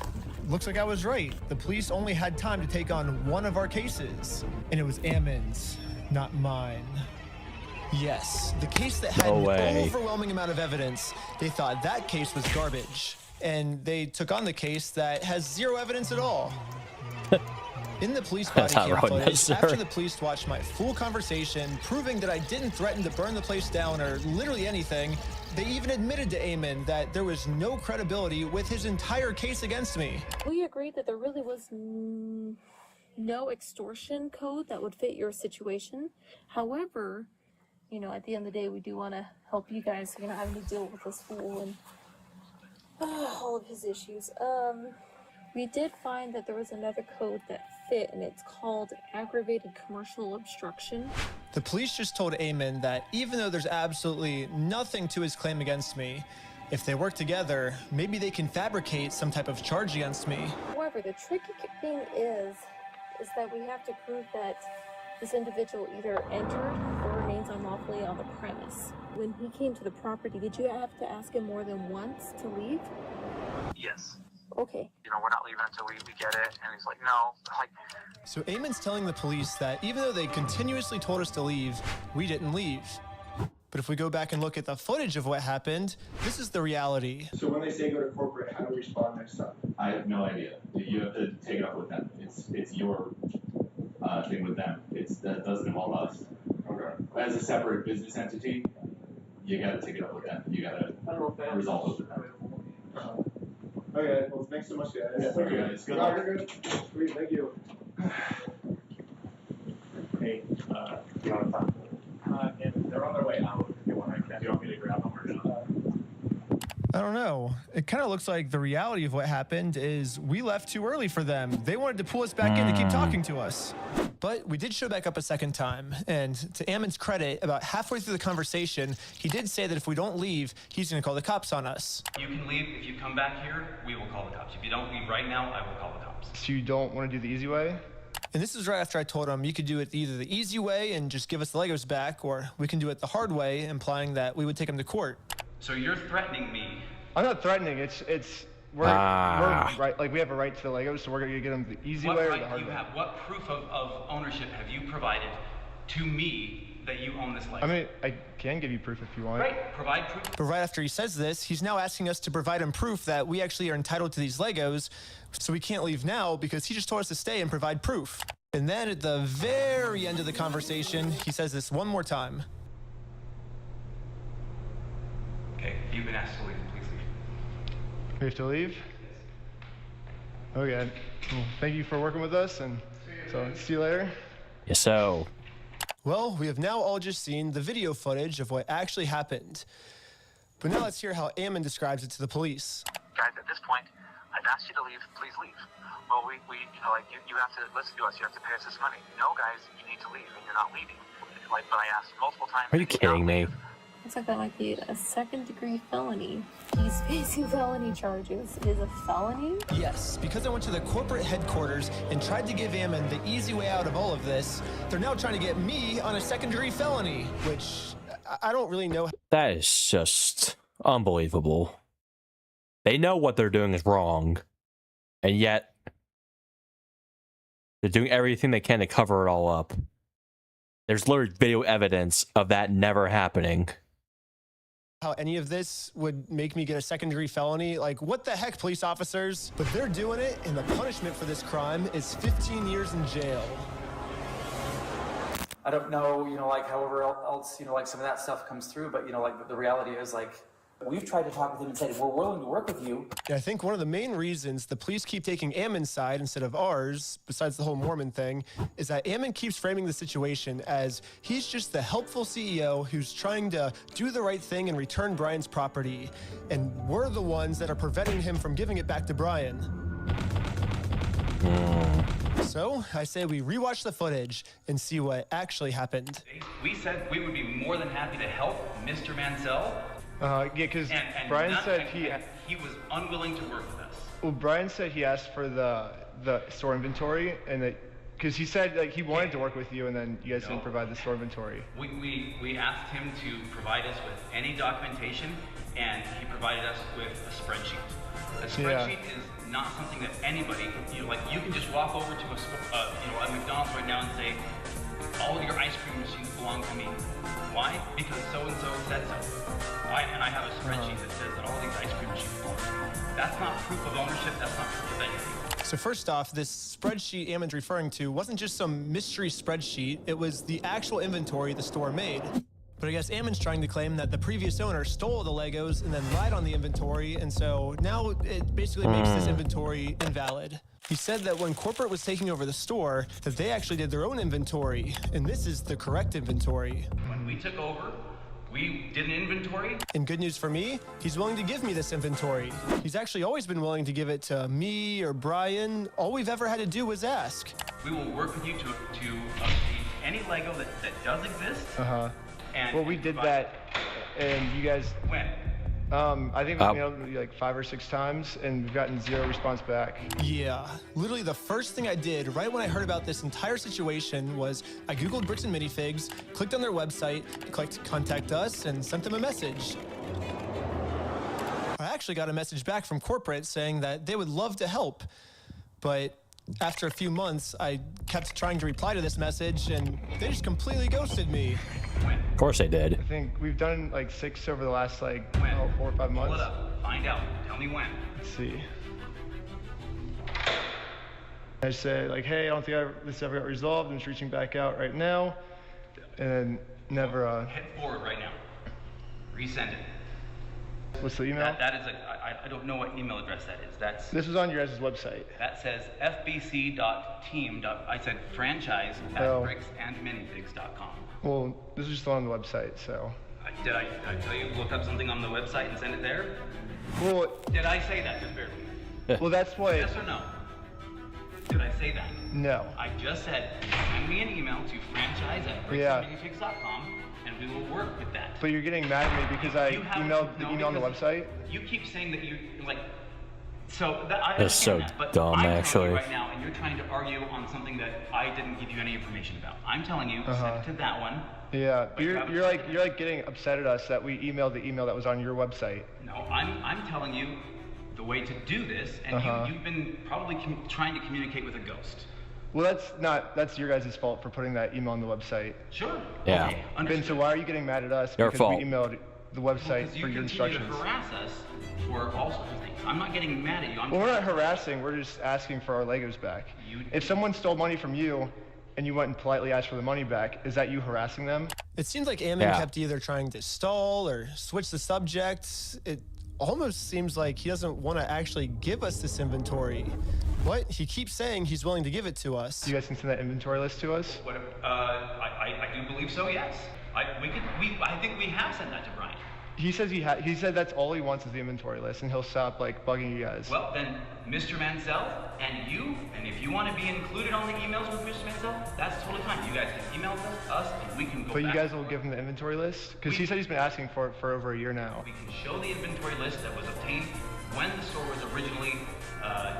[SPEAKER 7] looks like I was right. The police only had time to take on one of our cases. And it was Ammon's, not mine. Yes, the case that had an overwhelming amount of evidence. They thought that case was garbage. And they took on the case that has 0 evidence at all. In the police body cam footage, after the police watched my full conversation, proving that I didn't threaten to burn the place down or literally anything, they even admitted to Ammon that there was no credibility with his entire case against me.
[SPEAKER 13] We agreed that there really was no extortion code that would fit your situation. However, you know, at the end of the day, we do want to help you guys, you know, having to deal with this fool and all of his issues. We did find that there was another code that fit, and it's called aggravated commercial obstruction.
[SPEAKER 7] The police just told Ammon that even though there's absolutely nothing to his claim against me, if they work together, maybe they can fabricate some type of charge against me.
[SPEAKER 13] However, the tricky thing is that we have to prove that this individual either entered or remains unlawfully on the premise. When he came to the property, did you have to ask him more than once to leave?
[SPEAKER 14] Yes.
[SPEAKER 13] Okay.
[SPEAKER 14] You know, we're not leaving until we get it. And he's like, no. Like,
[SPEAKER 7] So Ammon's telling the police that even though they continuously told us to leave, we didn't leave. But if we go back and look at the footage of what happened, this is the reality.
[SPEAKER 18] So when they say go to corporate, how do we respond next time? I have no idea. You have to take it up with them. It's your thing with them. That doesn't involve us. Okay. As a separate business entity, you got to take it up with them. You got to resolve it with them. Okay, well, thanks so much, guys. Yeah, thank you, guys. Good luck. Good. Sweet, thank you. Hey, do you want to talk? They're on their way out. If you want me to grab them or not?
[SPEAKER 7] I don't know. It kind of looks like the reality of what happened is we left too early for them. They wanted to pull us back in to keep talking to us. But we did show back up a second time. And to Ammon's credit, about halfway through the conversation, he did say that if we don't leave, he's going to call the cops on us.
[SPEAKER 6] You can leave. If you come back here, we will call the cops. If you don't leave right now, I will call the cops.
[SPEAKER 7] So you don't want to do the easy way? And this is right after I told him you could do it either the easy way and just give us the Legos back, or we can do it the hard way, implying that we would take him to court.
[SPEAKER 6] So you're threatening me.
[SPEAKER 20] I'm not threatening. We're right. Like, we have a right to the Legos, so we're gonna get them the easy way or the hard way.
[SPEAKER 6] What proof of ownership have you provided to me that you own this Lego?
[SPEAKER 20] I mean, I can give you proof if you want.
[SPEAKER 6] Right. Provide proof.
[SPEAKER 7] But right after he says this, he's now asking us to provide him proof that we actually are entitled to these Legos, so we can't leave now because he just told us to stay and provide proof. And then at the very end of the conversation, he says this one more time.
[SPEAKER 6] Okay, you've been asked to leave. Please leave.
[SPEAKER 20] We have to leave? Okay. Well, thank you for working with us, and so see you later.
[SPEAKER 1] Yes, so.
[SPEAKER 7] Well, we have now all just seen the video footage of what actually happened. But now let's hear how Ammon describes it to the police.
[SPEAKER 14] guys, at this point, I've asked you to leave. Please leave. Well, we you know, like, you have to listen to us. You have to pay us this money. No, guys, you need to leave, and you're not leaving. Like, but I asked multiple times.
[SPEAKER 1] Are you kidding me?
[SPEAKER 13] Looks like that might be a second-degree felony. He's facing felony charges. It is a felony?
[SPEAKER 7] Yes, because I went to the corporate headquarters and tried to give Ammon the easy way out of all of this, they're now trying to get me on a second-degree felony, which I don't really know.
[SPEAKER 1] That is just unbelievable. They know what they're doing is wrong, and yet they're doing everything they can to cover it all up. There's literally video evidence of that never happening.
[SPEAKER 7] How any of this would make me get a second-degree felony. Like, what the heck, police officers? But they're doing it, and the punishment for this crime is 15 years in jail.
[SPEAKER 5] I don't know, like, however else, like, some of that stuff comes through, but, like, the reality is, like, we've tried to talk with him and said, we're willing to work with you.
[SPEAKER 7] Yeah, I think one of the main reasons the police keep taking Ammon's side instead of ours, besides the whole Mormon thing, is that Ammon keeps framing the situation as he's just the helpful CEO who's trying to do the right thing and return Brian's property. And we're the ones that are preventing him from giving it back to Brian. So I say we rewatch the footage and see what actually happened.
[SPEAKER 6] We said we would be more than happy to help Mr. Mansell.
[SPEAKER 20] Yeah, because Brian said
[SPEAKER 6] he was unwilling to work with us.
[SPEAKER 20] Well, Brian said he asked for the store inventory, and that because he said like he wanted to work with you, and then you guys didn't provide the store inventory.
[SPEAKER 6] We asked him to provide us with any documentation, and he provided us with a spreadsheet. A spreadsheet is not something that anybody, you can just walk over to a McDonald's right now and say, all of your ice cream machines belong to me. Why? Because so-and-so said so. I have a spreadsheet that says that all these ice cream machines belong to me. That's not proof of ownership, that's not proof of anything.
[SPEAKER 7] So first off, this spreadsheet Ammon's referring to wasn't just some mystery spreadsheet, it was the actual inventory the store made. But I guess Ammon's trying to claim that the previous owner stole the Legos and then lied on the inventory, and so now it basically makes this inventory invalid. He said that when corporate was taking over the store, that they actually did their own inventory, and this is the correct inventory.
[SPEAKER 6] When we took over, we did an inventory.
[SPEAKER 7] And good news for me, he's willing to give me this inventory. He's actually always been willing to give it to me or Brian. All we've ever had to do was ask.
[SPEAKER 6] We will work with you to obtain any Lego that does exist.
[SPEAKER 20] Well, we did that, and you guys.
[SPEAKER 6] When?
[SPEAKER 20] I think we've mailed it like 5 or 6 times, and we've gotten 0 response back.
[SPEAKER 7] Yeah, literally the first thing I did right when I heard about this entire situation was I Googled Bricks and Minifigs, clicked on their website, clicked contact us, and sent them a message. I actually got a message back from corporate saying that they would love to help, but after a few months, I kept trying to reply to this message, and they just completely ghosted me.
[SPEAKER 1] Of course they did.
[SPEAKER 20] I think we've done like 6 over the last 4 or 5 months.
[SPEAKER 6] Pull it up. Find out. Tell me when.
[SPEAKER 20] Let's see. I say like, hey, I don't think this ever got resolved. I'm just reaching back out right now, and never.
[SPEAKER 6] Hit forward right now. Resend it.
[SPEAKER 20] What's the email?
[SPEAKER 6] That is I don't know what email address that is.
[SPEAKER 20] This was on your guys' website.
[SPEAKER 6] That says fbc.team. I said franchise at bricksandminifigs.com.
[SPEAKER 20] Well, this is just on the website, so.
[SPEAKER 6] Did I tell you to look up something on the website and send it there?
[SPEAKER 20] Well,
[SPEAKER 6] did I say that just barely?
[SPEAKER 20] Well, that's what.
[SPEAKER 6] Yes or no? Did I say that?
[SPEAKER 20] No.
[SPEAKER 6] I just said send me an email to franchise at bricksandminifigs.com. And we will work with that.
[SPEAKER 20] But you're getting mad at me because I emailed the email on the website?
[SPEAKER 6] You keep saying that you, like, so that, I
[SPEAKER 1] That's so
[SPEAKER 6] that, but
[SPEAKER 1] dumb,
[SPEAKER 6] I'm
[SPEAKER 1] actually.
[SPEAKER 6] You right now, and you're trying to argue on something that I didn't give you any information about. I'm telling you, send it to that one.
[SPEAKER 20] Yeah, you're like getting upset at us that we emailed the email that was on your website.
[SPEAKER 6] No, I'm telling you the way to do this, and you've been probably trying to communicate with a ghost.
[SPEAKER 20] Well, that's your guys' fault for putting that email on the website.
[SPEAKER 6] Sure.
[SPEAKER 1] Yeah.
[SPEAKER 6] Okay,
[SPEAKER 20] Ben, so why are you getting mad at us?
[SPEAKER 1] Your
[SPEAKER 20] because
[SPEAKER 1] fault.
[SPEAKER 20] we emailed the website for your instructions.
[SPEAKER 6] You harass us for all sorts of things. I'm not getting mad at you.
[SPEAKER 20] Well, we're not harassing. We're just asking for our Legos back. If someone stole money from you and you went and politely asked for the money back, is that you harassing them?
[SPEAKER 7] It seems like Ammon kept either trying to stall or switch the subject. It almost seems like he doesn't want to actually give us this inventory. But he keeps saying he's willing to give it to us.
[SPEAKER 20] You guys can send that inventory list to us?
[SPEAKER 6] I do believe so, yes. I think we have sent that to Brian.
[SPEAKER 20] He says he said that's all he wants is the inventory list, and he'll stop like bugging you guys.
[SPEAKER 6] Well, then, Mr. Mansell and you, and if you want to be included on the emails with Mr. Mansell, that's totally fine. You guys can email us, and we can go
[SPEAKER 20] But
[SPEAKER 6] back.
[SPEAKER 20] you guys will give him the inventory list? Because he said he's been asking for it for over a year now.
[SPEAKER 6] We can show the inventory list that was obtained when the store was originally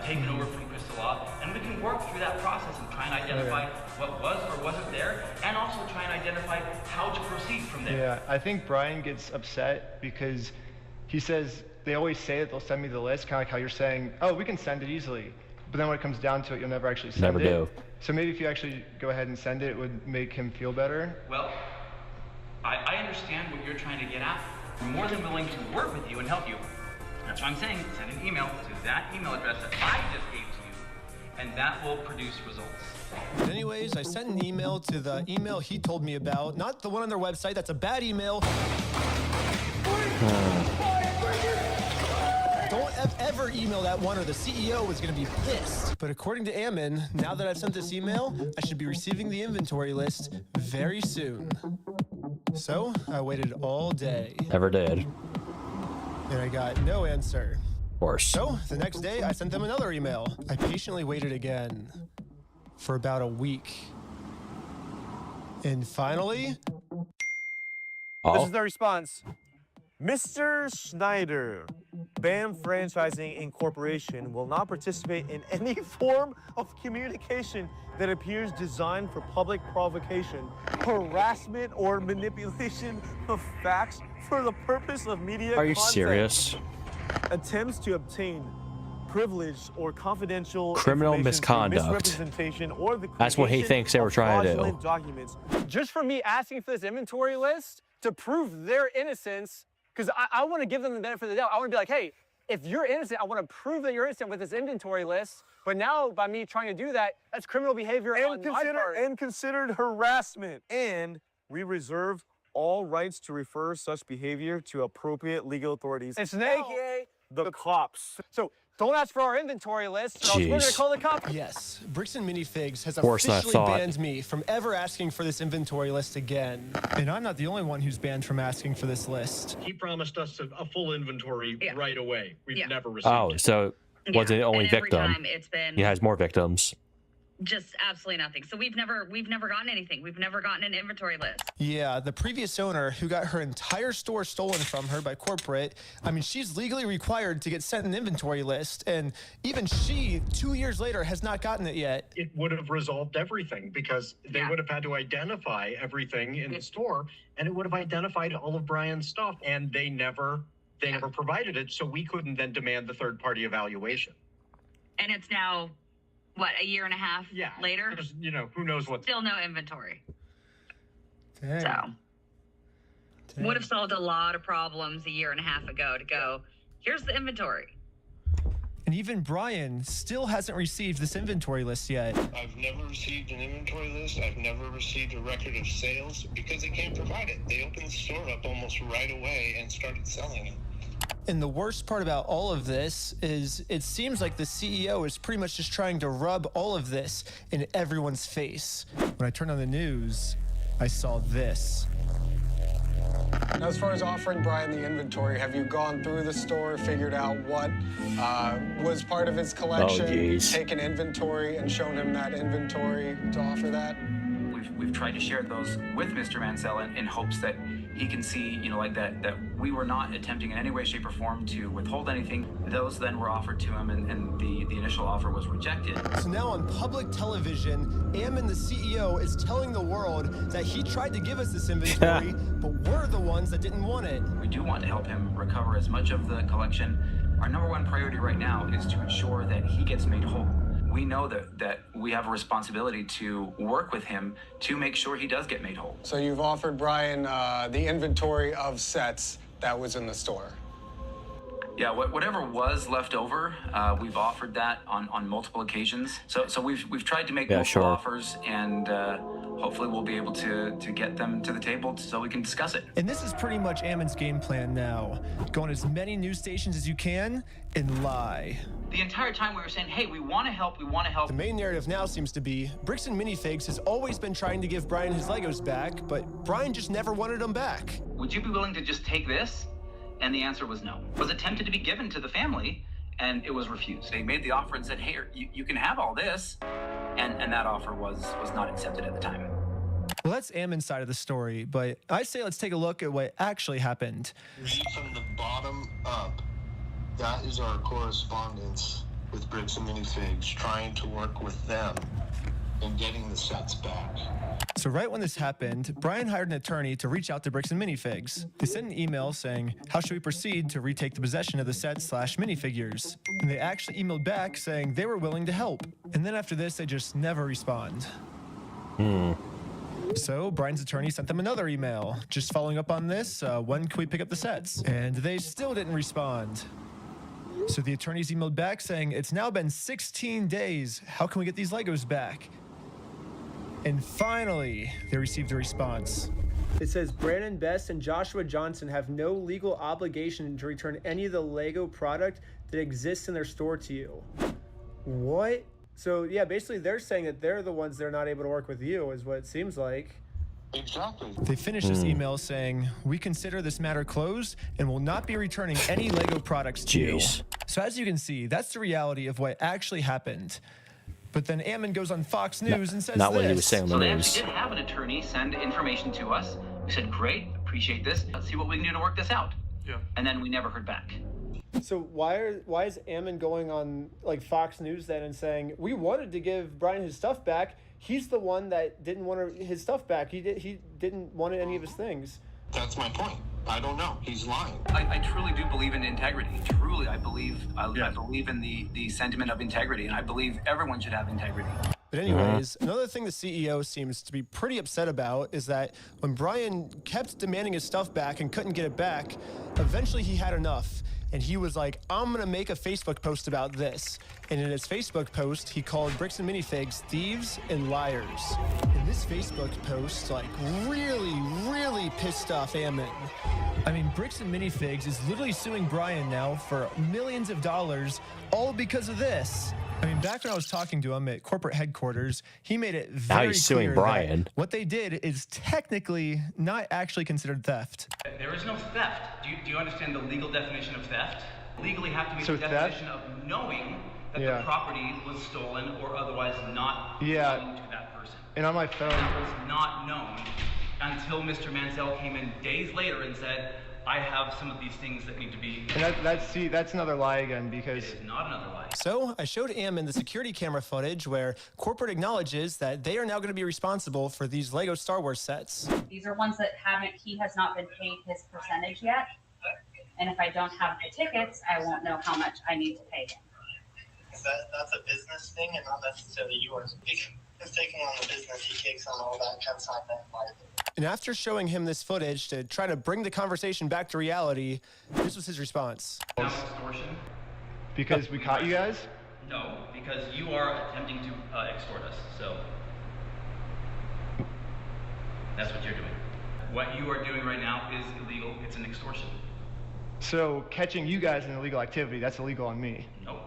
[SPEAKER 6] taken over from Crystal Law, and we can work through that process and try and identify what was or wasn't there, and also try and identify how to proceed from there.
[SPEAKER 20] Yeah, I think Brian gets upset because he says they always say that they'll send me the list, kind of like how you're saying, oh, we can send it easily. But then when it comes down to it, you'll never actually send
[SPEAKER 1] Never
[SPEAKER 20] it.
[SPEAKER 1] do.
[SPEAKER 20] So maybe if you actually go ahead and send it, it would make him feel better.
[SPEAKER 6] Well, I understand what you're trying to get at. We're more than willing to work with you and help you. That's what I'm saying. Send an email to that email address that I just gave to you, and that will produce results.
[SPEAKER 7] But anyways, I sent an email to the email he told me about, not the one on their website. That's a bad email. Don't ever email that one or the CEO is going to be pissed. But according to Ammon, now that I've sent this email, I should be receiving the inventory list very soon. So I waited all day.
[SPEAKER 1] Never did.
[SPEAKER 7] And I got no answer.
[SPEAKER 1] Of course.
[SPEAKER 7] So the next day, I sent them another email. I patiently waited again for about a week. And finally...
[SPEAKER 8] This is the response. Mr. Schneider, BAM Franchising Incorporation will not participate in any form of communication that appears designed for public provocation, harassment, or manipulation of facts for the purpose of media
[SPEAKER 1] Are you
[SPEAKER 8] content.
[SPEAKER 1] serious?
[SPEAKER 8] Attempts to obtain privileged or confidential
[SPEAKER 1] Criminal
[SPEAKER 8] information through
[SPEAKER 1] misconduct.
[SPEAKER 8] misrepresentation or the
[SPEAKER 1] That's what he
[SPEAKER 8] creation
[SPEAKER 1] thinks they were
[SPEAKER 8] of
[SPEAKER 1] trying to do.
[SPEAKER 8] fraudulent documents. Just for me asking for this inventory list to prove their innocence, because I want to give them the benefit of the doubt. I want to be like, hey, if you're innocent, I want to prove that you're innocent with this inventory list. But now, by me trying to do that, that's criminal behavior on my part. And considered harassment. And we reserve all rights to refer such behavior to appropriate legal authorities,
[SPEAKER 7] It's
[SPEAKER 8] aka the cops. So don't ask for our inventory list, or else we're going to
[SPEAKER 1] Jeez.
[SPEAKER 8] call the cops.
[SPEAKER 7] Yes, Bricks and Minifigs has
[SPEAKER 1] Worse than I
[SPEAKER 7] officially
[SPEAKER 1] thought.
[SPEAKER 7] banned me from ever asking for this inventory list again. And I'm not the only one who's banned from asking for this list.
[SPEAKER 12] He promised us a full inventory right away. We've never received
[SPEAKER 1] Oh,
[SPEAKER 12] it.
[SPEAKER 1] so was it only
[SPEAKER 17] and every
[SPEAKER 1] victim?
[SPEAKER 17] time it's been
[SPEAKER 1] He has more victims.
[SPEAKER 17] just absolutely nothing. So we've never gotten anything. We've never gotten an inventory list.
[SPEAKER 7] Yeah, the previous owner who got her entire store stolen from her by corporate, I mean, she's legally required to get sent an inventory list, and even she, 2 years later, has not gotten it yet.
[SPEAKER 12] It would have resolved everything because they would have had to identify everything in the store, and it would have identified all of Brian's stuff, and they never provided it, so we couldn't then demand the third-party evaluation.
[SPEAKER 17] And it's now, what, a year and a half later?
[SPEAKER 12] There's, who knows what.
[SPEAKER 17] Still no inventory.
[SPEAKER 7] Dang.
[SPEAKER 17] So would have solved a lot of problems a year and a half ago to go, here's the inventory.
[SPEAKER 7] And even Brian still hasn't received this inventory list yet.
[SPEAKER 3] I've never received an inventory list. I've never received a record of sales because they can't provide it. They opened the store up almost right away and started selling it.
[SPEAKER 7] And the worst part about all of this is it seems like the CEO is pretty much just trying to rub all of this in everyone's face. When I turned on the news, I saw this.
[SPEAKER 10] Now, as far as offering Brian the inventory, have you gone through the store, figured out what was part of his collection,
[SPEAKER 1] geez.
[SPEAKER 10] taken inventory, and shown him that inventory to offer that?
[SPEAKER 6] We've tried to share those with Mr. Mansell in hopes that he can see, that we were not attempting in any way, shape, or form to withhold anything. Those then were offered to him, and the initial offer was rejected.
[SPEAKER 7] So now on public television, Ammon, the CEO, is telling the world that he tried to give us this inventory, but we're the ones that didn't want it.
[SPEAKER 6] We do want to help him recover as much of the collection. Our number one priority right now is to ensure that he gets made whole. We know that we have a responsibility to work with him to make sure he does get made whole.
[SPEAKER 10] So you've offered Brian the inventory of sets that was in the store.
[SPEAKER 6] Yeah, whatever was left over, we've offered that on multiple occasions. So we've tried to make multiple offers, and hopefully we'll be able to get them to the table so we can discuss it.
[SPEAKER 7] And this is pretty much Ammon's game plan now. Go on as many news stations as you can and lie.
[SPEAKER 6] The entire time we were saying, hey, we want to help, we want to help.
[SPEAKER 7] The main narrative now seems to be Bricks and Minifigs has always been trying to give Brian his Legos back, but Brian just never wanted them back.
[SPEAKER 6] Would you be willing to just take this And the answer was no. It was attempted to be given to the family, and it was refused. They made the offer and said, hey, you can have all this. And that offer was not accepted at the time.
[SPEAKER 7] Well, that's Ammon's side of the story, but I say let's take a look at what actually happened.
[SPEAKER 15] Read from the bottom up. That is our correspondence with Bricks and Minifigs, trying to work with them and getting the sets back.
[SPEAKER 7] So right when this happened, Brian hired an attorney to reach out to Bricks and Minifigs. They sent an email saying, how should we proceed to retake the possession of the sets/minifigures? And they actually emailed back saying they were willing to help. And then after this, they just never respond. So Brian's attorney sent them another email, just following up on this, when can we pick up the sets? And they still didn't respond. So the attorneys emailed back saying, it's now been 16 days. How can we get these Legos back? And finally, they received a response.
[SPEAKER 8] It says Brandon Best and Joshua Johnson have no legal obligation to return any of the Lego product that exists in their store to you. What? So yeah, basically they're saying that they're the ones that are not able to work with you, is what it seems like.
[SPEAKER 15] Exactly.
[SPEAKER 7] They finished this email saying, we consider this matter closed and will not be returning any Lego products to you. So as you can see, that's the reality of what actually happened. But then Ammon goes on Fox News and says
[SPEAKER 1] not
[SPEAKER 7] this.
[SPEAKER 1] what he was saying on the
[SPEAKER 6] So they
[SPEAKER 1] news.
[SPEAKER 6] actually did have an attorney send information to us. We said, great, appreciate this. Let's see what we can do to work this out.
[SPEAKER 16] Yeah.
[SPEAKER 6] And then we never heard back.
[SPEAKER 8] So why is Ammon going on like Fox News then and saying we wanted to give Brian his stuff back? He's the one that didn't want his stuff back. He didn't want any of his things.
[SPEAKER 15] That's my point. I don't know. He's lying.
[SPEAKER 6] I truly do believe in integrity. Truly, I believe in the sentiment of integrity, and I believe everyone should have integrity.
[SPEAKER 7] But anyways, another thing the CEO seems to be pretty upset about is that when Brian kept demanding his stuff back and couldn't get it back, eventually he had enough. And he was like, I'm going to make a Facebook post about this. And in his Facebook post, he called Bricks and Minifigs thieves and liars. And this Facebook post, like, really pissed off Ammon. I mean, Bricks and Minifigs is literally suing Brian now for millions of dollars, all because of this. I mean, back when I was talking to him at corporate headquarters, he made it very
[SPEAKER 1] Now he's suing
[SPEAKER 7] clear
[SPEAKER 1] Brian.
[SPEAKER 7] that what they did is technically not actually considered theft.
[SPEAKER 6] There is no theft. Do you understand the legal definition of theft? Legally have to be
[SPEAKER 20] So
[SPEAKER 6] the definition of knowing that the property was stolen or otherwise not belonging to that person.
[SPEAKER 20] And on my phone,
[SPEAKER 6] That was not known until Mr. Mansell came in days later and said, I have some of these things that need to be...
[SPEAKER 20] and that's another lie again, because
[SPEAKER 6] It is not another lie.
[SPEAKER 7] So I showed Ammon the security camera footage where corporate acknowledges that they are now going to be responsible for these Lego Star Wars sets.
[SPEAKER 11] These are ones that he has not been paid his percentage yet. And if I don't have the tickets, I won't know how much I need to pay him.
[SPEAKER 15] That's a business thing and not necessarily yours. He's taking on the business, he takes on all that consignment liability.
[SPEAKER 7] And after showing him this footage to try to bring the conversation back to reality, this was his response.
[SPEAKER 6] Now extortion?
[SPEAKER 20] because we caught you guys.
[SPEAKER 6] No, because you are attempting to extort us, so that's what you're doing. What you are doing right now is illegal. It's an extortion.
[SPEAKER 20] So catching you guys in illegal activity, that's illegal on me.
[SPEAKER 6] Nope.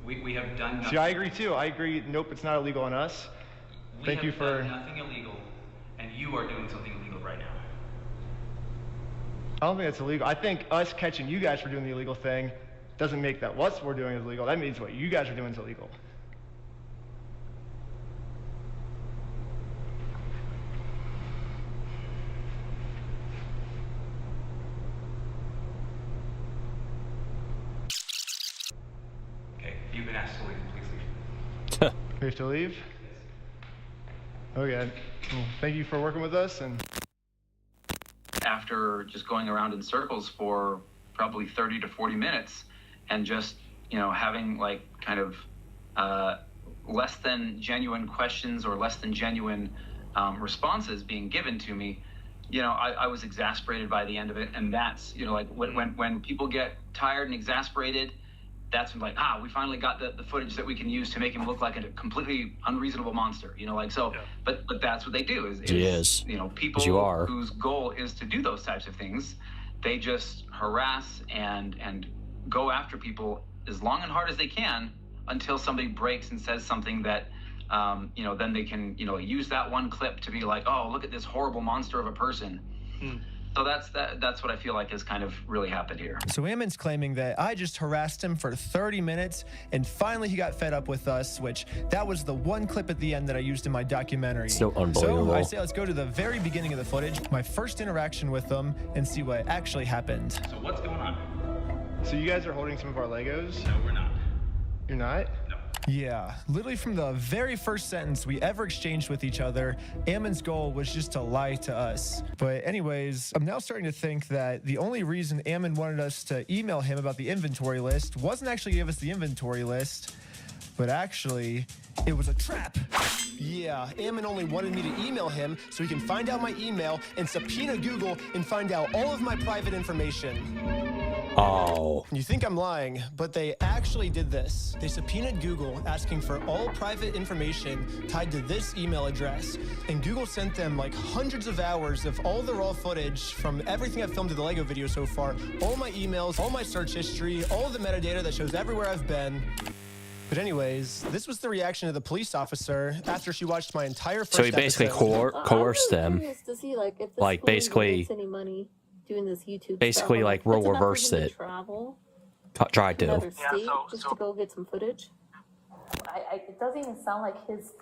[SPEAKER 6] We have done nothing.
[SPEAKER 20] See, I agree too. I agree. Nope, it's not illegal on us. Thank you for.
[SPEAKER 6] We have done nothing illegal, and you are doing something illegal right now.
[SPEAKER 20] I don't think that's illegal. I think us catching you guys for doing the illegal thing doesn't make that what we're doing is illegal. That means what you guys are doing is illegal.
[SPEAKER 6] Okay, you've been asked to leave. Please leave.
[SPEAKER 20] We have to leave? Okay. Well, thank you for working with us. And
[SPEAKER 6] After just going around in circles for probably 30 to 40 minutes and just, having like kind of less than genuine questions or less than genuine responses being given to me, I was exasperated by the end of it. And that's, when people get tired and exasperated, that's when we finally got the footage that we can use to make him look like a completely unreasonable monster, but that's what they do is people whose goal is to do those types of things, they just harass and go after people as long and hard as they can until somebody breaks and says something that, then they can, use that one clip to be like, oh, look at this horrible monster of a person. So that's what I feel like has kind of really happened here.
[SPEAKER 7] So Ammon's claiming that I just harassed him for 30 minutes and finally he got fed up with us, which that was the one clip at the end that I used in my documentary.
[SPEAKER 1] So unbelievable.
[SPEAKER 7] So I say let's go to the very beginning of the footage, my first interaction with them, and see what actually happened.
[SPEAKER 6] So what's going on?
[SPEAKER 20] So you guys are holding some of our Legos?
[SPEAKER 6] No, we're not.
[SPEAKER 20] You're not?
[SPEAKER 6] No.
[SPEAKER 7] Yeah, literally from the very first sentence we ever exchanged with each other, Ammon's goal was just to lie to us. But anyways, I'm now starting to think that the only reason Ammon wanted us to email him about the inventory list wasn't actually give us the inventory list, but actually it was a trap. Yeah, Ammon only wanted me to email him so he can find out my email and subpoena Google and find out all of my private information.
[SPEAKER 1] Oh.
[SPEAKER 7] You think I'm lying, but they actually did this. They subpoenaed Google asking for all private information tied to this email address. And Google sent them like hundreds of hours of all the raw footage from everything I've filmed in the Lego video so far, all my emails, all my search history, all of the metadata that shows everywhere I've been. But anyways, this was the reaction of the police officer after she watched my entire first
[SPEAKER 1] So he basically
[SPEAKER 7] episode.
[SPEAKER 1] coerced them.
[SPEAKER 13] To see, like, if this
[SPEAKER 1] Like,
[SPEAKER 13] school
[SPEAKER 1] basically-
[SPEAKER 13] makes any money doing this YouTube
[SPEAKER 1] Basically,
[SPEAKER 13] stuff.
[SPEAKER 1] like,
[SPEAKER 13] It's
[SPEAKER 1] role
[SPEAKER 13] enough for
[SPEAKER 1] reversed
[SPEAKER 13] him to
[SPEAKER 1] it.
[SPEAKER 13] travel
[SPEAKER 1] Tried
[SPEAKER 13] to
[SPEAKER 1] to.
[SPEAKER 13] another state just to go get some footage. It doesn't even sound like his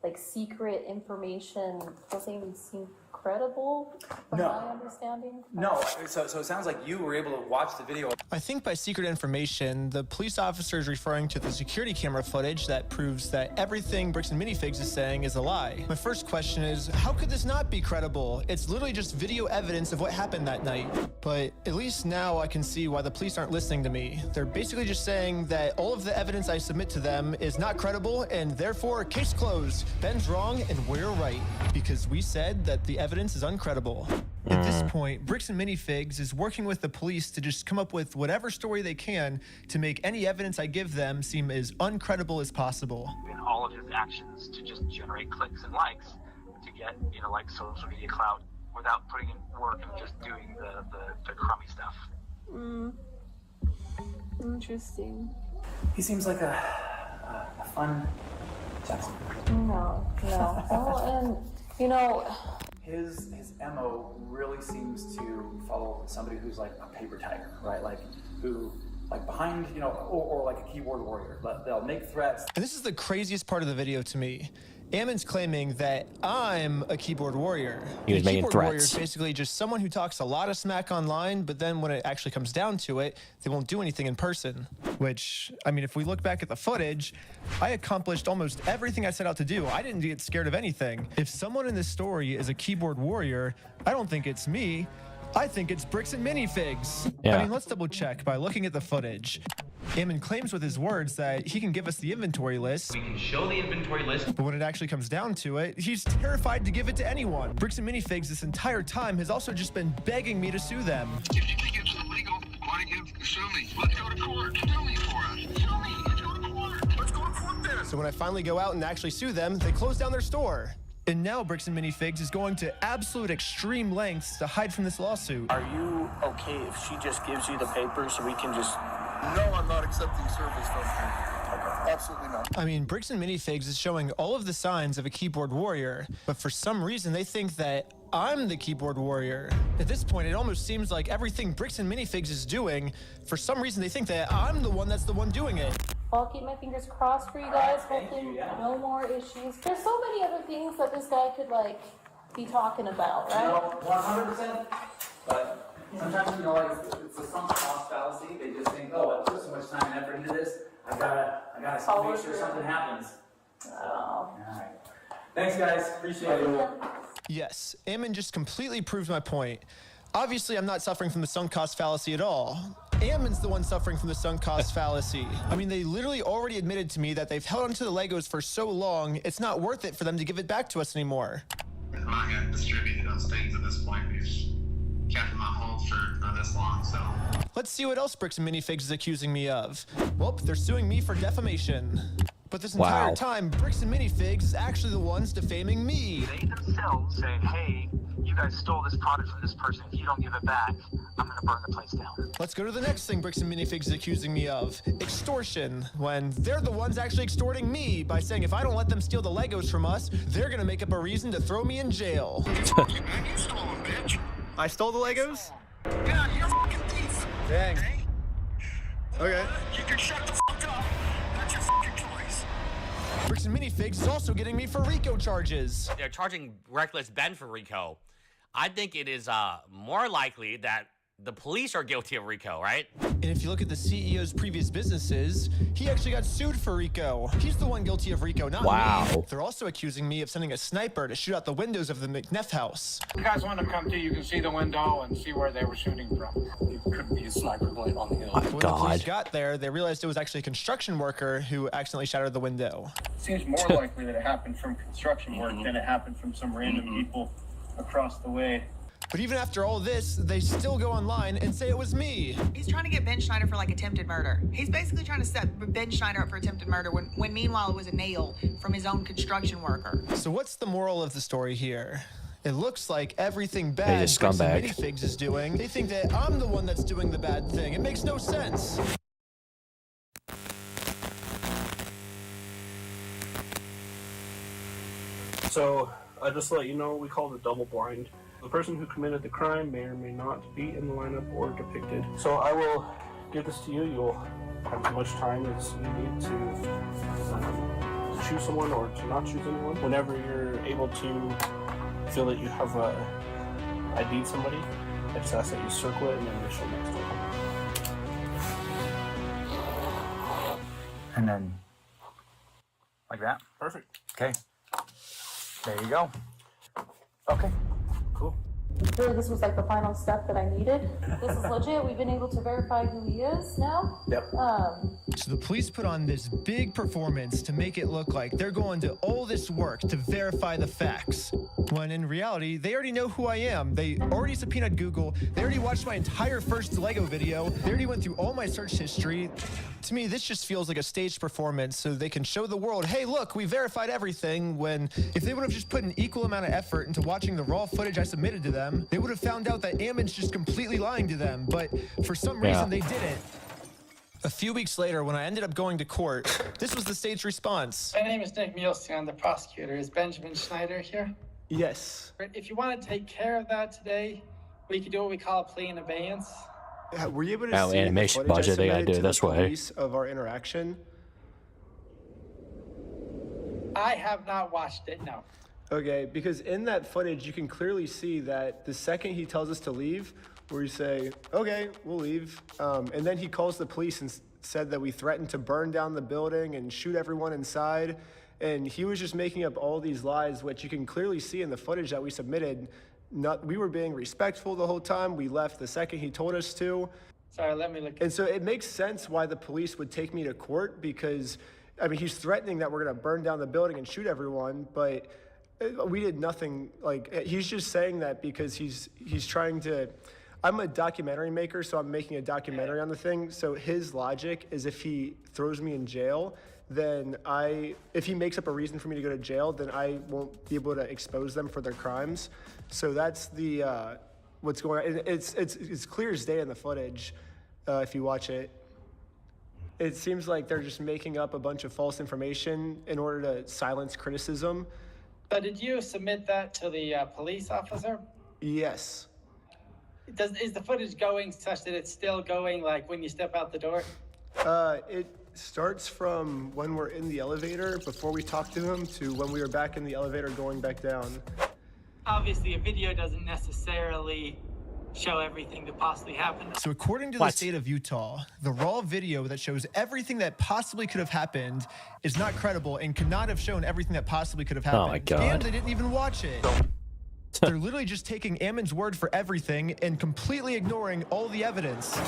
[SPEAKER 13] like secret information doesn't even seem credible from
[SPEAKER 5] No.
[SPEAKER 13] my understanding.
[SPEAKER 5] No, so it sounds like you were able to watch the video.
[SPEAKER 7] I think by secret information, the police officer is referring to the security camera footage that proves that everything Bricks and Minifigs is saying is a lie. My first question is, how could this not be credible? It's literally just video evidence of what happened that night. But at least now I can see why the police aren't listening to me. They're basically just saying that all of the evidence I submit to them is not credible and therefore case closed. Ben's wrong and we're right because we said that the evidence is uncredible. At this point, Bricks and Minifigs is working with the police to just come up with whatever story they can to make any evidence I give them seem as uncredible as possible.
[SPEAKER 14] In all of his actions to just generate clicks and likes to get, like social media clout without putting in work and just doing the crummy stuff.
[SPEAKER 13] Interesting.
[SPEAKER 5] He seems like a fun Jackson.
[SPEAKER 13] No. Oh, and
[SPEAKER 5] his MO really seems to follow somebody who's like a paper tiger, right? Like who, like behind, or like a keyboard warrior. But they'll make threats.
[SPEAKER 7] And this is the craziest part of the video to me. Ammon's claiming that I'm a keyboard warrior.
[SPEAKER 1] He was
[SPEAKER 7] The
[SPEAKER 1] making
[SPEAKER 7] keyboard warrior
[SPEAKER 1] threats.
[SPEAKER 7] is basically just someone who talks a lot of smack online, but then when it actually comes down to it, they won't do anything in person. Which, I mean, if we look back at the footage, I accomplished almost everything I set out to do. I didn't get scared of anything. If someone in this story is a keyboard warrior, I don't think it's me. I think it's Bricks and Minifigs.
[SPEAKER 1] Yeah.
[SPEAKER 7] I mean, let's double check by looking at the footage. Ammon claims with his words that he can give us the inventory list.
[SPEAKER 6] We can show the inventory list.
[SPEAKER 7] But when it actually comes down to it, he's terrified to give it to anyone. Bricks and Minifigs this entire time has also just been begging me to sue them.
[SPEAKER 15] If you think it's illegal, why don't you sue me? Let's go to court. Sue me for us. Sue me. Let's go to court. Let's go to court then.
[SPEAKER 7] So when I finally go out and actually sue them, they close down their store. And now Bricks and Minifigs is going to absolute extreme lengths to hide from this lawsuit.
[SPEAKER 21] Are you okay if she just gives you the papers so we can just...
[SPEAKER 15] No, I'm not accepting service from you. Absolutely not.
[SPEAKER 7] I mean, Bricks and Minifigs is showing all of the signs of a keyboard warrior, but for some reason they think that I'm the keyboard warrior. At this point, it almost seems like everything Bricks and Minifigs is doing, for some reason they think that I'm the one that's the one doing it.
[SPEAKER 13] I'll keep my fingers crossed for you guys. Hopefully, no more issues. There's so many other things that this guy could be talking about, right?
[SPEAKER 5] 100%. But sometimes, like it's a sunk cost fallacy. They just think, I put so much time and effort into this. I gotta make sure something happens. All right. Thanks, guys. Appreciate it.
[SPEAKER 7] Yes, Ammon just completely proved my point. Obviously, I'm not suffering from the sunk cost fallacy at all. Ammon's the one suffering from the sunk cost fallacy. I mean, they literally already admitted to me that they've held onto the Legos for so long, it's not worth it for them to give it back to us anymore.
[SPEAKER 15] I'm not going to distribute those things at this point. We've kept them on hold for this long, so.
[SPEAKER 7] Let's see what else Bricks and Minifigs is accusing me of. Well, they're suing me for defamation. But this entire
[SPEAKER 1] Wow.
[SPEAKER 7] time, Bricks and Minifigs is actually the ones defaming me.
[SPEAKER 14] They themselves say, hey, you guys stole this product from this person. If you don't give it back, I'm going to burn the place down.
[SPEAKER 7] Let's go to the next thing Bricks and Minifigs is accusing me of. Extortion, when they're the ones actually extorting me by saying if I don't let them steal the Legos from us, they're gonna make up a reason to throw me in jail.
[SPEAKER 15] You stole them, bitch.
[SPEAKER 20] I stole the Legos?
[SPEAKER 14] Yeah, you're a fucking thief.
[SPEAKER 20] Dang. Okay.
[SPEAKER 14] You can shut the fuck up. That's your fucking choice.
[SPEAKER 7] Bricks and Minifigs is also getting me for RICO charges.
[SPEAKER 9] They're charging Reckless Ben for RICO. I think it is more likely that the police are guilty of RICO, right?
[SPEAKER 7] And if you look at the CEO's previous businesses, he actually got sued for RICO. He's the one guilty of RICO, not me. They're also accusing me of sending a sniper to shoot out the windows of the McNeff house.
[SPEAKER 22] If you guys want to come to, you can see the window and see where they were shooting from. It could be a sniper blade on the hill.
[SPEAKER 7] When the police got there, they realized it was actually a construction worker who accidentally shattered the window.
[SPEAKER 22] Seems more likely that it happened from construction work than it happened from some random people across the way.
[SPEAKER 7] But even after all this, they still go online and say it was me.
[SPEAKER 23] He's trying to get Ben Schneider for like attempted murder. He's basically trying to set Ben Schneider up for attempted murder when meanwhile it was a nail from his own construction worker.
[SPEAKER 7] So what's the moral of the story here? It looks like everything bad Bricks and Minifigs is doing, they think that I'm the one that's doing the bad thing. It makes no sense.
[SPEAKER 21] So, just to let you know, we call it a double blind. The person who committed the crime may or may not be in the lineup or depicted. So I will give this to you. You'll have as much time as you need to choose someone or to not choose anyone. Whenever you're able to feel that you have ID'd somebody, I just ask that you circle it and then initial next to it.
[SPEAKER 5] And then, like that?
[SPEAKER 21] Perfect.
[SPEAKER 5] Okay. There you go. Okay.
[SPEAKER 21] Cool.
[SPEAKER 13] Really, this was like the final step that I needed. This is legit. We've been able to verify who he is now.
[SPEAKER 5] Yep.
[SPEAKER 7] So the police put on this big performance to make it look like they're going to all this work to verify the facts. When in reality, they already know who I am. They already subpoenaed Google. They already watched my entire first Lego video. They already went through all my search history. To me, this just feels like a staged performance so they can show the world, hey, look, we verified everything, when if they would have just put an equal amount of effort into watching the raw footage I submitted to them, they would have found out that Ammon's just completely lying to them. But for some reason, they didn't. A few weeks later, when I ended up going to court, this was the staged response.
[SPEAKER 22] My name is Nick Mielstein. I'm the prosecutor. Is Benjamin Schneider here?
[SPEAKER 20] Yes.
[SPEAKER 22] If you want to take care of that today, we can do what we call a plea in abeyance.
[SPEAKER 20] Were you able to see
[SPEAKER 1] animation
[SPEAKER 20] the footage
[SPEAKER 1] budget, they gotta
[SPEAKER 20] I
[SPEAKER 1] do it
[SPEAKER 20] submitted to
[SPEAKER 1] this
[SPEAKER 20] the
[SPEAKER 1] way.
[SPEAKER 20] police of our interaction?
[SPEAKER 22] I have not watched it, no.
[SPEAKER 20] Okay, because in that footage, you can clearly see that the second he tells us to leave, where you say, okay, we'll leave, and then he calls the police and said that we threatened to burn down the building and shoot everyone inside, and he was just making up all these lies, which you can clearly see in the footage that we submitted. We were being respectful the whole time. We left the second he told us to.
[SPEAKER 22] Sorry, let me look.
[SPEAKER 20] And so it makes sense why the police would take me to court, because, I mean, he's threatening that we're going to burn down the building and shoot everyone, but we did nothing. Like, he's just saying that because he's trying to. I'm a documentary maker, so I'm making a documentary on the thing. So his logic is if he throws me in jail, then if he makes up a reason for me to go to jail, then I won't be able to expose them for their crimes. So that's the what's going on. It's clear as day in the footage if you watch it. It seems like they're just making up a bunch of false information in order to silence criticism.
[SPEAKER 22] So did you submit that to the police officer?
[SPEAKER 20] Yes.
[SPEAKER 22] Is the footage going such that it's still going, like when you step out the door?
[SPEAKER 20] It starts from when we're in the elevator before we talk to him to when we were back in the elevator going back down.
[SPEAKER 22] Obviously, a video doesn't necessarily show everything that possibly happened.
[SPEAKER 7] So according to the state of Utah, the raw video that shows everything that possibly could have happened is not credible and could not have shown everything that possibly could have happened.
[SPEAKER 1] Oh my God.
[SPEAKER 7] And they didn't even watch it. They're literally just taking Ammon's word for everything and completely ignoring all the evidence.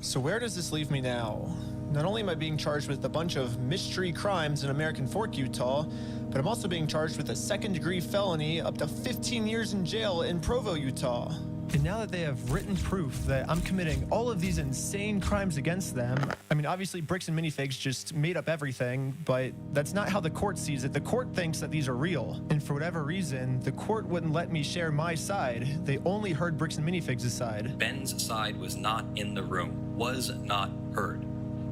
[SPEAKER 7] So where does this leave me now? Not only am I being charged with a bunch of mystery crimes in American Fork, Utah, but I'm also being charged with a second-degree felony up to 15 years in jail in Provo, Utah. And now that they have written proof that I'm committing all of these insane crimes against them, I mean, obviously Bricks and Minifigs just made up everything, but that's not how the court sees it. The court thinks that these are real. And for whatever reason, the court wouldn't let me share my side. They only heard Bricks and Minifigs' side.
[SPEAKER 24] Ben's side was not in the room, was not heard.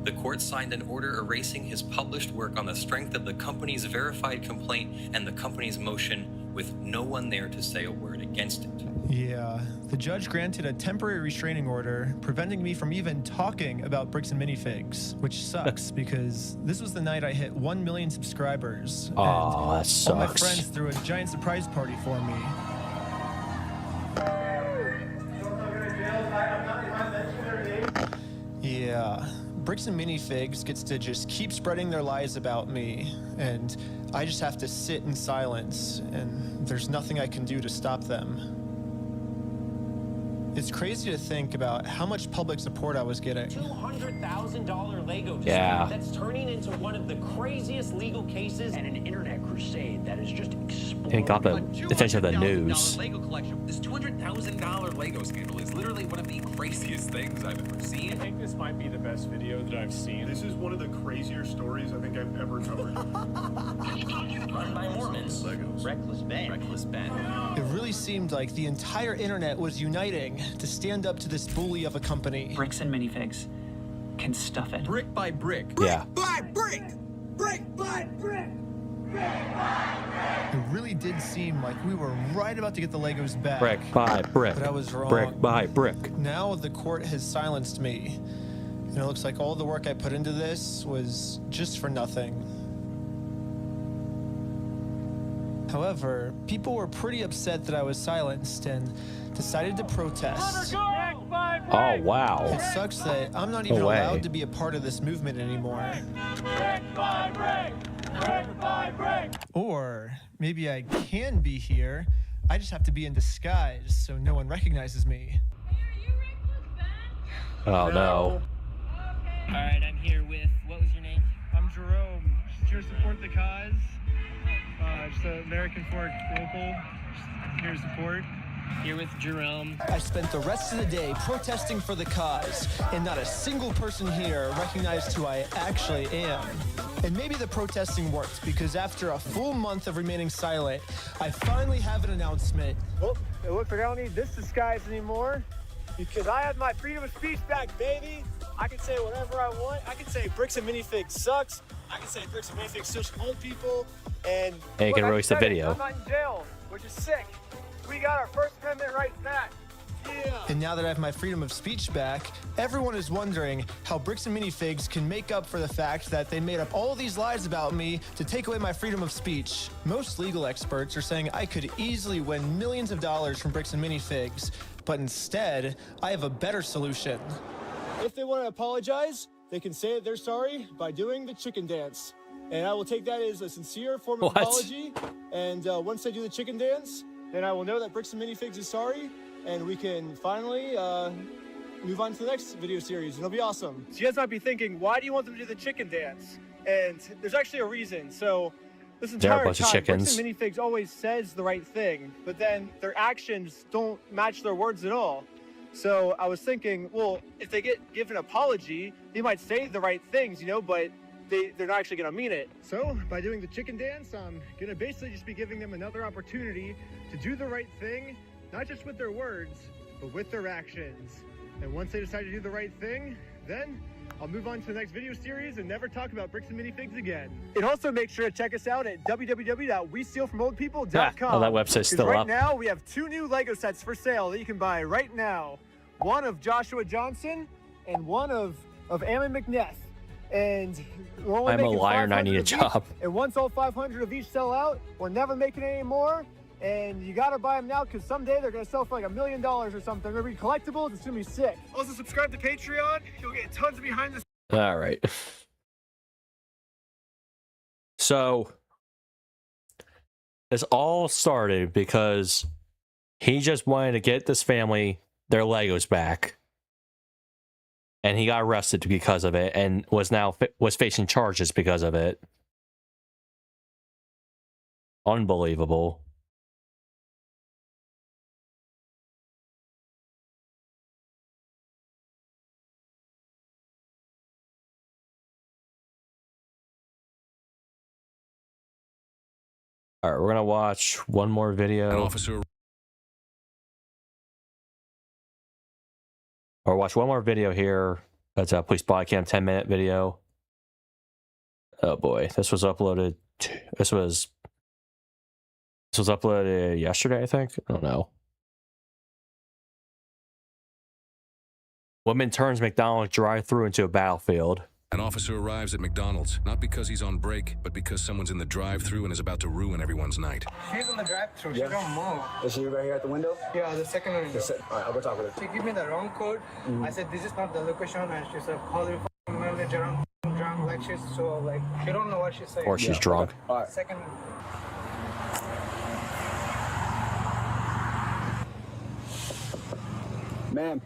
[SPEAKER 24] The court signed an order erasing his published work on the strength of the company's verified complaint and the company's motion with no one there to say a word against it.
[SPEAKER 7] Yeah, the judge granted a temporary restraining order, preventing me from even talking about Bricks and Minifigs, which sucks because this was the night I hit 1 million subscribers.
[SPEAKER 1] Oh,
[SPEAKER 7] and
[SPEAKER 1] that sucks.
[SPEAKER 7] all my friends threw a giant surprise party for me. Yeah, Bricks and Minifigs gets to just keep spreading their lies about me, and I just have to sit in silence, and there's nothing I can do to stop them. It's crazy to think about how much public support I was getting.
[SPEAKER 2] $200,000 Lego dispute
[SPEAKER 1] Yeah.
[SPEAKER 2] that's turning into one of the craziest legal cases and an internet crusade that is just exploding.
[SPEAKER 1] It got the attention of the news.
[SPEAKER 4] Lego collection. This $200,000 Lego scandal is literally one of the craziest things I've ever seen.
[SPEAKER 22] I think this might be the best video that I've seen. This is one of the crazier stories I think I've ever covered.
[SPEAKER 2] Run by Mormons.
[SPEAKER 22] Legos.
[SPEAKER 2] Reckless Ben.
[SPEAKER 4] Reckless Ben.
[SPEAKER 7] It really seemed like the entire internet was uniting to stand up to this bully of a company.
[SPEAKER 5] Bricks and Minifigs can stuff it.
[SPEAKER 4] Brick by brick.
[SPEAKER 1] Yeah.
[SPEAKER 4] By brick. Brick by brick.
[SPEAKER 7] It really did seem like we were right about to get the Legos back.
[SPEAKER 1] Brick by brick.
[SPEAKER 7] But I was wrong.
[SPEAKER 1] Brick by brick.
[SPEAKER 7] Now the court has silenced me. And it looks like all the work I put into this was just for nothing. However, people were pretty upset that I was silenced and decided to protest.
[SPEAKER 1] Oh, wow.
[SPEAKER 7] It sucks that I'm not even
[SPEAKER 1] No way.
[SPEAKER 7] allowed to be a part of this movement anymore. Or maybe I can be here. I just have to be in disguise so no one recognizes me.
[SPEAKER 1] Oh, no.
[SPEAKER 18] All right, I'm here with, what was your name?
[SPEAKER 19] I'm Jerome. Just here to support the cause. Just an American Fork local. Just here to support.
[SPEAKER 18] Here with Jerome.
[SPEAKER 7] I spent the rest of the day protesting for the cause, and not a single person here recognized who I actually am. And maybe the protesting worked, because after a full month of remaining silent, I finally have an announcement.
[SPEAKER 8] Well, it looks like I don't need this disguise anymore because I have my freedom of speech back, baby. I can say whatever I want. I can say Bricks and Minifigs sucks. I can say Bricks and Minifigs such old people. And
[SPEAKER 1] And you can
[SPEAKER 8] look, I
[SPEAKER 1] release the
[SPEAKER 8] said it.
[SPEAKER 1] video.
[SPEAKER 8] I'm not in jail, which is sick. We got our First Amendment rights back. Yeah.
[SPEAKER 7] And now that I have my freedom of speech back, everyone is wondering how Bricks and Minifigs can make up for the fact that they made up all these lies about me to take away my freedom of speech. Most legal experts are saying I could easily win millions of dollars from Bricks and Minifigs, but instead, I have a better solution.
[SPEAKER 8] If they want to apologize, they can say that they're sorry by doing the chicken dance. And I will take that as a sincere form of
[SPEAKER 1] What?
[SPEAKER 8] apology. And once they do the chicken dance, then I will know that Bricks and Minifigs is sorry, and we can finally move on to the next video series. It'll be awesome. So you guys might be thinking, why do you want them to do the chicken dance? And there's actually a reason. So this
[SPEAKER 1] There are a
[SPEAKER 8] entire
[SPEAKER 1] bunch of
[SPEAKER 8] time,
[SPEAKER 1] chickens.
[SPEAKER 8] Bricks and Minifigs always says the right thing, but then their actions don't match their words at all. So I was thinking, well, if they get given an apology, they might say the right things, you know, but they're not actually gonna mean it. So by doing the chicken dance, I'm gonna basically just be giving them another opportunity to do the right thing, not just with their words, but with their actions. And once they decide to do the right thing, then I'll move on to the next video series and never talk about Bricks and Minifigs again. And also make sure to check us out at www.westealfromoldpeople.com.
[SPEAKER 1] Oh, that website's still
[SPEAKER 8] right
[SPEAKER 1] up.
[SPEAKER 8] now we have 2 new Lego sets for sale that you can buy right now. One of Joshua Johnson and one of Ammon McNeff. And we're only
[SPEAKER 1] I'm a
[SPEAKER 8] making
[SPEAKER 1] liar and I
[SPEAKER 8] 500
[SPEAKER 1] need a
[SPEAKER 8] of each.
[SPEAKER 1] job.
[SPEAKER 8] And once all 500 of each sell out, we're never making any more. And you gotta buy them now because someday they're gonna sell for like $1 million or something. They're gonna be collectibles. It's gonna be sick. Also subscribe to Patreon. You'll get tons of behind the
[SPEAKER 1] All right. So this all started because he just wanted to get this family their Legos back, and he got arrested because of it, and was facing charges because of it. Unbelievable. All right, we're gonna watch one more video. Or watch one more video here. That's a police body cam 10-minute video. Oh boy, this was uploaded. This was This was uploaded yesterday, I think. I don't know. Woman turns McDonald's drive-thru into a battlefield.
[SPEAKER 3] An officer arrives at McDonald's, not because he's on break, but because someone's in the drive-thru and is about to ruin everyone's night.
[SPEAKER 19] She's in the drive-thru.
[SPEAKER 10] Yeah.
[SPEAKER 19] She don't move.
[SPEAKER 10] Is she right here at the window?
[SPEAKER 19] Yeah, the second window.
[SPEAKER 10] All right, I'll go talk with her.
[SPEAKER 19] She gave me the wrong code. I said, this is not the location. And she said, call your manager. I'm drunk. Like, she's so, like, she don't know what she's saying.
[SPEAKER 1] Or she's drunk.
[SPEAKER 10] All right.
[SPEAKER 19] Second.
[SPEAKER 10] Ma'am.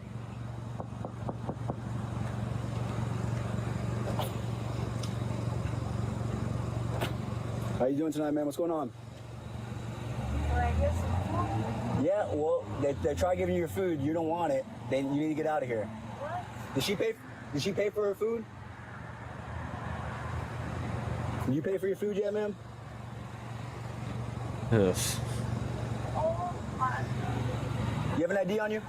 [SPEAKER 10] How you doing tonight, man? What's going on? Yeah, well, they try giving you your food. You don't want it. Then you need to get out of here. What? Did she pay for her food? Did you pay for your food yet, ma'am?
[SPEAKER 1] Yes.
[SPEAKER 10] You have an ID on you?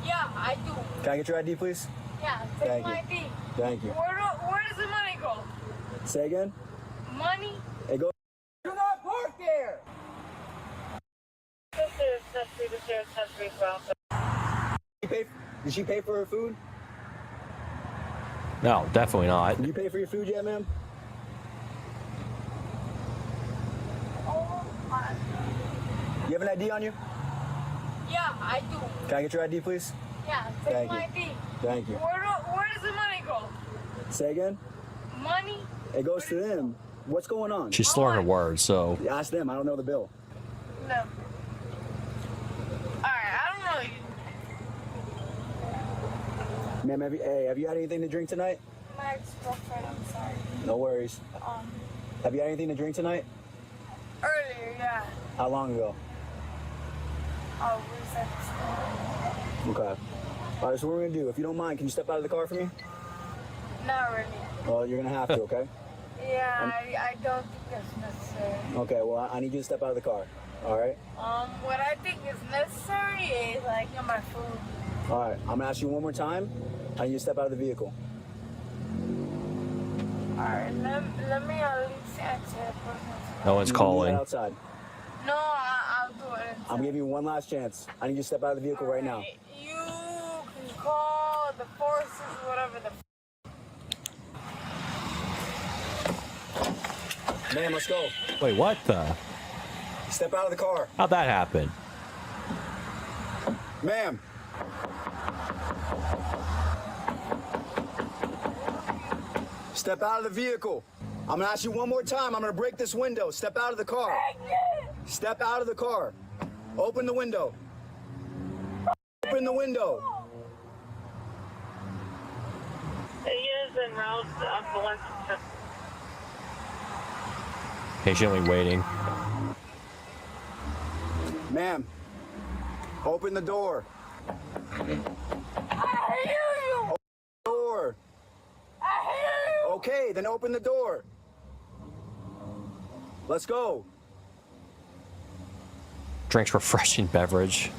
[SPEAKER 12] Yeah, I do.
[SPEAKER 10] Can I get your ID, please?
[SPEAKER 12] Yeah, take
[SPEAKER 10] Thank
[SPEAKER 12] my
[SPEAKER 10] you.
[SPEAKER 12] ID.
[SPEAKER 10] Thank you.
[SPEAKER 12] Where does the money go?
[SPEAKER 10] Say again?
[SPEAKER 12] Money?
[SPEAKER 10] It goes.
[SPEAKER 12] Do not park there! This is Century
[SPEAKER 10] Did she pay for her food?
[SPEAKER 1] No, definitely not.
[SPEAKER 10] Did you pay for your food yet, ma'am? You have an ID on you?
[SPEAKER 12] Yeah, I do.
[SPEAKER 10] Can I get your ID, please?
[SPEAKER 12] Yeah, take
[SPEAKER 10] Thank
[SPEAKER 12] my
[SPEAKER 10] you.
[SPEAKER 12] ID.
[SPEAKER 10] Thank you.
[SPEAKER 12] Where does the money go?
[SPEAKER 10] Say again?
[SPEAKER 12] Money?
[SPEAKER 10] It goes to them. What's going on?
[SPEAKER 1] She's slurring her words, so.
[SPEAKER 10] Ask them. I don't know the bill.
[SPEAKER 12] No. Alright, I don't know you.
[SPEAKER 10] Ma'am, have you had anything to drink tonight?
[SPEAKER 12] My ex-girlfriend, I'm sorry.
[SPEAKER 10] No worries. Have you had anything to drink tonight?
[SPEAKER 12] Earlier, yeah.
[SPEAKER 10] How long ago?
[SPEAKER 12] Oh, we said this.
[SPEAKER 10] Okay. All right, so what we're going to do, if you don't mind, can you step out of the car for me?
[SPEAKER 12] Not really.
[SPEAKER 10] Well, you're going to have to, okay?
[SPEAKER 12] Yeah, I don't think that's necessary.
[SPEAKER 10] Okay, well, I need you to step out of the car. All right?
[SPEAKER 12] What I think is necessary is, like, get my food.
[SPEAKER 10] All right, I'm going to ask you one more time. I need you to step out of the vehicle.
[SPEAKER 12] Alright, let me at least answer the person.
[SPEAKER 1] No one's calling.
[SPEAKER 10] Outside.
[SPEAKER 12] No, I'll do it.
[SPEAKER 10] I'm giving you one last chance. I need you to step out of the vehicle right now.
[SPEAKER 12] You can call the forces, whatever the
[SPEAKER 10] Ma'am, let's go.
[SPEAKER 1] Wait, what the?
[SPEAKER 10] Step out of the car.
[SPEAKER 1] How'd that happen?
[SPEAKER 10] Ma'am. Step out of the vehicle. I'm gonna ask you one more time. I'm gonna break this window. Step out of the car. Step out of the car. Open the window. Open the window.
[SPEAKER 12] He is en route to Valencia.
[SPEAKER 1] Patiently waiting.
[SPEAKER 10] Ma'am, open the door.
[SPEAKER 12] I hear you.
[SPEAKER 10] Open the door.
[SPEAKER 12] I hear you.
[SPEAKER 10] Okay, then open the door. Let's go.
[SPEAKER 1] Drinks refreshing beverage.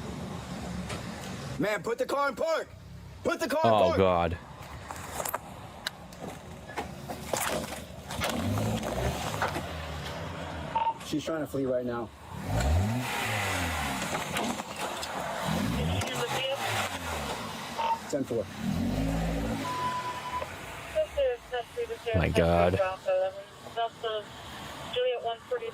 [SPEAKER 10] Man, put the car in park. Put the car in
[SPEAKER 1] Oh,
[SPEAKER 10] park.
[SPEAKER 1] God.
[SPEAKER 10] She's trying to flee right now. Ten four.
[SPEAKER 1] My God.
[SPEAKER 12] Juliet 140.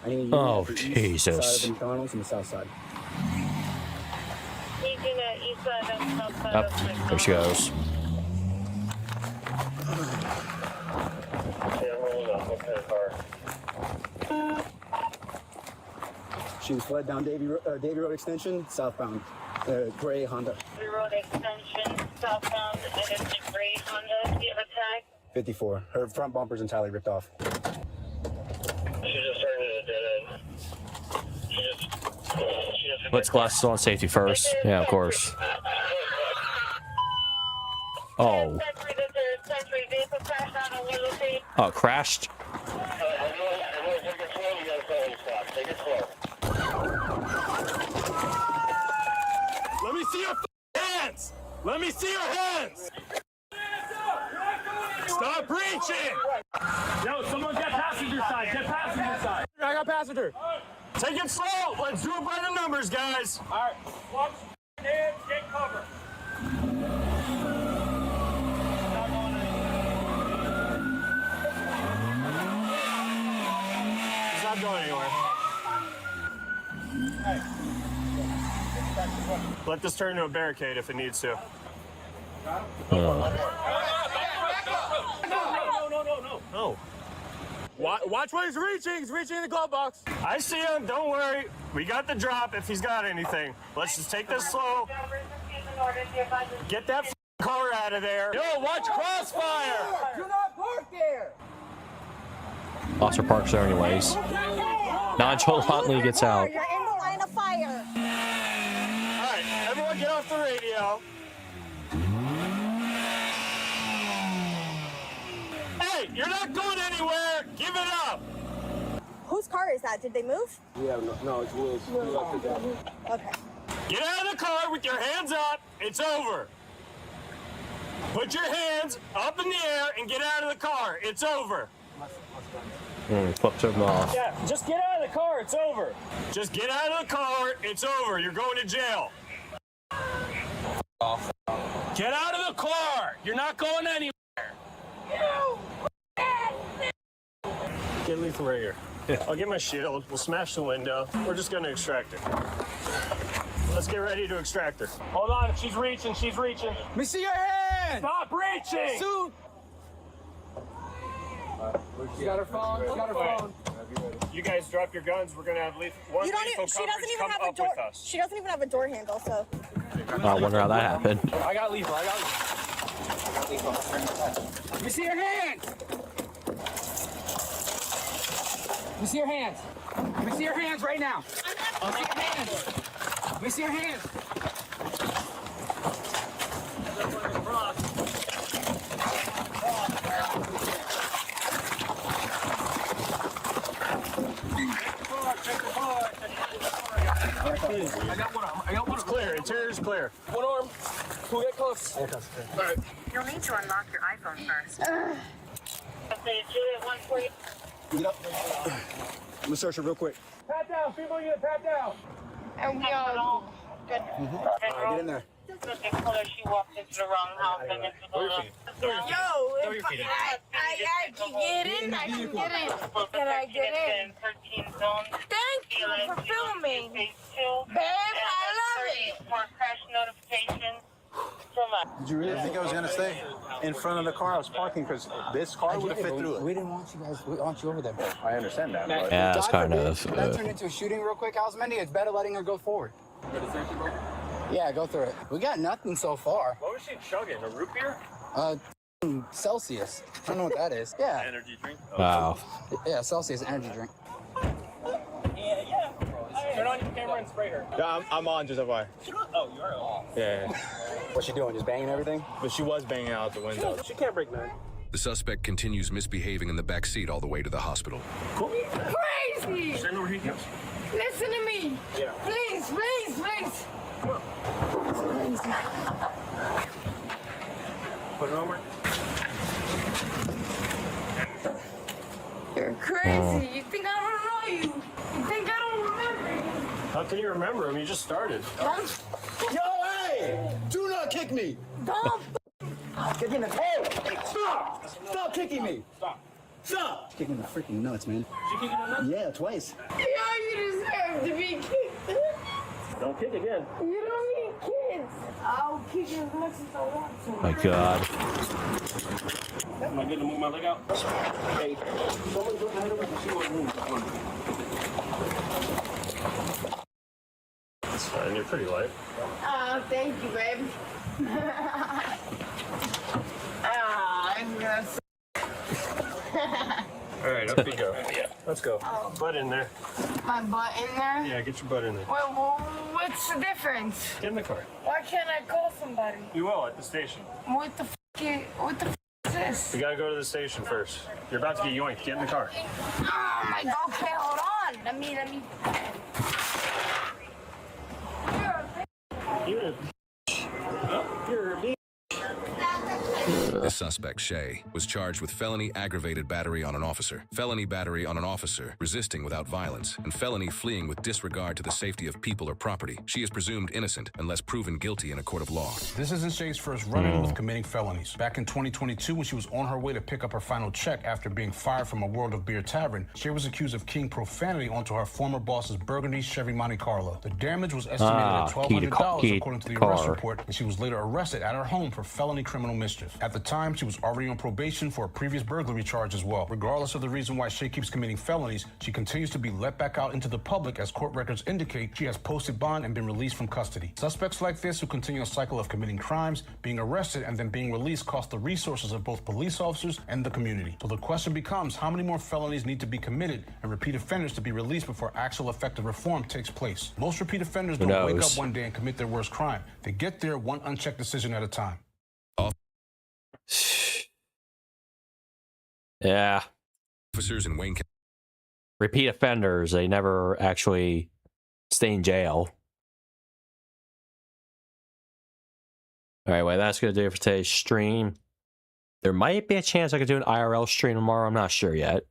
[SPEAKER 10] I need
[SPEAKER 1] Oh,
[SPEAKER 10] the east
[SPEAKER 1] Jesus.
[SPEAKER 10] side of McDonald's and the south side.
[SPEAKER 12] He's in the east side and south side
[SPEAKER 1] Up.
[SPEAKER 12] of McDonald's.
[SPEAKER 1] There she goes.
[SPEAKER 10] She was fled down Davy Road Extension, southbound, gray Honda.
[SPEAKER 12] Davy Road Extension, southbound, and it's a gray Honda. Do you have a tag?
[SPEAKER 10] 54. Her front bumper's entirely ripped off.
[SPEAKER 14] She just started at a dead end. She just
[SPEAKER 1] Let's glasses on safety first. Yeah, of course. Oh. Oh, it crashed?
[SPEAKER 17] Let me see your hands! Let me see your hands! Stop breaching! Yo, someone get passenger side. Get passenger side. I got passenger. Take it slow. Let's do it by the numbers, guys. All right. Watch hands. Get cover. He's not going anywhere. Hey. Let this turn into a barricade if it needs to. No. Watch where he's reaching. He's reaching in the glove box. I see him. Don't worry. We got the drop if he's got anything. Let's just take this slow. Get that car out of there. Yo, watch crossfire.
[SPEAKER 6] Do not park there.
[SPEAKER 1] Officer parks there anyways. Nonchalantly gets out.
[SPEAKER 6] You're in the line of fire.
[SPEAKER 17] All right, everyone get off the radio. Hey, you're not going anywhere. Give it up.
[SPEAKER 6] Whose car is that? Did they move?
[SPEAKER 21] Yeah, no, it's Will's.
[SPEAKER 6] Okay.
[SPEAKER 17] Get out of the car with your hands up. It's over. Put your hands up in the air and get out of the car. It's over.
[SPEAKER 1] Flipped him off.
[SPEAKER 17] Yeah, just get out of the car. It's over. Just get out of the car. It's over. You're going to jail. Get out of the car. You're not going anywhere. Get lethal right here. I'll get my shield. We'll smash the window. We're just going to extract her. Let's get ready to extract her. Hold on. She's reaching. She's reaching.
[SPEAKER 6] Let me see your hand.
[SPEAKER 17] Stop reaching.
[SPEAKER 6] Soon.
[SPEAKER 21] She got her phone. She got her phone.
[SPEAKER 17] You guys drop your guns. We're going to have lethal
[SPEAKER 6] She doesn't even have a door. She doesn't even have a door handle, so.
[SPEAKER 1] I wonder how that happened.
[SPEAKER 21] I got lethal. I got lethal.
[SPEAKER 6] Let me see your hands. Let me see your hands. Let me see your hands right now. Let me see your hands. Let me see your hands.
[SPEAKER 17] I got one. It's clear. Interior's clear. One arm. We'll get close. All right.
[SPEAKER 12] You'll need to unlock your iPhone first.
[SPEAKER 10] Get up. I'm gonna search her real quick.
[SPEAKER 17] Pat down. Female unit, pat down.
[SPEAKER 12] And we all good.
[SPEAKER 10] All right, get in there.
[SPEAKER 12] She walked into the wrong house and into the
[SPEAKER 17] Throw your feet in.
[SPEAKER 12] I can get in. I can get in. Can I get in? Thank you for filming. Babe, I love it. For crash notifications.
[SPEAKER 10] Did you really think I was gonna stay in front of the car I was parking? Because this car would have fit through it.
[SPEAKER 6] We didn't want you guys. We want you over there.
[SPEAKER 10] I understand that. But
[SPEAKER 1] Yeah, it's kind of.
[SPEAKER 6] That turned into a shooting real quick, Osmendi. It's better letting her go forward. Yeah, go through it. We got nothing so far.
[SPEAKER 17] What was she chugging? A root beer?
[SPEAKER 6] Celsius. I don't know what that is. Yeah.
[SPEAKER 17] Energy drink?
[SPEAKER 1] Wow.
[SPEAKER 6] Yeah, Celsius energy drink.
[SPEAKER 17] Yeah. Turn on your camera and spray her.
[SPEAKER 21] Yeah, I'm on, just FYI.
[SPEAKER 17] Oh, you are on.
[SPEAKER 21] Yeah.
[SPEAKER 6] What's she doing? Just banging everything?
[SPEAKER 21] But she was banging out the window.
[SPEAKER 17] She can't break none.
[SPEAKER 3] The suspect continues misbehaving in the back seat all the way to the hospital.
[SPEAKER 12] Crazy!
[SPEAKER 17] Stand over here.
[SPEAKER 12] Listen to me.
[SPEAKER 17] Yeah.
[SPEAKER 12] Please, please, please. It's crazy.
[SPEAKER 17] Put it over.
[SPEAKER 12] You're crazy. You think I don't know you? You think I don't remember you?
[SPEAKER 17] How can you remember him? You just started.
[SPEAKER 10] Yo, hey! Do not kick me!
[SPEAKER 12] Don't.
[SPEAKER 10] Kick in the hey! Stop! Stop kicking me!
[SPEAKER 17] Stop.
[SPEAKER 10] Stop! Kicking the freaking nuts, man.
[SPEAKER 17] She kicking the nuts?
[SPEAKER 10] Yeah, twice.
[SPEAKER 12] Yeah, you deserve to be kicked.
[SPEAKER 17] Don't kick again.
[SPEAKER 12] You don't need kids. I'll kick you as much as I want to.
[SPEAKER 1] My God.
[SPEAKER 17] Am I good to move my leg out? Hey, someone go ahead over and see what room. That's fine. You're pretty light.
[SPEAKER 12] Oh, thank you, baby. I'm gonna.
[SPEAKER 17] All right, up you go. Yeah, let's go.
[SPEAKER 12] Oh.
[SPEAKER 17] Butt in there.
[SPEAKER 12] My butt in there?
[SPEAKER 17] Yeah, get your butt in there.
[SPEAKER 12] Well, what's the difference?
[SPEAKER 17] Get in the car.
[SPEAKER 12] Why can't I call somebody?
[SPEAKER 17] You will at the station.
[SPEAKER 12] What the is this?
[SPEAKER 17] We gotta go to the station first. You're about to get yoinked. Get in the car.
[SPEAKER 12] Oh my God. Okay, hold on. Let me.
[SPEAKER 17] You're a bitch. You're a bitch.
[SPEAKER 3] The suspect, Shay, was charged with felony aggravated battery on an officer, felony battery on an officer resisting without violence, and felony fleeing with disregard to the safety of people or property. She is presumed innocent unless proven guilty in a court of law.
[SPEAKER 9] This isn't Shay's first run-in with committing felonies. Back in 2022, when she was on her way to pick up her final check after being fired from a World of Beer tavern, Shay was accused of keying profanity onto her former boss's burgundy Chevy Monte Carlo. The damage was estimated at $1,200 according to the arrest report, and she was later arrested at her home for felony criminal mischief. At the time, she was already on probation for a previous burglary charge as well. Regardless of the reason why Shay keeps committing felonies, she continues to be let back out into the public as court records indicate she has posted bond and been released from custody. Suspects like this who continue a cycle of committing crimes, being arrested, and then being released cost the resources of both police officers and the community. So the question becomes, how many more felonies need to be committed and repeat offenders to be released before actual effective reform takes place? Most repeat offenders don't wake up one day and commit their worst crime. They get there one unchecked decision at a time.
[SPEAKER 1] Yeah.
[SPEAKER 3] Officers in Wayne County.
[SPEAKER 1] Repeat offenders, they never actually stay in jail. All right, well, that's going to do it for today's stream. There might be a chance I could do an IRL stream tomorrow. I'm not sure yet.